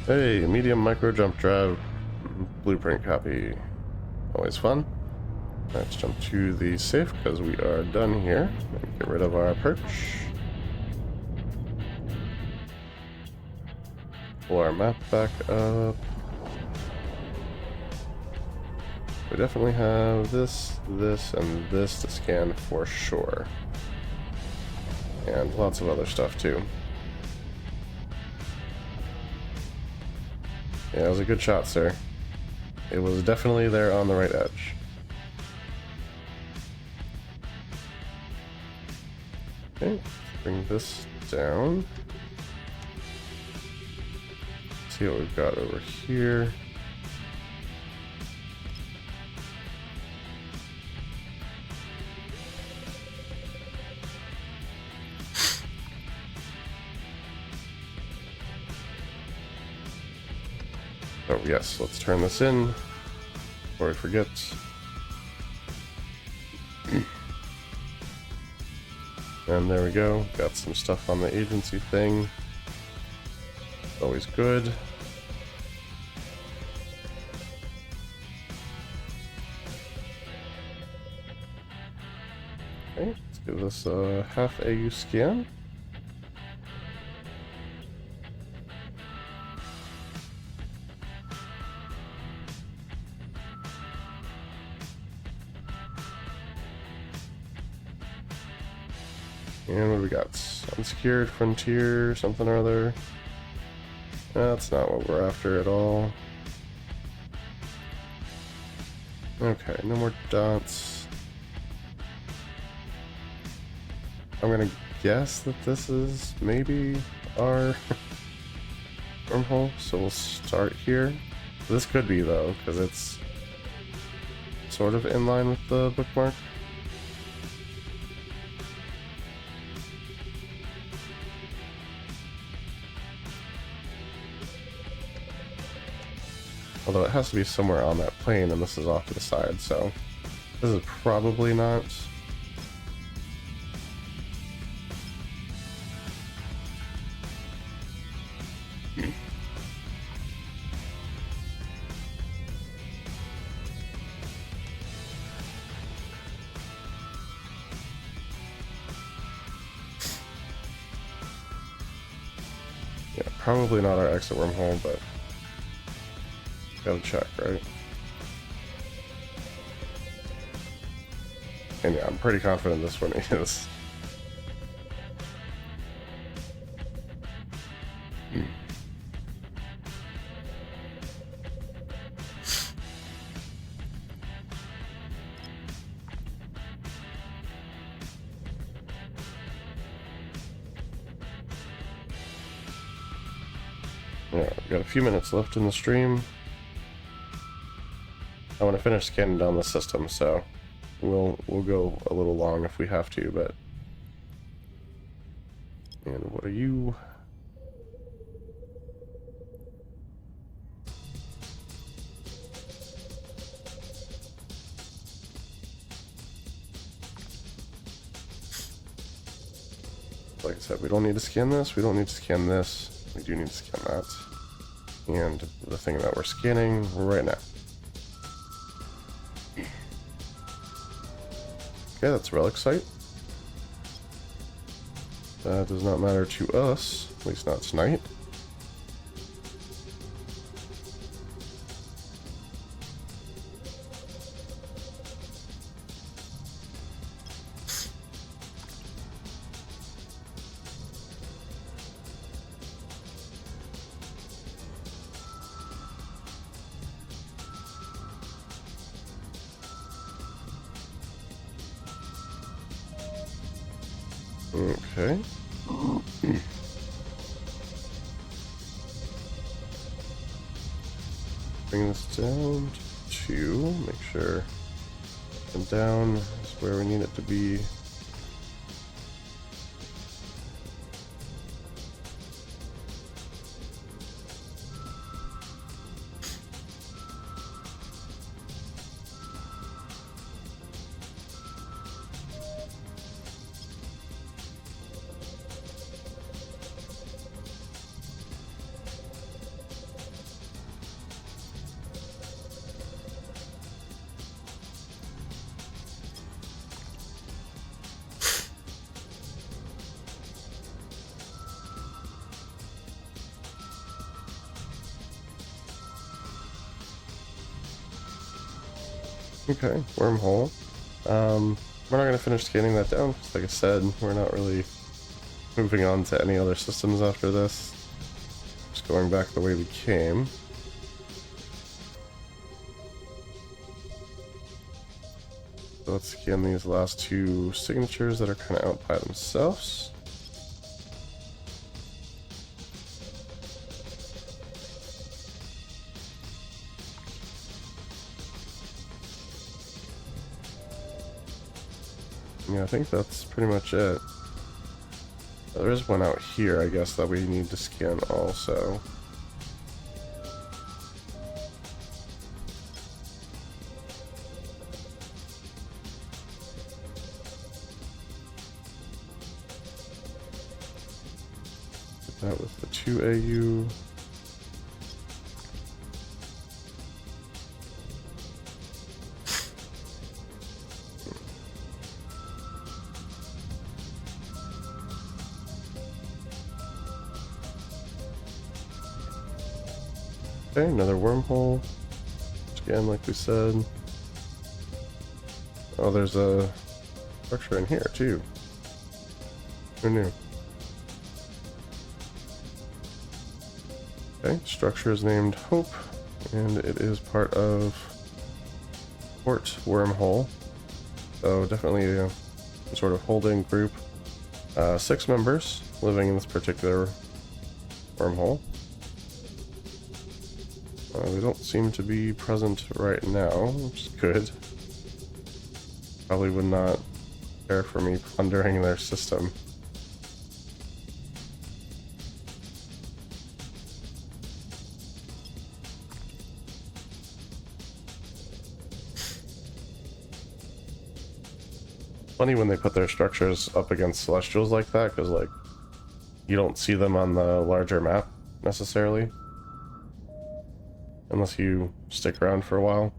Hey, medium micro jump drive. Blueprint copy. Always fun. Let's jump to the safe because we are done here. And get rid of our perch. Pull our map back up. We definitely have this, and this to scan for sure. And lots of other stuff too. Yeah, it was a good shot, sir. It was definitely there on the right edge. Okay, bring this down. See what we've got over here. Oh yes, let's turn this in before we forget. And there we go, got some stuff on the agency thing. Always good. Okay, let's give this a half AU scan. And what do we got? Unsecured frontier, something or other. That's not what we're after at all. Okay, no more dots. I'm gonna guess that this is maybe our wormhole, so we'll start here. This could be though, because it's sort of in line with the bookmark. Although it has to be somewhere on that plane, and this is off to the side, so this is probably not. Yeah, probably not our exit wormhole, but gotta check, right? And yeah, I'm pretty confident this one is. Yeah, we've got a few minutes left in the stream. I want to finish scanning down the system, so we'll go a little long if we have to, but... And what are you? Like I said, we don't need to scan this, we don't need to scan this, we do need to scan that. And the thing that we're scanning right now. Okay, that's relic site. That does not matter to us, at least not tonight. Okay. Bring this down to 2, make sure and down is where we need it to be. Okay, wormhole. We're not going to finish scanning that down, because like I said, we're not really moving on to any other systems after this. Just going back the way we came. So let's scan these last two signatures that are kind of out by themselves. Yeah, I think that's pretty much it. There is one out here, I guess, that we need to scan also. That was the 2AU. Okay, another wormhole. Again, like we said. Oh, there's a structure in here too. Who knew? Okay, structure is named Hope, and it is part of Port Wormhole. So definitely a sort of holding group. 6 members living in this particular wormhole. They don't seem to be present right now, which is good. Probably would not care for me plundering their system. Funny when they put their structures up against celestials like that, because like you don't see them on the larger map necessarily. Unless you stick around for a while.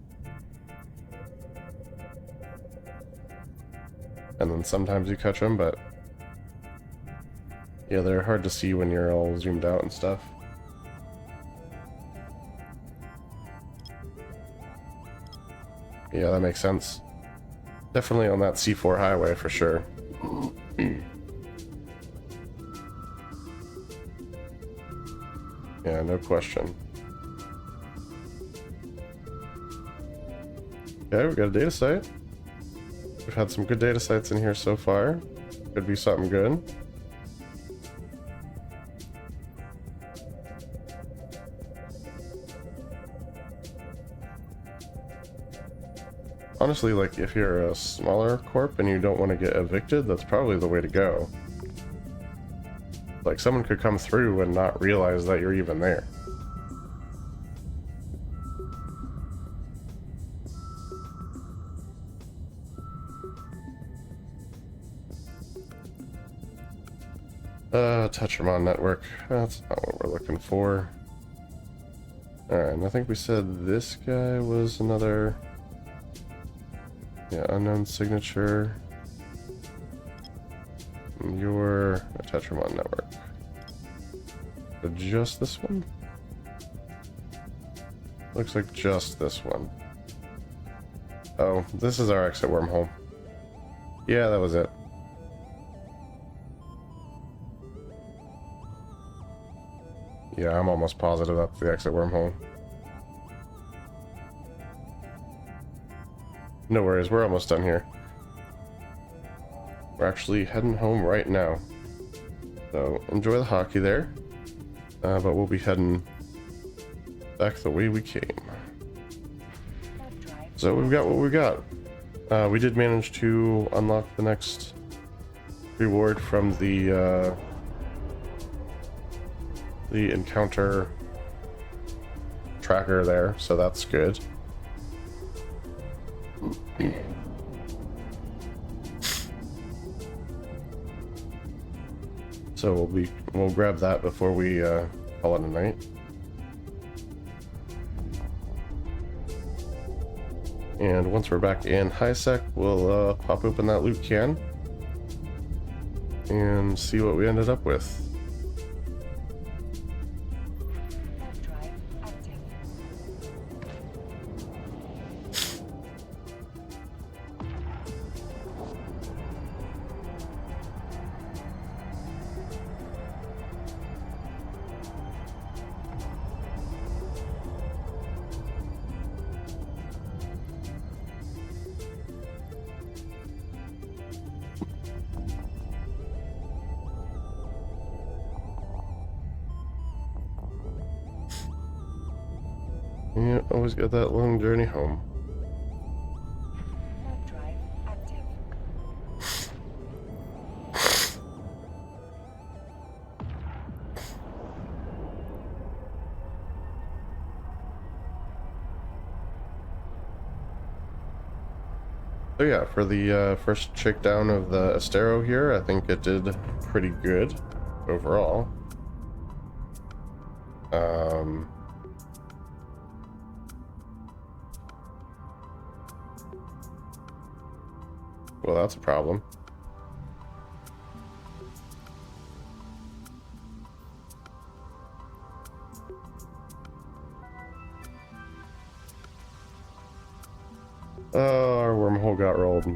And then sometimes you catch them, but yeah, they're hard to see when you're all zoomed out and stuff. Yeah, that makes sense. Definitely on that C4 highway for sure. Yeah, no question. Okay, we got a data site. We've had some good data sites in here so far. Could be something good. Honestly, like, if you're a smaller corp and you don't want to get evicted, that's probably the way to go. Like, someone could come through and not realize that you're even there. Tetramon network. That's not what we're looking for. Alright, and I think we said this guy was another... Yeah, unknown signature. And you're a Tetramon network. So just this one? Looks like just this one. Oh, this is our exit wormhole. Yeah, that was it. Yeah, I'm almost positive that's the exit wormhole. No worries, we're almost done here. We're actually heading home right now. So enjoy the hockey there. But we'll be heading back the way we came. So we've got what we got. We did manage to unlock the next reward from the encounter tracker there, so that's good. So we'll grab that before we call it a night. And once we're back in HiSec, we'll pop open that loot can and see what we ended up with. Yeah, always got that long journey home. Third drive active. So yeah, for the first shakedown of the Astero here, I think it did pretty good overall. Well, that's a problem. Oh, our wormhole got rolled.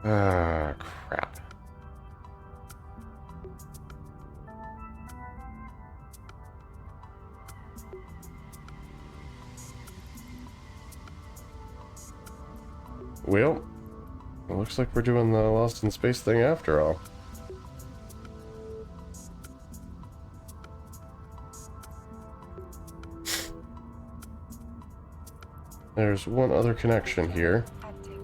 Ah, crap. Well, it looks like we're doing the Lost in Space thing after all. There's one other connection here. Active.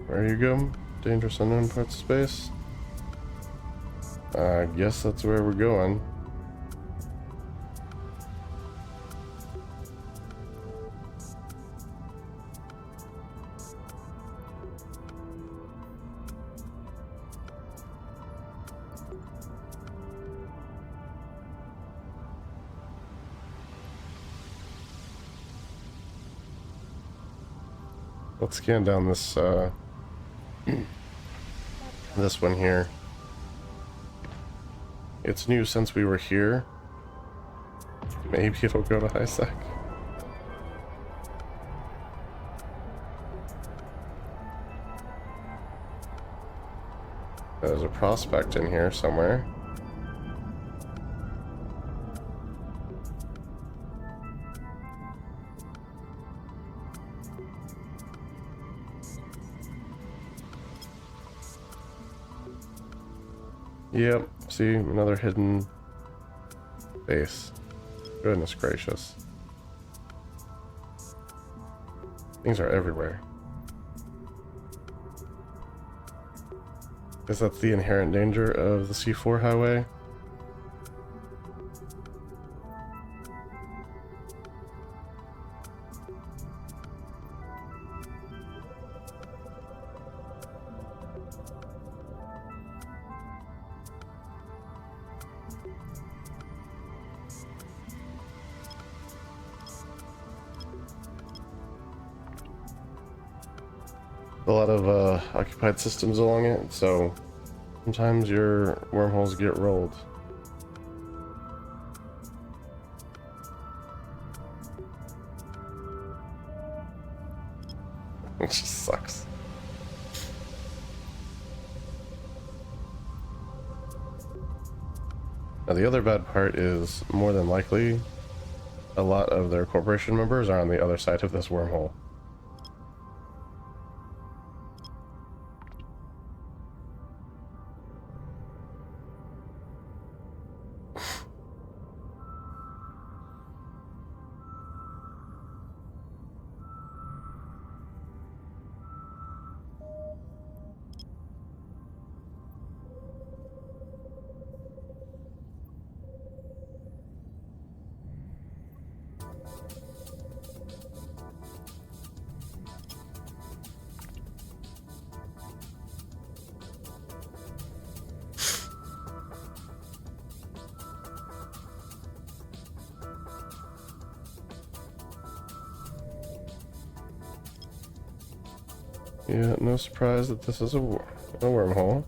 There you go. Dangerous unknown parts of space. I guess that's where we're going. Let's scan down this this one here. It's new since we were here. Maybe it'll go to high sec. There's a prospect in here somewhere. Yep, see, another hidden base. Goodness gracious. Things are everywhere. Guess that's the inherent danger of the C4 highway. A lot of occupied systems along it, so sometimes your wormholes get rolled. It just sucks. Now the other bad part is, more than likely, a lot of their corporation members are on the other side of this wormhole. Yeah, no surprise that this is a wormhole.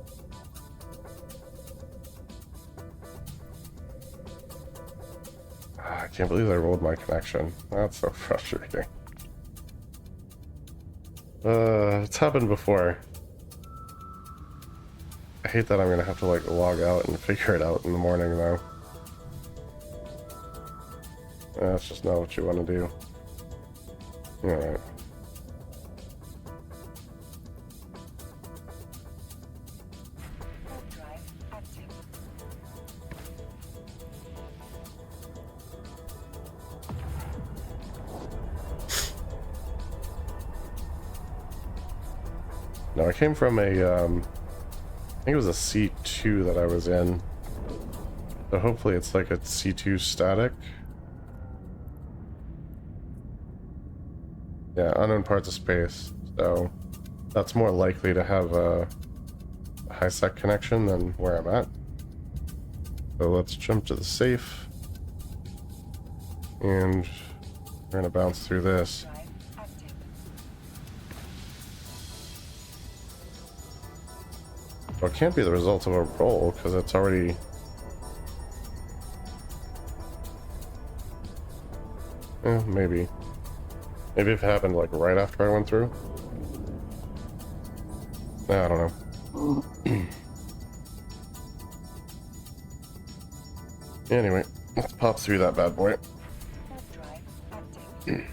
I can't believe I rolled my connection. That's so frustrating. It's happened before. I hate that I'm gonna have to like log out and figure it out in the morning though. That's just not what you want to do. Alright. Hard drive active. No, I came from a, I think it was a C2 that I was in. So hopefully it's like a C2 static. Yeah, unknown parts of space. So that's more likely to have a high-sec connection than where I'm at. So let's jump to the safe. And we're gonna bounce through this. Drive active. Well, it can't be the result of a roll, because it's already... maybe. Maybe if it happened, like, right after I went through? I don't know. Anyway, let's pop through that bad boy. Hard drive active.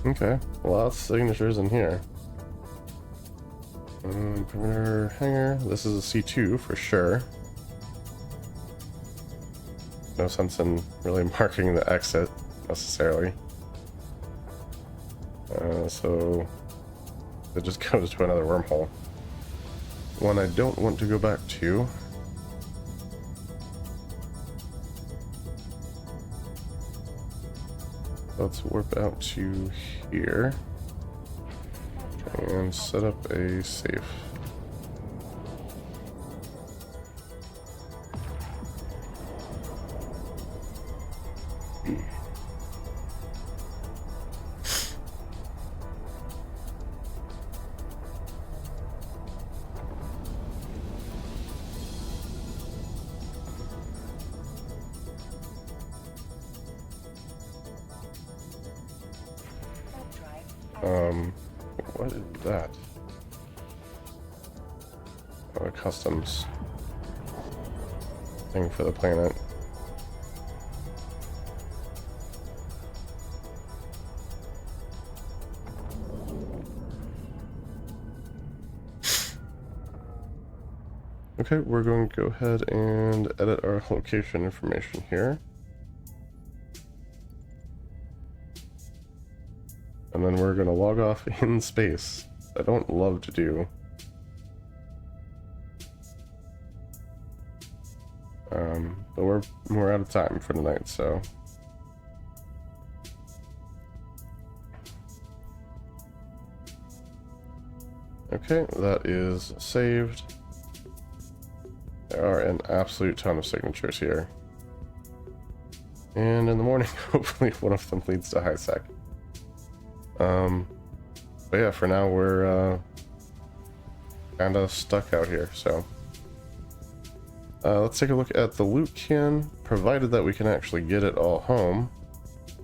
Okay, lots of signatures in here. Perimeter hangar. This is a C2 for sure. No sense in really marking the exit necessarily. So it just goes to another wormhole. One I don't want to go back to. Let's warp out to here and set up a safe. Hard drive. What is that? Oh, a customs thing for the planet. Okay, we're going to go ahead and edit our location information here. And then we're going to log off in space. I don't love to do. But we're out of time for tonight, so. Okay, that is saved. There are an absolute ton of signatures here. And in the morning, hopefully one of them leads to high sec. But yeah, for now we're kind of stuck out here, so. Let's take a look at the loot can, provided that we can actually get it all home.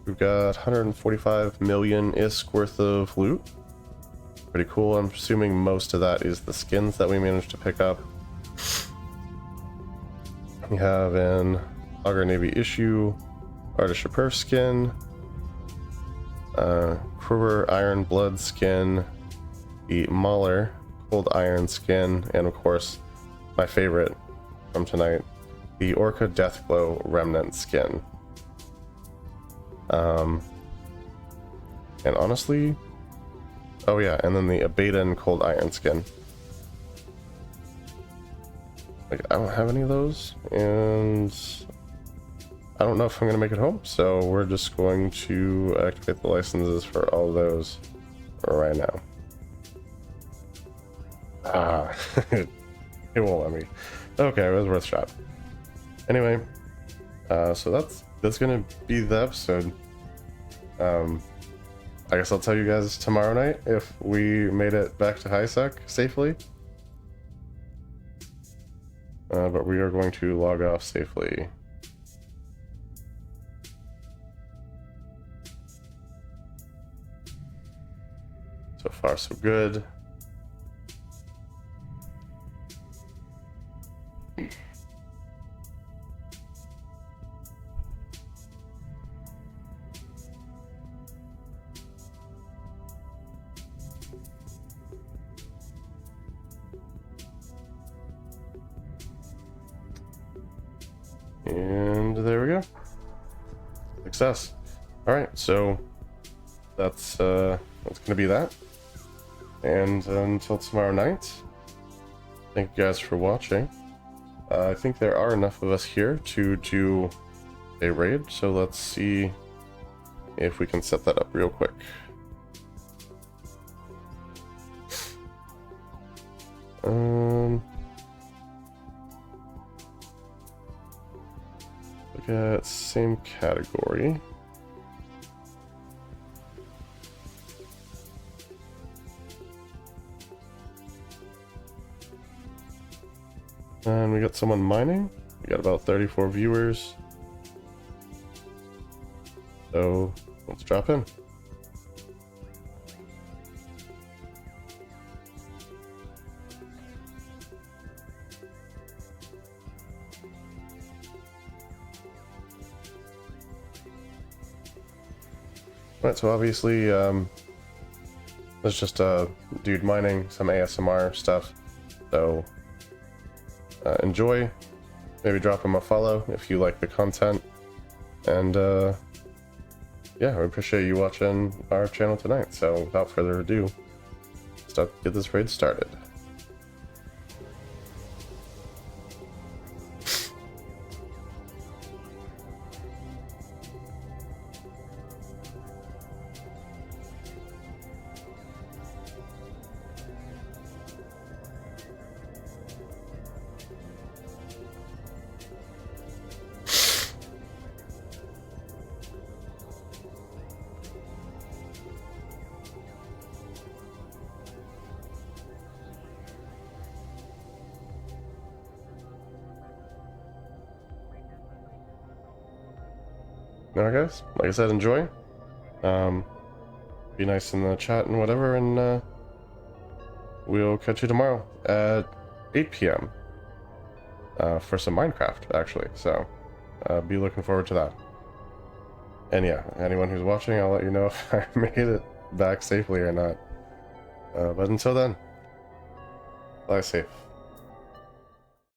We've got 145 million-ish worth of loot. Pretty cool. I'm assuming most of that is the skins that we managed to pick up. We have an Augur Navy issue, Artist Chaper skin, Kruber Iron Blood skin, the Mauler Cold Iron skin, and of course, my favorite from tonight, the Orca Deathglow Remnant skin. And honestly, oh yeah, and then the Abaddon Cold Iron skin. Like, I don't have any of those, and I don't know if I'm going to make it home, so we're just going to activate the licenses for all those right now. Ah, it won't let me. Okay, it was worth a shot. Anyway, so that's going to be the episode. I guess I'll tell you guys tomorrow night if we made it back to high sec safely. But we are going to log off safely. So far, so good. And there we go. Success. All right, so that's gonna be that. And until tomorrow night, thank you guys for watching. I think there are enough of us here to do a raid, so let's see if we can set that up real quick. Look at same category. And we got someone mining. We got about 34 viewers. So let's drop in. Right, so obviously, there's just a dude mining some ASMR stuff. So enjoy. Maybe drop him a follow if you like the content. And yeah, we appreciate you watching our channel tonight. So without further ado, let's get this raid started. Alright guys, like I said, enjoy. Be nice in the chat and whatever, and we'll catch you tomorrow at 8 p.m. For some Minecraft, actually. So be looking forward to that. And yeah, anyone who's watching, I'll let you know if I made it back safely or not. But until then, fly safe.